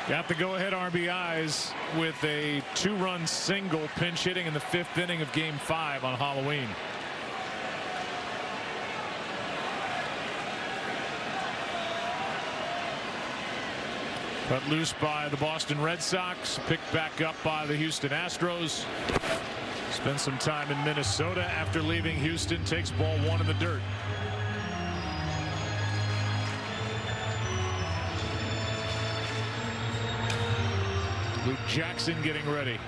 Speaker 1: Got the go-ahead RBIs with a 2-run single, pinch hitting in the 5th inning of Game 5 on Halloween. Cut loose by the Boston Red Sox, picked back up by the Houston Astros. Spent some time in Minnesota after leaving Houston, takes ball 1 in the dirt. Luke Jackson getting ready.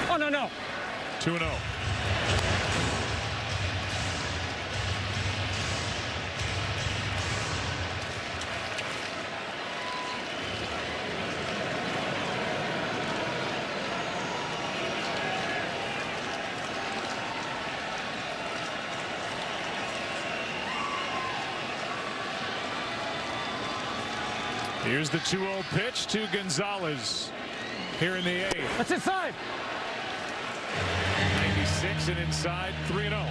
Speaker 15: Oh, no.
Speaker 1: 2-0. Here's the 2-0 pitch to Gonzalez here in the 8th.
Speaker 15: That's inside.
Speaker 1: 96 and inside, 3-0.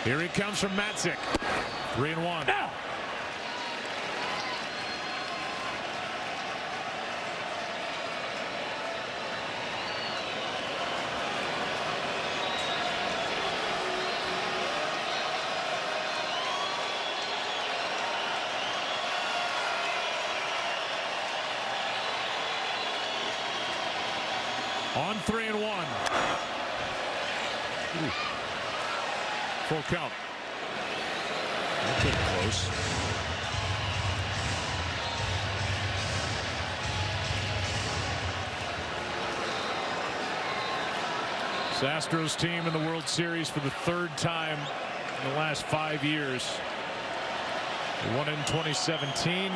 Speaker 1: Here he comes from Matzik. 3-1.
Speaker 15: Now.
Speaker 1: On 3-1. Full count.
Speaker 5: That came close.
Speaker 1: Astros team in the World Series for the third time in the last 5 years. They won in 2017.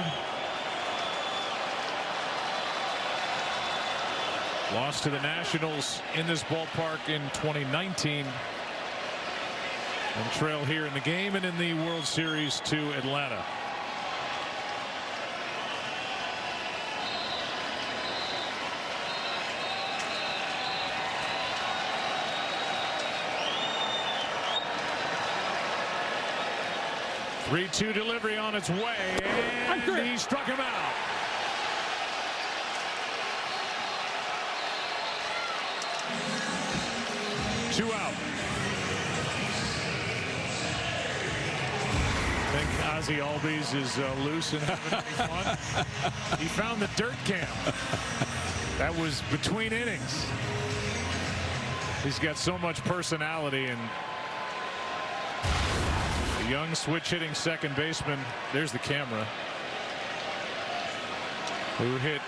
Speaker 1: Lost to the Nationals in this ballpark in 2019. And trail here in the game and in the World Series to Atlanta. Three-two delivery on its way, and he struck him out. Two out. I think Ozzie Albies is loose and having any fun. He found the dirt can. That was between innings. He's got so much personality, and a young switch-hitting second baseman, there's the camera, who hit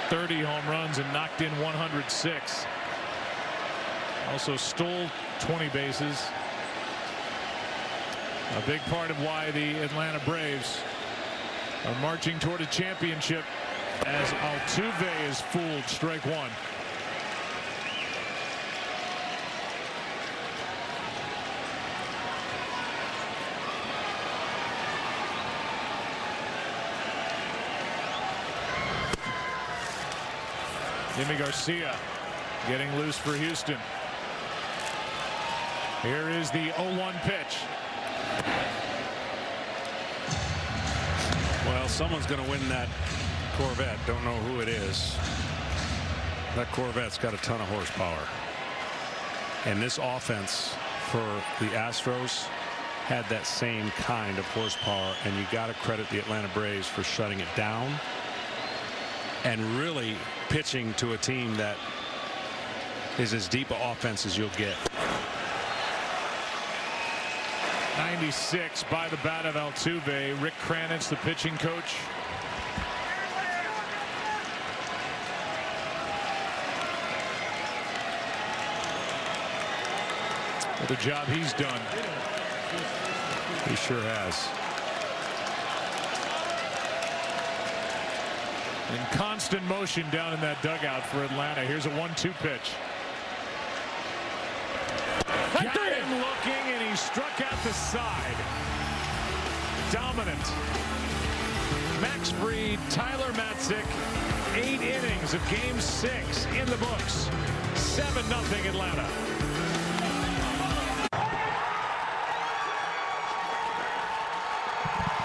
Speaker 1: 30 home runs and knocked in 106. Also stole 20 bases. A big part of why the Atlanta Braves are marching toward a championship as Altuve is fooled. Strike one. Yimi Garcia getting loose for Houston. Here is the 0-1 pitch.
Speaker 5: Well, someone's going to win that Corvette. Don't know who it is. That Corvette's got a ton of horsepower. And this offense for the Astros had that same kind of horsepower. And you got to credit the Atlanta Braves for shutting it down and really pitching to a team that is as deep an offense as you'll get.
Speaker 1: 96 by the bat of Altuve. Rick Kranitz, the pitching coach. What a job he's done.
Speaker 5: He sure has.
Speaker 1: In constant motion down in that dugout for Atlanta. Here's a 1-2 pitch. Got him looking, and he struck out the side. Dominant. Max Fried, Tyler Matzik, 8 innings of Game 6 in the books. 7-0 Atlanta.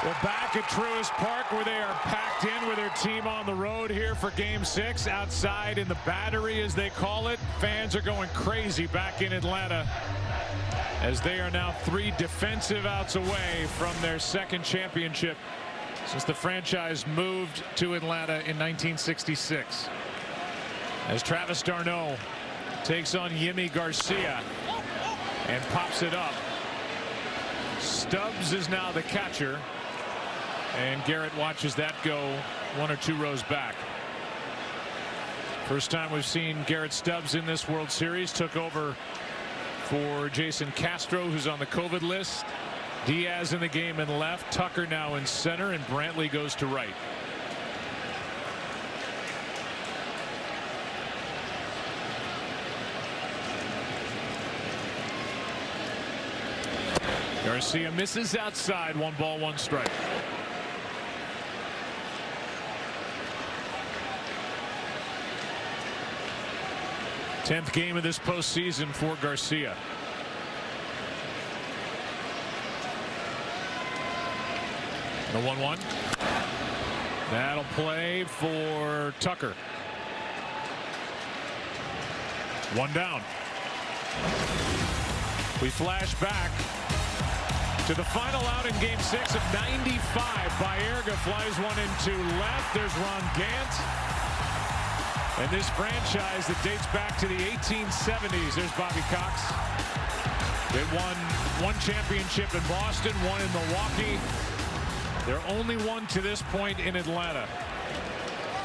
Speaker 1: Well, back at Truist Park, where they are packed in with their team on the road here for Game 6. Outside in the Battery, as they call it. Fans are going crazy back in Atlanta, as they are now 3 defensive outs away from their second championship since the franchise moved to Atlanta in 1966. As Travis d'Arnaud takes on Yimi Garcia and pops it up. Stubbs is now the catcher, and Garrett watches that go 1 or 2 rows back. First time we've seen Garrett Stubbs in this World Series. Took over for Jason Castro, who's on the COVID list. Diaz in the game in left. Tucker now in center, and Brantley goes to right. Garcia misses outside. 1 ball, 1 strike. Tenth game of this postseason for Garcia. The 1-1. That'll play for Tucker. 1 down. We flash back to the final out in Game 6 of 95. Baerga flies one into left. There's Ron Gant. And this franchise that dates back to the 1870s. There's Bobby Cox. They won 1 championship in Boston, 1 in Milwaukee. They're only 1 to this point in Atlanta.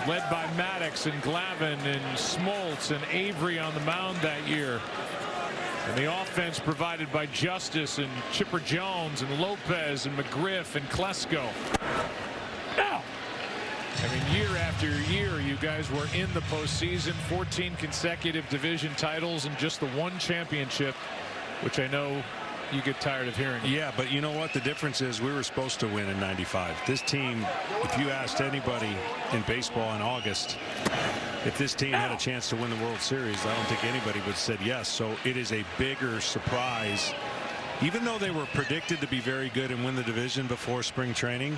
Speaker 1: led by Maddox and Glavine and Smoltz and Avery on the mound that year. And the offense provided by Justice and Chipper Jones and Lopez and McGriff and Klesko. Now, I mean, year after year, you guys were in the postseason, 14 consecutive division titles and just the one championship, which I know you get tired of hearing.
Speaker 5: Yeah, but you know what? The difference is we were supposed to win in '95. This team, if you asked anybody in baseball in August if this team had a chance to win the World Series, I don't think anybody would have said yes. So it is a bigger surprise. Even though they were predicted to be very good and win the division before spring training,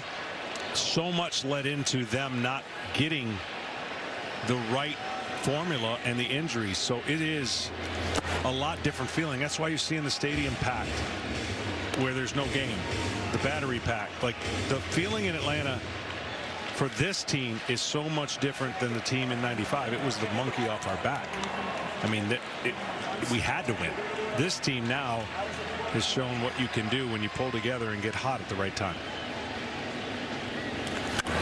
Speaker 5: so much led into them not getting the right formula and the injuries. So it is a lot different feeling. That's why you see in the stadium packed where there's no game, the battery packed. Like, the feeling in Atlanta for this team is so much different than the team in '95. It was the monkey off our back. I mean, we had to win. This team now has shown what you can do when you pull together and get hot at the right time.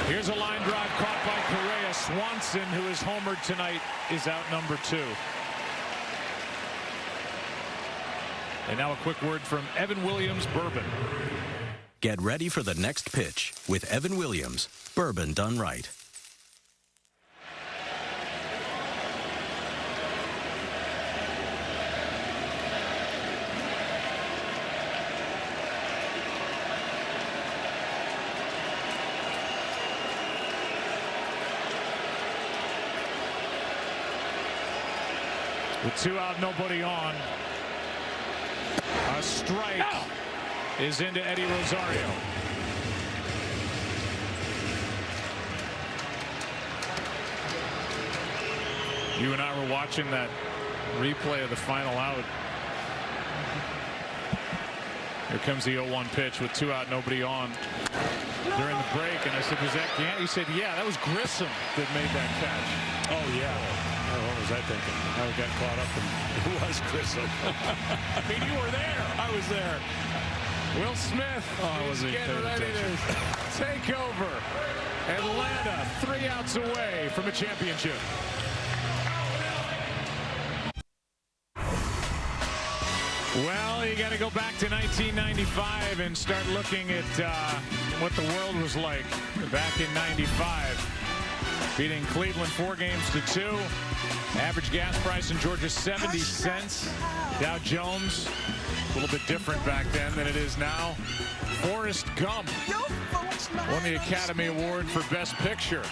Speaker 1: Here's a line drive caught by Correa. Swanson, who is homered tonight, is out number 2. And now a quick word from Evan Williams, Bourbon.
Speaker 21: Get ready for the next pitch with Evan Williams, Bourbon done right.
Speaker 1: With 2 out, nobody on. A strike is into Eddie Rosario. You and I were watching that replay of the final out. Here comes the 0-1 pitch with 2 out, nobody on during the break. And I said, was that Gant? He said, yeah, that was Grissom that made that catch.
Speaker 5: Oh, yeah. What was I thinking? I got caught up in it was Grissom.
Speaker 1: I mean, you were there.
Speaker 5: I was there.
Speaker 1: Will Smith is getting ready to take over. Atlanta 3 outs away from a championship. Well, you got to go back to 1995 and start looking at what the world was like back in '95. Beating Cleveland 4-2. Average gas price in Georgia 70 cents. Dow Jones, a little bit different back then than it is now. Forrest Gump won the Academy Award for Best Picture.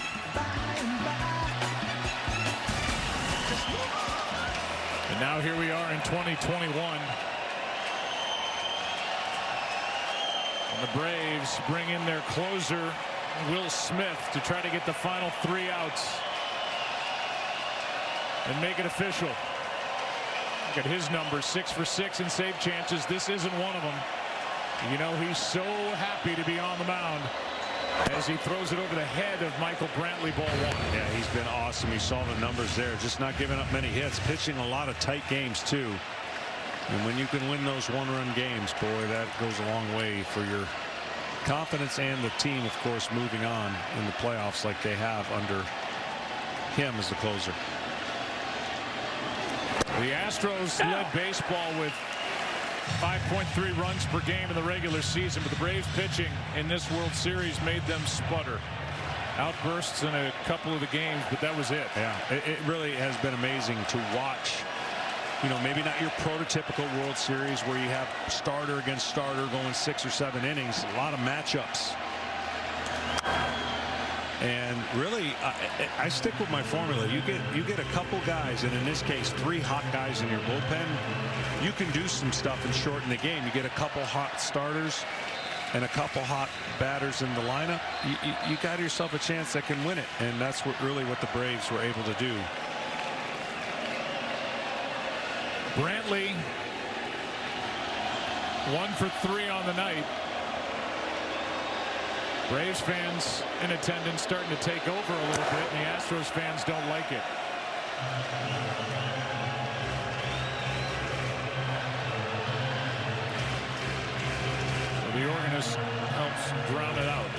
Speaker 1: And now here we are in 2021. And the Braves bring in their closer, Will Smith, to try to get the final 3 outs and make it official. Look at his numbers, 6 for 6 in save chances. This isn't one of them. You know, he's so happy to be on the mound as he throws it over the head of Michael Brantley, ball 1.
Speaker 5: Yeah, he's been awesome. You saw the numbers there, just not giving up many hits, pitching a lot of tight games too. And when you can win those 1-run games, boy, that goes a long way for your confidence and the team, of course, moving on in the playoffs like they have under him as the closer.
Speaker 1: The Astros led baseball with 5.3 runs per game in the regular season, but the Braves pitching in this World Series made them sputter. Outbursts in a couple of the games, but that was it.
Speaker 5: Yeah, it really has been amazing to watch. You know, maybe not your prototypical World Series where you have starter against starter going 6 or 7 innings, a lot of matchups. And really, I stick with my formula. You get a couple guys, and in this case, 3 hot guys in your bullpen. You can do some stuff and shorten the game. You get a couple hot starters and a couple hot batters in the lineup. You got yourself a chance that can win it, and that's really what the Braves were able to do.
Speaker 1: Brantley 1 for 3 on the night. Braves fans in attendance starting to take over a little bit, and the Astros fans don't like it. So the organist helps drown it out.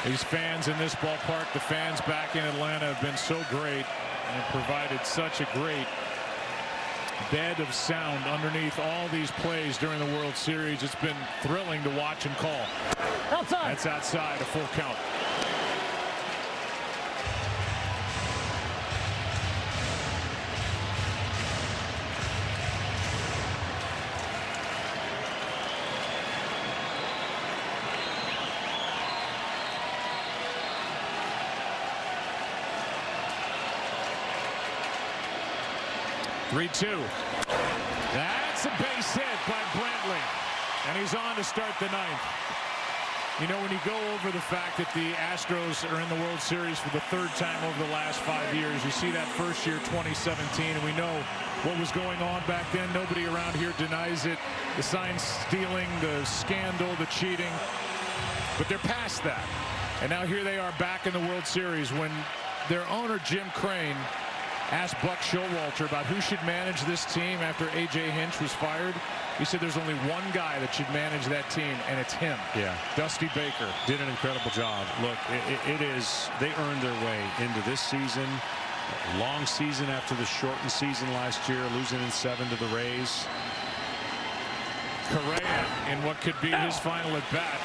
Speaker 1: These fans in this ballpark, the fans back in Atlanta, have been so great and provided such a great bed of sound underneath all these plays during the World Series. It's been thrilling to watch and call.
Speaker 15: Outside.
Speaker 1: That's outside, a full count. That's a base hit by Brantley, and he's on to start the ninth. You know, when you go over the fact that the Astros are in the World Series for the third time over the last 5 years, you see that first year, 2017, and we know what was going on back then. Nobody around here denies it. The sign stealing, the scandal, the cheating, but they're past that. And now here they are back in the World Series when their owner, Jim Crane, asked Buck Showalter about who should manage this team after A.J. Hinch was fired. He said there's only one guy that should manage that team, and it's him.
Speaker 5: Yeah.
Speaker 1: Dusty Baker.
Speaker 5: Did an incredible job. Look, it is, they earned their way into this season. Long season after the shortened season last year, losing in 7 to the Rays.
Speaker 1: Correa in what could be his final at bat.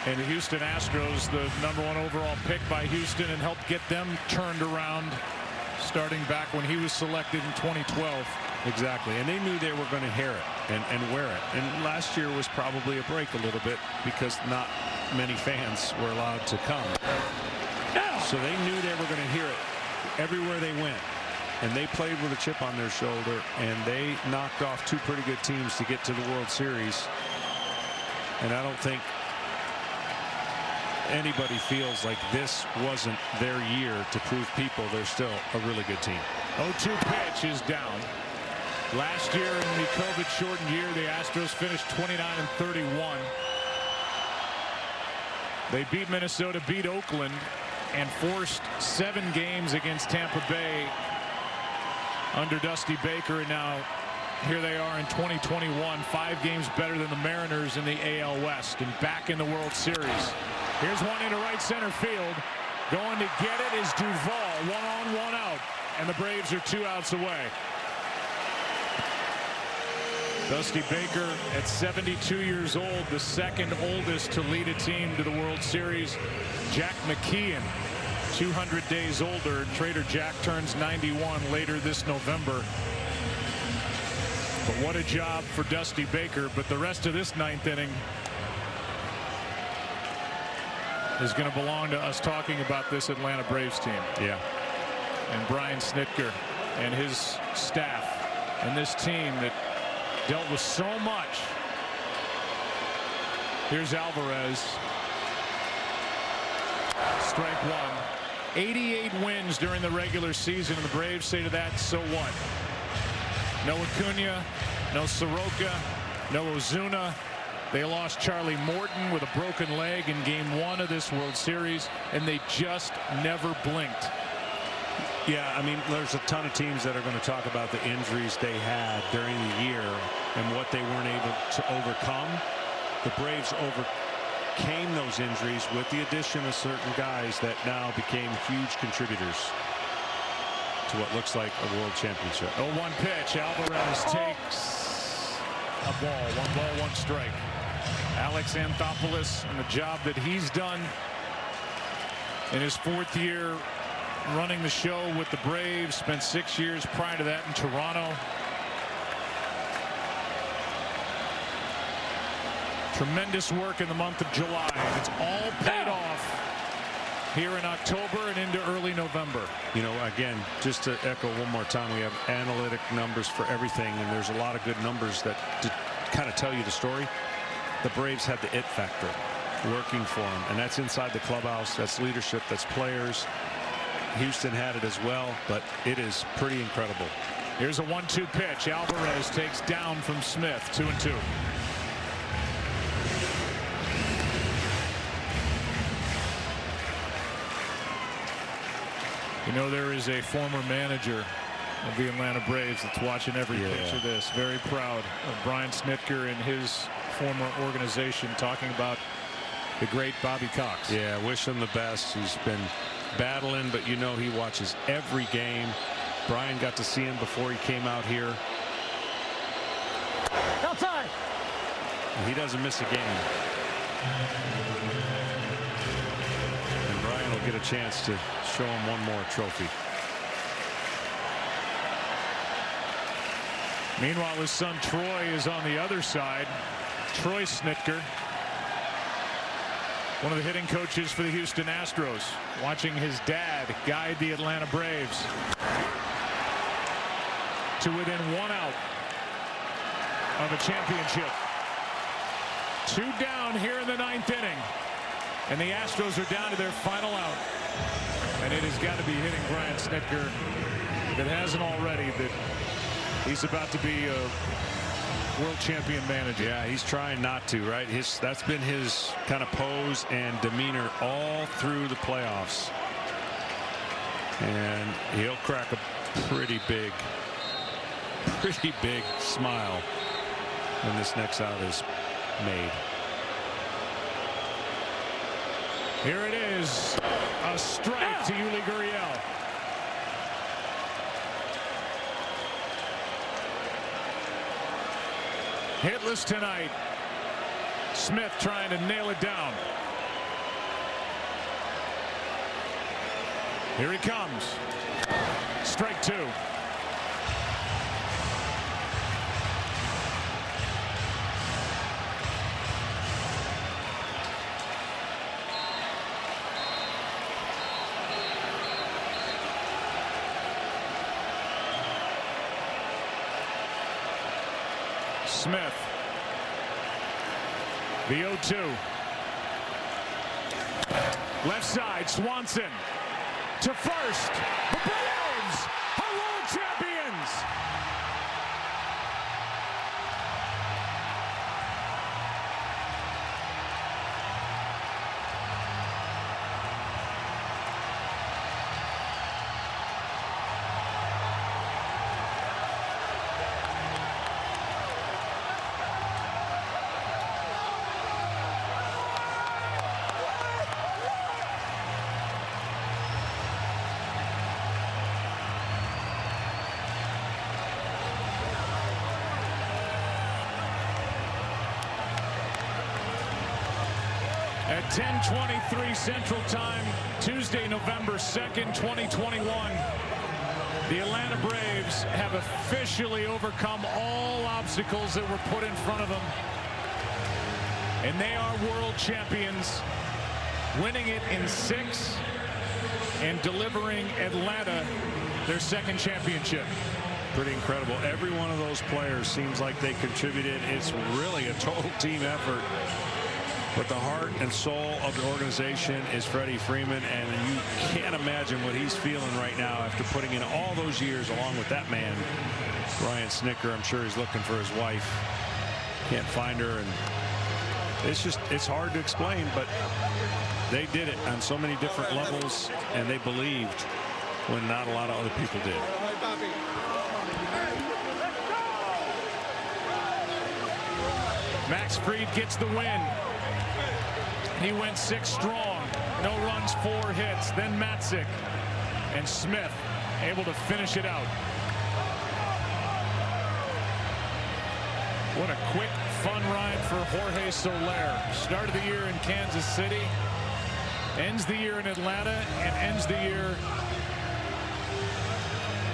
Speaker 1: And the Houston Astros, the #1 overall pick by Houston, and helped get them turned around starting back when he was selected in 2012.
Speaker 5: Exactly, and they knew they were going to hear it and wear it. And last year was probably a break a little bit because not many fans were allowed to come. So they knew they were going to hear it everywhere they went. And they played with a chip on their shoulder, and they knocked off 2 pretty good teams to get to the World Series. And I don't think anybody feels like this wasn't their year to prove people they're still a really good team.
Speaker 1: 0-2 pitch is down. Last year in the COVID-shortened year, the Astros finished 29-31. They beat Minnesota, beat Oakland, and forced 7 games against Tampa Bay under Dusty Baker. And now here they are in 2021, 5 games better than the Mariners in the AL West, and back in the World Series. Here's one into right center field. Going to get it is Duvall. 1 on, 1 out. And the Braves are 2 outs away. Dusty Baker at 72 years old, the second oldest to lead a team to the World Series. Jack McKeon, 200 days older. Trader Jack turns 91 later this November. But what a job for Dusty Baker. But the rest of this 9th inning is going to belong to us talking about this Atlanta Braves team.
Speaker 5: Yeah.
Speaker 1: And Brian Snitker and his staff and this team that dealt with so much. Here's Alvarez. Strike 1. 88 wins during the regular season, and the Braves say to that, so what? No Acuna, no Soroka, no Ozuna. They lost Charlie Morton with a broken leg in Game 1 of this World Series, and they just never blinked.
Speaker 5: Yeah, I mean, there's a ton of teams that are going to talk about the injuries they had during the year and what they weren't able to overcome. The Braves overcame those injuries with the addition of certain guys that now became huge contributors to what looks like a world championship.
Speaker 1: 0-1 pitch. Alvarez takes a ball. 1 ball, 1 strike. Alex Anthopoulos and the job that he's done in his 4th year running the show with the Braves. Spent 6 years prior to that in Toronto. Tremendous work in the month of July. It's all paid off here in October and into early November.
Speaker 5: You know, again, just to echo one more time, we have analytic numbers for everything, and there's a lot of good numbers that kind of tell you the story. The Braves had the it factor working for them, and that's inside the clubhouse. That's leadership. That's players. Houston had it as well, but it is pretty incredible.
Speaker 1: Here's a 1-2 pitch. Alvarez takes down from Smith. 2-2. You know, there is a former manager of the Atlanta Braves that's watching every pitch of this. Very proud of Brian Snitker and his former organization, talking about
Speaker 5: the great Bobby Cox. Yeah, wish him the best. He's been battling, but you know he watches every game. Brian got to see him before he came out here.
Speaker 15: Outside.
Speaker 5: He doesn't miss a game. And Brian will get a chance to show him one more trophy.
Speaker 1: Meanwhile, his son Troy is on the other side. Troy Snitker, one of the hitting coaches for the Houston Astros, watching his dad guide the Atlanta Braves to within 1 out of a championship. 2 down here in the 9th inning, and the Astros are down to their final out. And it has got to be hitting Brian Snitker, if it hasn't already, that he's about to be a world champion manager.
Speaker 5: Yeah, he's trying not to, right? That's been his kind of pose and demeanor all through the playoffs. And he'll crack a pretty big smile when this next out is made.
Speaker 1: Here it is, a strike to Yuli Gurriel. Hitless tonight. Smith trying to nail it down. Here he comes. Strike 2. Smith. The 0-2. Left side, Swanson to first. The Braves are world champions. At 10:23 Central Time, Tuesday, November 2nd, 2021, the Atlanta Braves have officially overcome all obstacles that were put in front of them. And they are world champions, winning it in 6 and delivering Atlanta their 2nd championship.
Speaker 5: Pretty incredible. Every one of those players seems like they contributed. It's really a total team effort. But the heart and soul of the organization is Freddie Freeman, and you can't imagine what he's feeling right now after putting in all those years along with that man, Brian Snitker. I'm sure he's looking for his wife. Can't find her, and it's hard to explain, but they did it on so many different levels, and they believed when not a lot of other people did.
Speaker 1: Max Fried gets the win. He went 6 strong. No runs, 4 hits. Then Matzik and Smith able to finish it out. What a quick, fun ride for Jorge Soler. Started the year in Kansas City, ends the year in Atlanta, and ends the year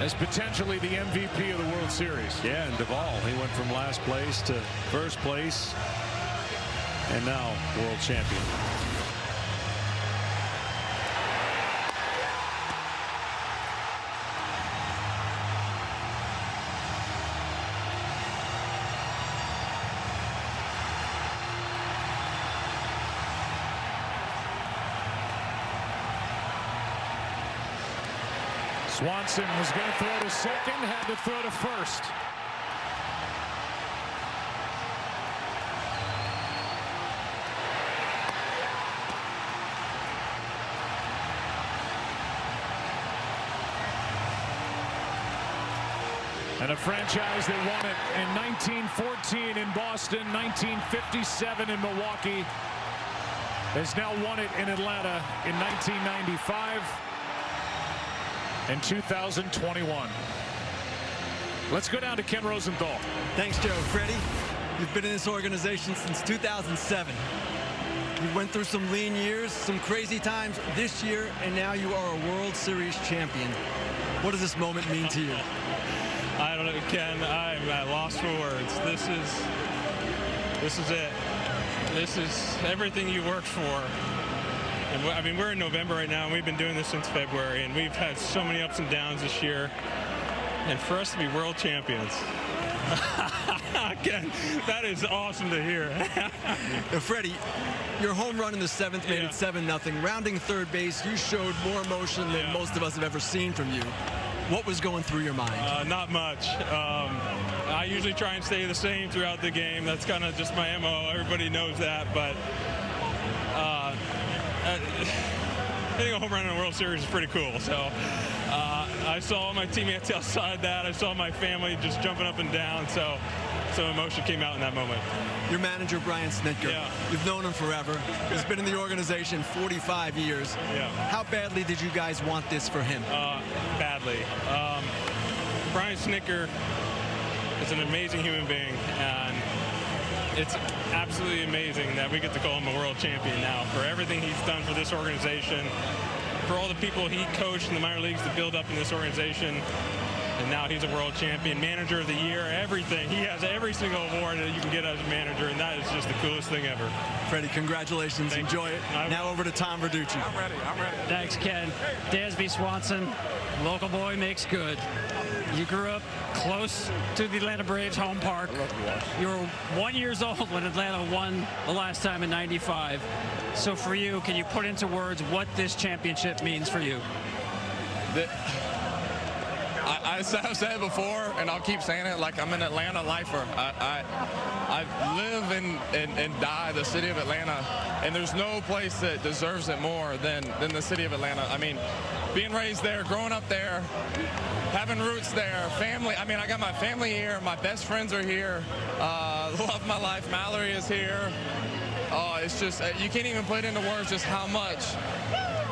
Speaker 1: as potentially the MVP of the World Series.
Speaker 5: Yeah, and Duvall, he went from last place to first place, and now world champion.
Speaker 1: Swanson was going to throw to second, had to throw to first. And a franchise that won it in 1914 in Boston, 1957 in Milwaukee, has now won it in Atlanta in 1995 and 2021. Let's go down to Ken Rosenthal.
Speaker 4: Thanks, Joe. Freddie, you've been in this organization since 2007. You went through some lean years, some crazy times this year, and now you are a World Series champion. What does this moment mean to you?
Speaker 7: I don't know, Ken. I'm at loss for words. This is it. This is everything you worked for. And I mean, we're in November right now, and we've been doing this since February, and we've had so many ups and downs this year. And for us to be world champions, Ken, that is awesome to hear.
Speaker 4: Freddie, your home run in the 7th made it 7-0. Rounding third base, you showed more emotion than most of us have ever seen from you. What was going through your mind?
Speaker 7: Not much. I usually try and stay the same throughout the game. That's kind of just my MO. Everybody knows that. But hitting a home run in a World Series is pretty cool. So I saw my teammates outside that. I saw my family just jumping up and down. So some emotion came out in that moment.
Speaker 4: Your manager, Brian Snitker, you've known him forever. He's been in the organization 45 years. How badly did you guys want this for him?
Speaker 7: Badly. Brian Snitker is an amazing human being, and it's absolutely amazing that we get to call him a world champion now for everything he's done for this organization, for all the people he coached in the minor leagues to build up in this organization. And now he's a world champion, manager of the year, everything. He has every single award that you can get as a manager, and that is just the coolest thing ever.
Speaker 4: Freddie, congratulations. Enjoy it. Now over to Tom Verducci.
Speaker 7: I'm ready.
Speaker 3: Thanks, Ken. Dansby Swanson, local boy makes good. You grew up close to the Atlanta Braves home park. You were 1 year old when Atlanta won the last time in '95. So for you, can you put into words what this championship means for you?
Speaker 22: I've said it before, and I'll keep saying it, like I'm an Atlanta lifer. I live and die the city of Atlanta, and there's no place that deserves it more than the city of Atlanta. I mean, being raised there, growing up there, having roots there, family. I mean, I got my family here. My best friends are here. Love my life. Mallory is here. It's just, you can't even put into words just how much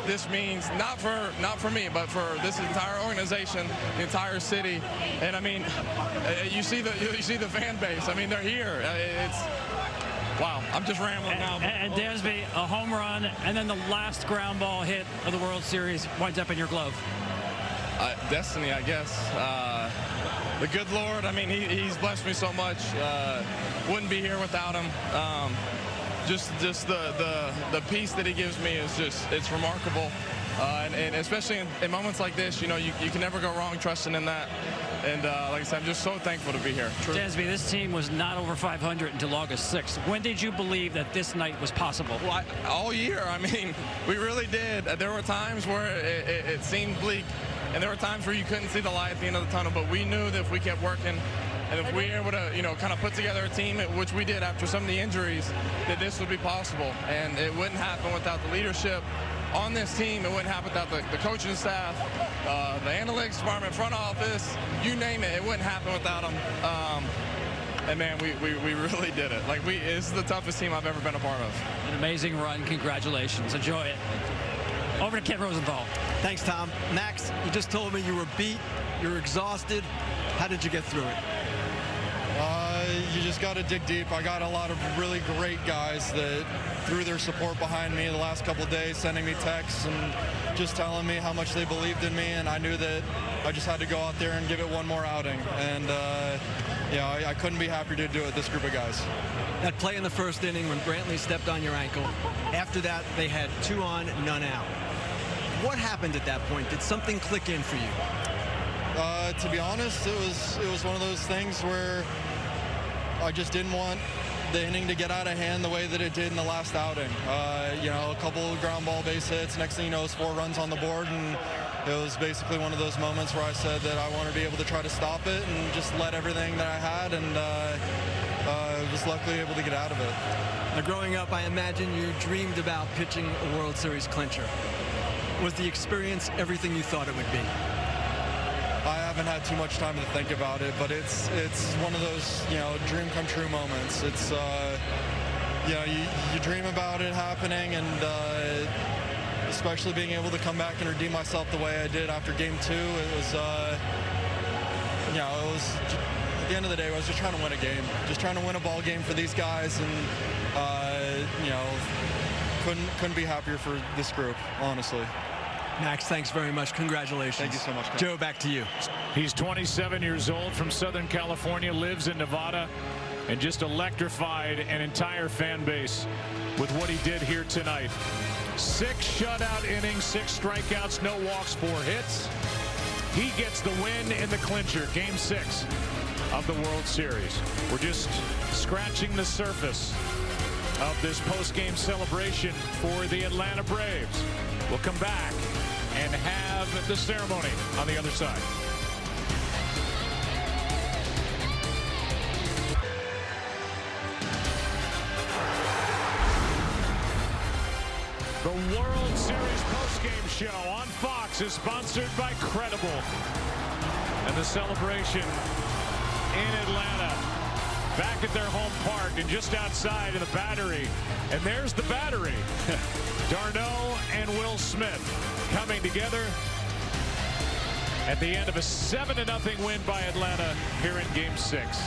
Speaker 22: this means, not for me, but for this entire organization, the entire city. And I mean, you see the fan base. I mean, they're here. It's wow. I'm just rambling now.
Speaker 3: And Dansby, a home run, and then the last ground ball hit of the World Series winds up in your glove.
Speaker 22: Destiny, I guess. The good Lord. I mean, he's blessed me so much. Wouldn't be here without him. Just the peace that he gives me is it's remarkable, and especially in moments like this, you know, you can never go wrong trusting in that. And like I said, I'm just so thankful to be here.
Speaker 3: Dansby, this team was not over 500 until August 6th. When did you believe that this night was possible?
Speaker 22: Well, all year. I mean, we really did. There were times where it seemed bleak, and there were times where you couldn't see the light at the end of the tunnel. But we knew that if we kept working, and if we were able to, you know, kind of put together a team, which we did after some of the injuries, that this would be possible. And it wouldn't happen without the leadership on this team. It wouldn't happen without the coaching staff, the analytics department, front office, you name it. It wouldn't happen without them. And man, we really did it. Like, this is the toughest team I've ever been a part of.
Speaker 3: An amazing run. Congratulations. Enjoy it. Over to Ken Rosenthal.
Speaker 4: Thanks, Tom. Max, you just told me you were beat, you were exhausted. How did you get through it?
Speaker 23: You just got to dig deep. I got a lot of really great guys that threw their support behind me the last couple of days, sending me texts and just telling me how much they believed in me, and I knew that I just had to go out there and give it one more outing. And yeah, I couldn't be happier to do it with this group of guys.
Speaker 4: That play in the first inning when Brantley stepped on your ankle, after that they had 2 on, none out. What happened at that point? Did something click in for you?
Speaker 23: To be honest, it was one of those things where I just didn't want the inning to get out of hand the way that it did in the last outing. You know, a couple of ground ball base hits. Next thing you know, it's 4 runs on the board, and it was basically one of those moments where I said that I want to be able to try to stop it and just let everything that I had, and was luckily able to get out of it.
Speaker 4: Now, growing up, I imagine you dreamed about pitching a World Series clincher. Was the experience everything you thought it would be?
Speaker 23: I haven't had too much time to think about it, but it's one of those, you know, dream come true moments. It's you know, you dream about it happening, and especially being able to come back and redeem myself the way I did after Game 2. It was, you know, it was, at the end of the day, I was just trying to win a game. Just trying to win a ball game for these guys, and, you know, couldn't be happier for this group, honestly.
Speaker 4: Max, thanks very much. Congratulations.
Speaker 23: Thank you so much, Coach.
Speaker 4: Joe, back to you.
Speaker 1: He's 27 years old, from Southern California, lives in Nevada, and just electrified an entire fan base with what he did here tonight. 6 shutout innings, 6 strikeouts, no walks, 4 hits. He gets the win in the clincher, Game 6 of the World Series. We're just scratching the surface of this post-game celebration for the Atlanta Braves. We'll come back and have the ceremony on the other side. The World Series postgame show on Fox is sponsored by Credible. And the celebration in Atlanta, back at their home park and just outside of the Battery. And there's the Battery. d'Arnaud and Will Smith coming together at the end of a 7-0 win by Atlanta here in Game 6.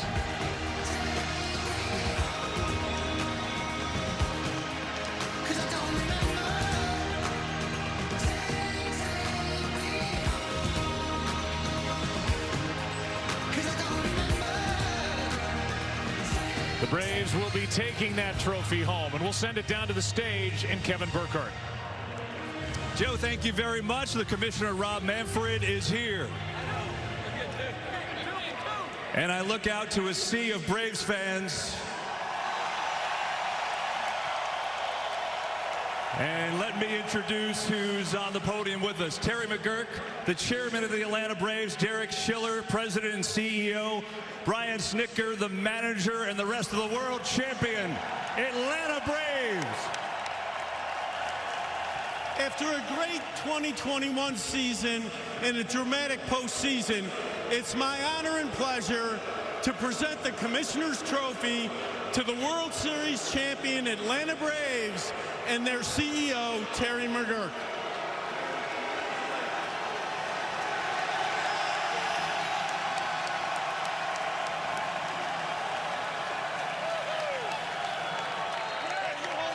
Speaker 1: The Braves will be taking that trophy home, and we'll send it down to the stage in Kevin Burkhardt.
Speaker 2: Joe, thank you very much. The Commissioner, Rob Manfred, is here. And I look out to a sea of Braves fans. And let me introduce who's on the podium with us. Terry McGuirk, the chairman of the Atlanta Braves. Derek Schiller, president and CEO. Brian Snitker, the manager, and the rest of the world champion Atlanta Braves.
Speaker 6: After a great 2021 season and a dramatic postseason, it's my honor and pleasure to present the Commissioner's Trophy to the World Series champion Atlanta Braves and their CEO, Terry McGuirk.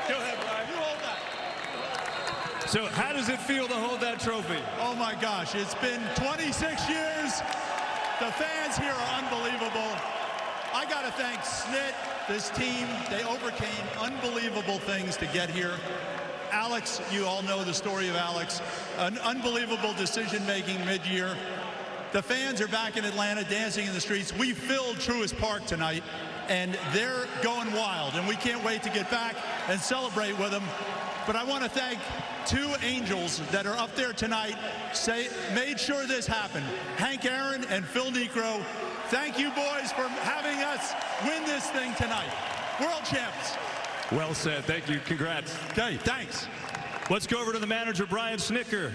Speaker 2: Go ahead, Brian. You hold that. So how does it feel to hold that trophy?
Speaker 6: Oh my gosh, it's been 26 years. The fans here are unbelievable. I got to thank Snit, this team. They overcame unbelievable things to get here. Alex, you all know the story of Alex. An unbelievable decision-making mid-year. The fans are back in Atlanta dancing in the streets. We filled Truist Park tonight, and they're going wild, and we can't wait to get back and celebrate with them. But I want to thank 2 angels that are up there tonight, made sure this happened. Hank Aaron and Phil Niekro. Thank you, boys, for having us win this thing tonight. World champs.
Speaker 2: Well said. Thank you. Congrats.
Speaker 6: Okay, thanks.
Speaker 2: Let's go over to the manager, Brian Snitker.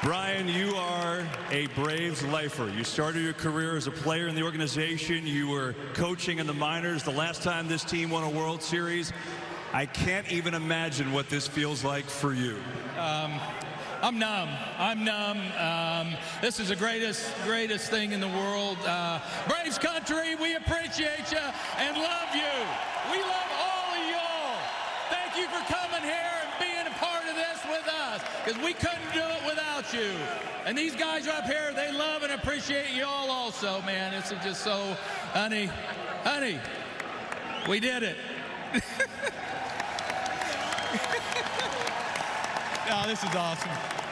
Speaker 2: Brian, you are a Braves lifer. You started your career as a player in the organization. You were coaching in the minors the last time this team won a World Series. I can't even imagine what this feels like for you.
Speaker 8: I'm numb. I'm numb. This is the greatest thing in the world. Braves country, we appreciate you and love you. We love all of y'all. Thank you for coming here and being a part of this with us, because we couldn't do it without you. And these guys up here, they love and appreciate y'all also, man. This is just so, honey, we did it.
Speaker 2: Oh, this is awesome.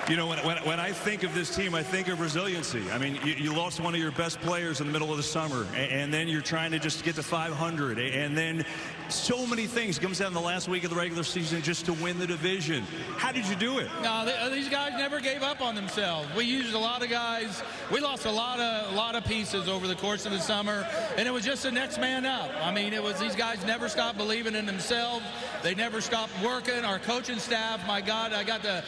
Speaker 2: You know, when I think of this team, I think of resiliency. I mean, you lost one of your best players in the middle of the summer, and then you're trying to just get to 500, and then so many things comes down the last week of the regular season just to win the division. How did you do it?
Speaker 8: No, these guys never gave up on themselves. We used a lot of guys. We lost a lot of pieces over the course of the summer, and it was just the next man up. I mean, it was these guys never stopped believing in themselves. They never stopped working. Our coaching staff, my God, I got a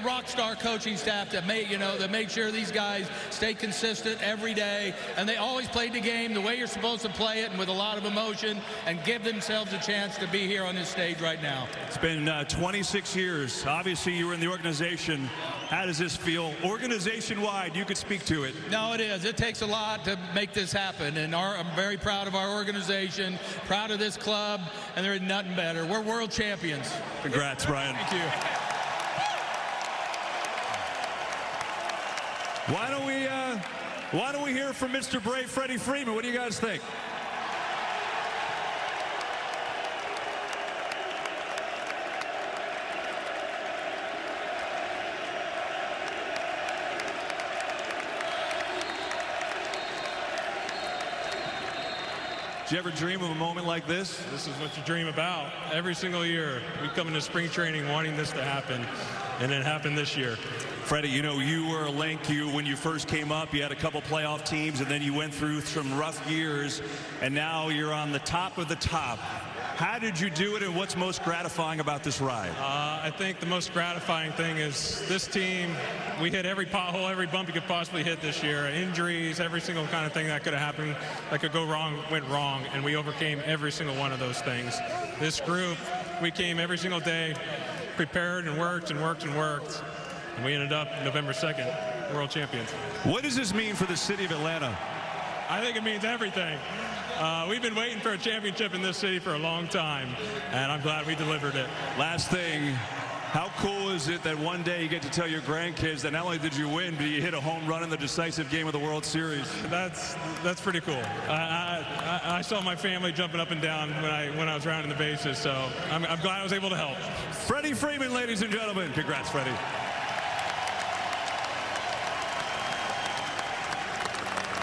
Speaker 8: rock star our coaching staff that made sure these guys stay consistent every day, and they always played the game the way you're supposed to play it, and with a lot of emotion, and give themselves a chance to be here on this stage right now.
Speaker 2: It's been 26 years. Obviously, you were in the organization. How does this feel organization-wide? You could speak to it.
Speaker 8: No, it is. It takes a lot to make this happen, and I'm very proud of our organization, proud of this club, and there is nothing better. We're world champions.
Speaker 2: Congrats, Brian.
Speaker 8: Thank you.
Speaker 2: Why don't we hear from Mr. Brave, Freddie Freeman? What do you guys think? Did you ever dream of a moment like this?
Speaker 7: This is what you dream about. Every single year, we come into spring training wanting this to happen, and it happened this year.
Speaker 2: Freddie, you know, you were a Link. When you first came up, you had a couple playoff teams, and then you went through some rough years, and now you're on the top of the top. How did you do it, and what's most gratifying about this ride?
Speaker 7: I think the most gratifying thing is this team, we hit every pothole, every bump you could possibly hit this year. Injuries, every single kind of thing that could have happened, that could go wrong, went wrong, and we overcame every single one of those things. This group, we came every single day, prepared and worked and worked and worked, and we ended up November 2nd, world champions.
Speaker 2: What does this mean for the city of Atlanta?
Speaker 7: I think it means everything. We've been waiting for a championship in this city for a long time, and I'm glad we delivered it.
Speaker 2: Last thing, how cool is it that one day you get to tell your grandkids that not only did you win, but you hit a home run in the decisive game of the World Series?
Speaker 7: That's pretty cool. I saw my family jumping up and down when I was rounding the bases, so I'm glad I was able to help.
Speaker 2: Freddie Freeman, ladies and gentlemen. Congrats, Freddie.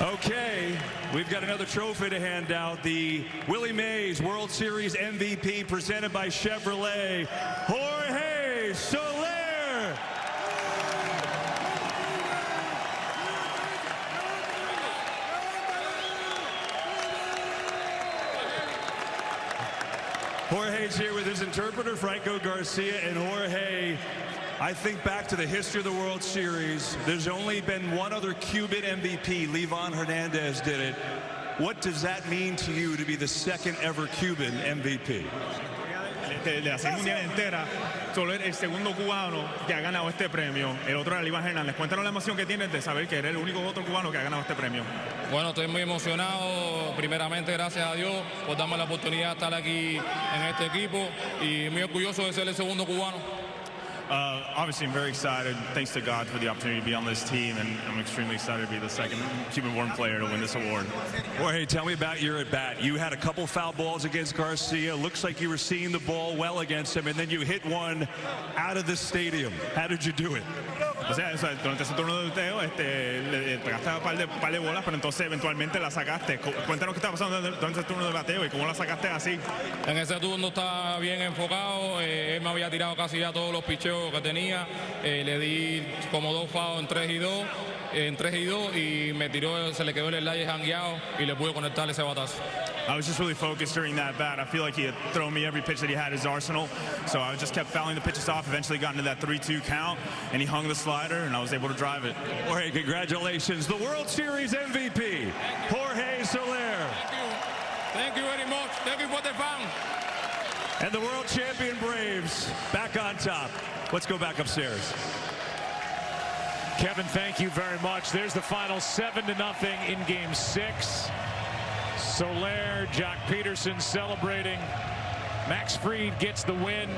Speaker 2: Okay, we've got another trophy to hand out. The Willie Mays World Series MVP presented by Chevrolet, Jorge Soler. Jorge's here with his interpreter, Franco Garcia, and Jorge, I think back to the history of the World Series. There's only been one other Cuban MVP. Livan Hernandez did it. What does that mean to you to be the second ever Cuban MVP?
Speaker 10: De la Serie Mundial entera, Soler el segundo cubano que ha ganado este premio. El otro era Livan Hernández. Cuéntanos la emoción que tienes de saber que eres el único otro cubano que ha ganado este premio.
Speaker 11: Bueno, estoy muy emocionado. Primeramente, gracias a Dios por darme la oportunidad de estar aquí en este equipo y muy orgulloso de ser el segundo cubano.
Speaker 10: Obviously, I'm very excited. Thanks to God for the opportunity to be on this team, and I'm extremely excited to be the second Cuban-born player to win this award.
Speaker 2: Jorge, tell me about your at-bat. You had a couple foul balls against Garcia. Looks like you were seeing the ball well against him, and then you hit one out of the stadium. How did you do it?
Speaker 10: O sea, durante ese turno de bateo, le pegaste un par de bolas, pero entonces eventualmente la sacaste. Cuéntanos qué está pasando durante ese turno de bateo y cómo la sacaste así.
Speaker 11: En ese turno estaba bien enfocado. Él me había tirado casi ya todos los picheos que tenía. Le di como 2 fouls en 3 y 2, y me tiró, se le quedó el slide jangueado y le pude conectar ese batazo.
Speaker 10: I was just really focused during that bat. I feel like he had thrown me every pitch that he had in his arsenal. So I just kept fouling the pitches off, eventually got into that 3-2 count, and he hung the slider, and I was able to drive it.
Speaker 2: Jorge, congratulations. The World Series MVP, Jorge Soler.
Speaker 11: Thank you. Thank you very much. Thank you for the fans.
Speaker 2: And the world champion Braves back on top. Let's go back upstairs.
Speaker 12: Kevin, thank you very much. There's the final 7-0 in Game 6. Soler, Jock Peterson celebrating. Max Fried gets the win.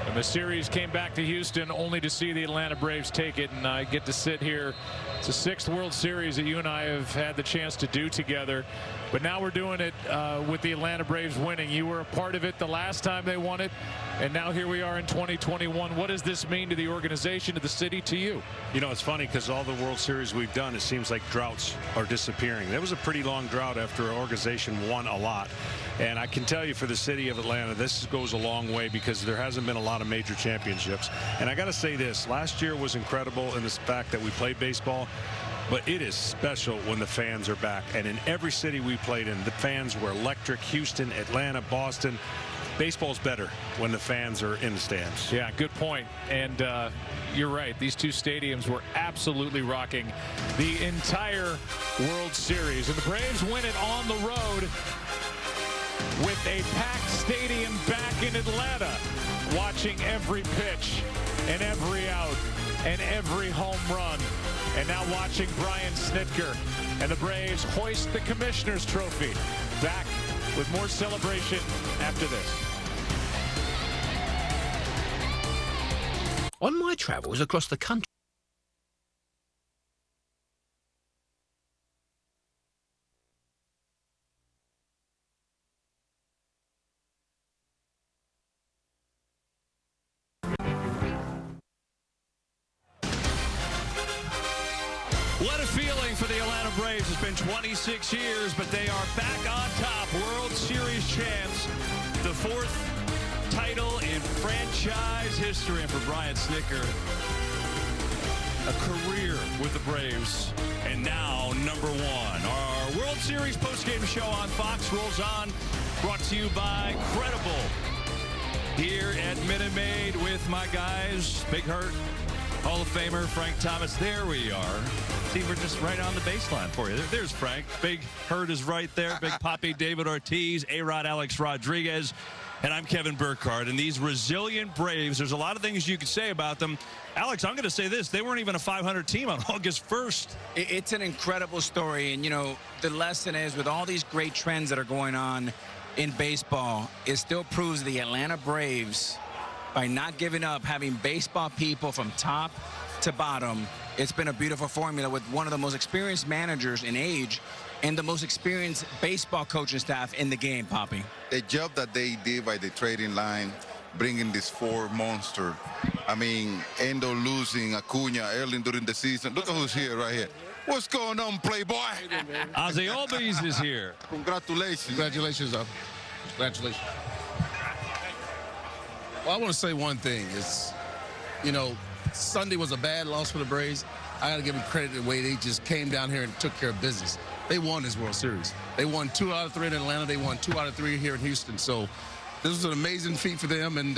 Speaker 12: And the series came back to Houston only to see the Atlanta Braves take it, and I get to sit here. It's the 6th World Series that you and I have had the chance to do together, but now we're doing it with the Atlanta Braves winning. You were a part of it the last time they won it, and now here we are in 2021. What does this mean to the organization, to the city, to you?
Speaker 5: You know, it's funny because all the World Series we've done, it seems like droughts are disappearing. There was a pretty long drought after our organization won a lot. And I can tell you, for the city of Atlanta, this goes a long way because there hasn't been a lot of major championships. And I got to say this, last year was incredible in the fact that we played baseball, but it is special when the fans are back. And in every city we played in, the fans were electric. Houston, Atlanta, Boston. baseball's better when the fans are in the stands.
Speaker 12: Yeah, good point. And you're right. These two stadiums were absolutely rocking the entire World Series. And the Braves win it on the road with a packed stadium back in Atlanta, watching every pitch and every out and every home run. And now watching Brian Snitker and the Braves hoist the Commissioner's Trophy. Back with more celebration after this.
Speaker 13: On my travels across the country,
Speaker 2: What a feeling for the Atlanta Braves. It's been 26 years, but they are back on top. World Series champs. The fourth title in franchise history. And for Brian Snitker, a career with the Braves. And now, number one. Our World Series postgame show on Fox rolls on. Brought to you by Credible. Here at Minute Maid with my guys, Big Hurt, Hall of Famer Frank Thomas. There we are. See, we're just right on the baseline for you. There's Frank. Big Hurt is right there. Big Papi David Ortiz, A-Rod Alex Rodriguez. And I'm Kevin Burkhardt. And these resilient Braves, there's a lot of things you could say about them. Alex, I'm going to say this. They weren't even a 500 team on August 1st.
Speaker 20: It's an incredible story. And, you know, the lesson is with all these great trends that are going on in baseball, it still proves the Atlanta Braves, by not giving up, having baseball people from top to bottom, it's been a beautiful formula with one of the most experienced managers in age and the most experienced baseball coaching staff in the game, Papi.
Speaker 14: The job that they did by the trading line, bringing this four monster. I mean, Endo losing Acuna early during the season. Look at who's here right here. What's going on, Playboy?
Speaker 2: Ozzie Albies is here.
Speaker 14: Congratulations.
Speaker 16: Congratulations, congratulations. Well, I want to say one thing. It's, you know, Sunday was a bad loss for the Braves. I got to give them credit the way they just came down here and took care of business. They won this World Series. They won 2 out of 3 in Atlanta. They won 2 out of 3 here in Houston. So this was an amazing feat for them, and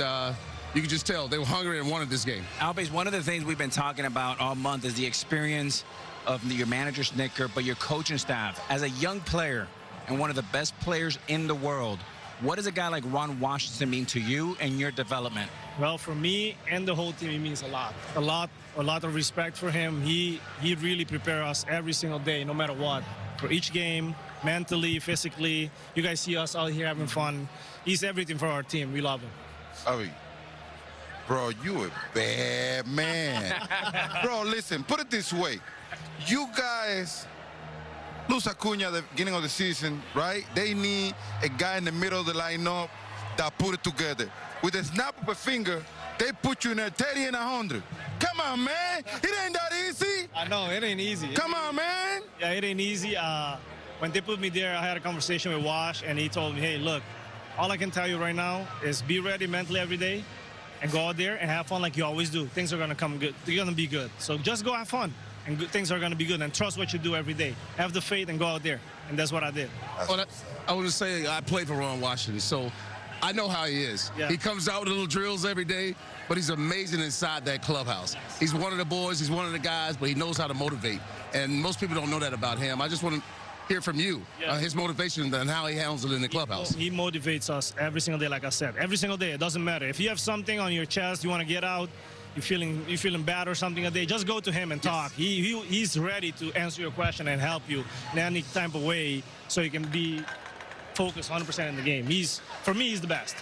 Speaker 16: you can just tell they were hungry and wanted this game.
Speaker 20: Albies, one of the things we've been talking about all month is the experience of your manager, Snitker, but your coaching staff. As a young player and one of the best players in the world, what does a guy like Ron Washington mean to you and your development?
Speaker 24: Well, for me and the whole team, it means a lot. A lot of respect for him. He really prepares us every single day, no matter what. For each game, mentally, physically. You guys see us out here having fun. He's everything for our team. We love him.
Speaker 14: Avi, bro, you a bad man. Bro, listen, put it this way. You guys lose Acuna at the beginning of the season, right? They need a guy in the middle of the lineup that put it together. With a snap of a finger, they put you in a 30 and 100. Come on, man. It ain't that easy.
Speaker 24: I know, it ain't easy.
Speaker 14: Come on, man.
Speaker 24: Yeah, it ain't easy. When they put me there, I had a conversation with Wash, and he told me, hey, look, all I can tell you right now is be ready mentally every day and go out there and have fun like you always do. Things are going to come good. They're going to be good. So just go have fun. And good things are going to be good, and trust what you do every day. Have the faith and go out there, and that's what I did.
Speaker 16: Well, I want to say I played for Ron Washington, so I know how he is.
Speaker 24: Yeah.
Speaker 16: He comes out with little drills every day, but he's amazing inside that clubhouse. He's one of the boys, he's one of the guys, but he knows how to motivate, and most people don't know that about him. I just want to hear from you, his motivation and how he handles it in the clubhouse.
Speaker 24: He motivates us every single day, like I said. Every single day, it doesn't matter. If you have something on your chest, you want to get out, you're feeling bad or something a day, just go to him and talk. He's ready to answer your question and help you in any type of way so you can be focused 100% in the game. For me, he's the best.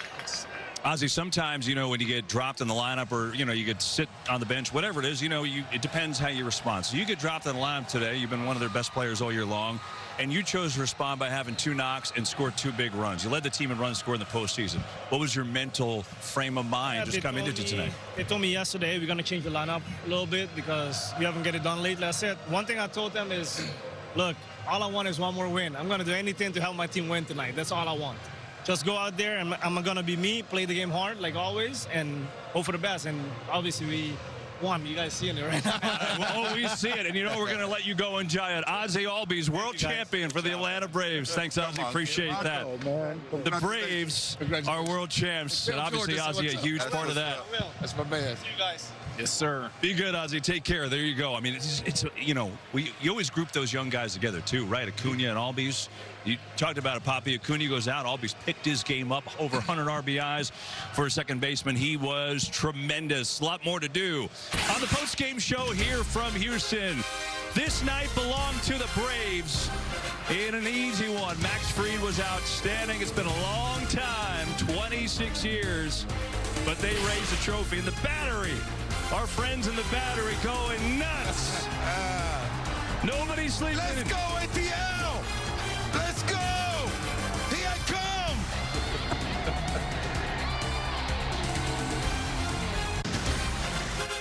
Speaker 2: Ozzie, sometimes, you know, when you get dropped in the lineup or, you know, you get sit on the bench, whatever it is, you know, it depends how you respond. So you get dropped in the lineup today. You've been one of their best players all year long, and you chose to respond by having 2 knocks and score 2 big runs. You led the team in runs scored in the postseason. What was your mental frame of mind just coming into tonight?
Speaker 24: They told me yesterday we're going to change the lineup a little bit because we haven't get it done lately. I said, one thing I told them is, look, all I want is one more win. I'm going to do anything to help my team win tonight. That's all I want. Just go out there, and I'm going to be me, play the game hard like always, and hope for the best. And obviously one. You guys seeing it right now?
Speaker 2: Oh, we see it. And you know we're going to let you go enjoy it. Ozzie Albies, world champion for the Atlanta Braves. Thanks, Ozzie. Appreciate that. The Braves are world champs. And obviously, Ozzie, a huge part of that.
Speaker 16: That's my man.
Speaker 24: See you guys.
Speaker 2: Yes, sir. Be good, Ozzie. Take care. There you go. I mean, it's you know, you always group those young guys together, too, right? Acuna and Albies. You talked about it, Poppy. Acuna goes out. Albies picked his game up, over 100 RBIs for a second baseman. He was tremendous. A lot more to do. On the post-game show here from Houston, this night belonged to the Braves in an easy one. Max Fried was outstanding. It's been a long time, 26 years, but they raised the trophy. And the Battery, our friends in the Battery going nuts. Nobody's sleeping.
Speaker 14: Let's go, ATL! Let's go! Here I come!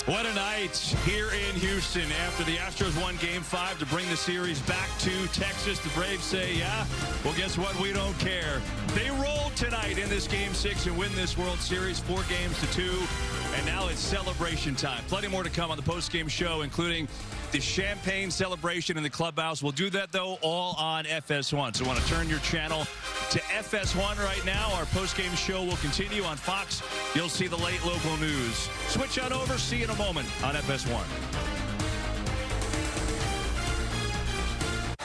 Speaker 2: What a night here in Houston after the Astros won Game 5 to bring the series back to Texas. The Braves say, yeah, well, guess what? We don't care. They rolled tonight in this Game 6 and win this World Series 4-2. And now it's celebration time. Plenty more to come on the post-game show, including the champagne celebration in the clubhouse. We'll do that, though, all on FS1. So I want to turn your channel to FS1 right now. Our post-game show will continue on Fox. You'll see the late local news. Switch on over. See you in a moment on FS1.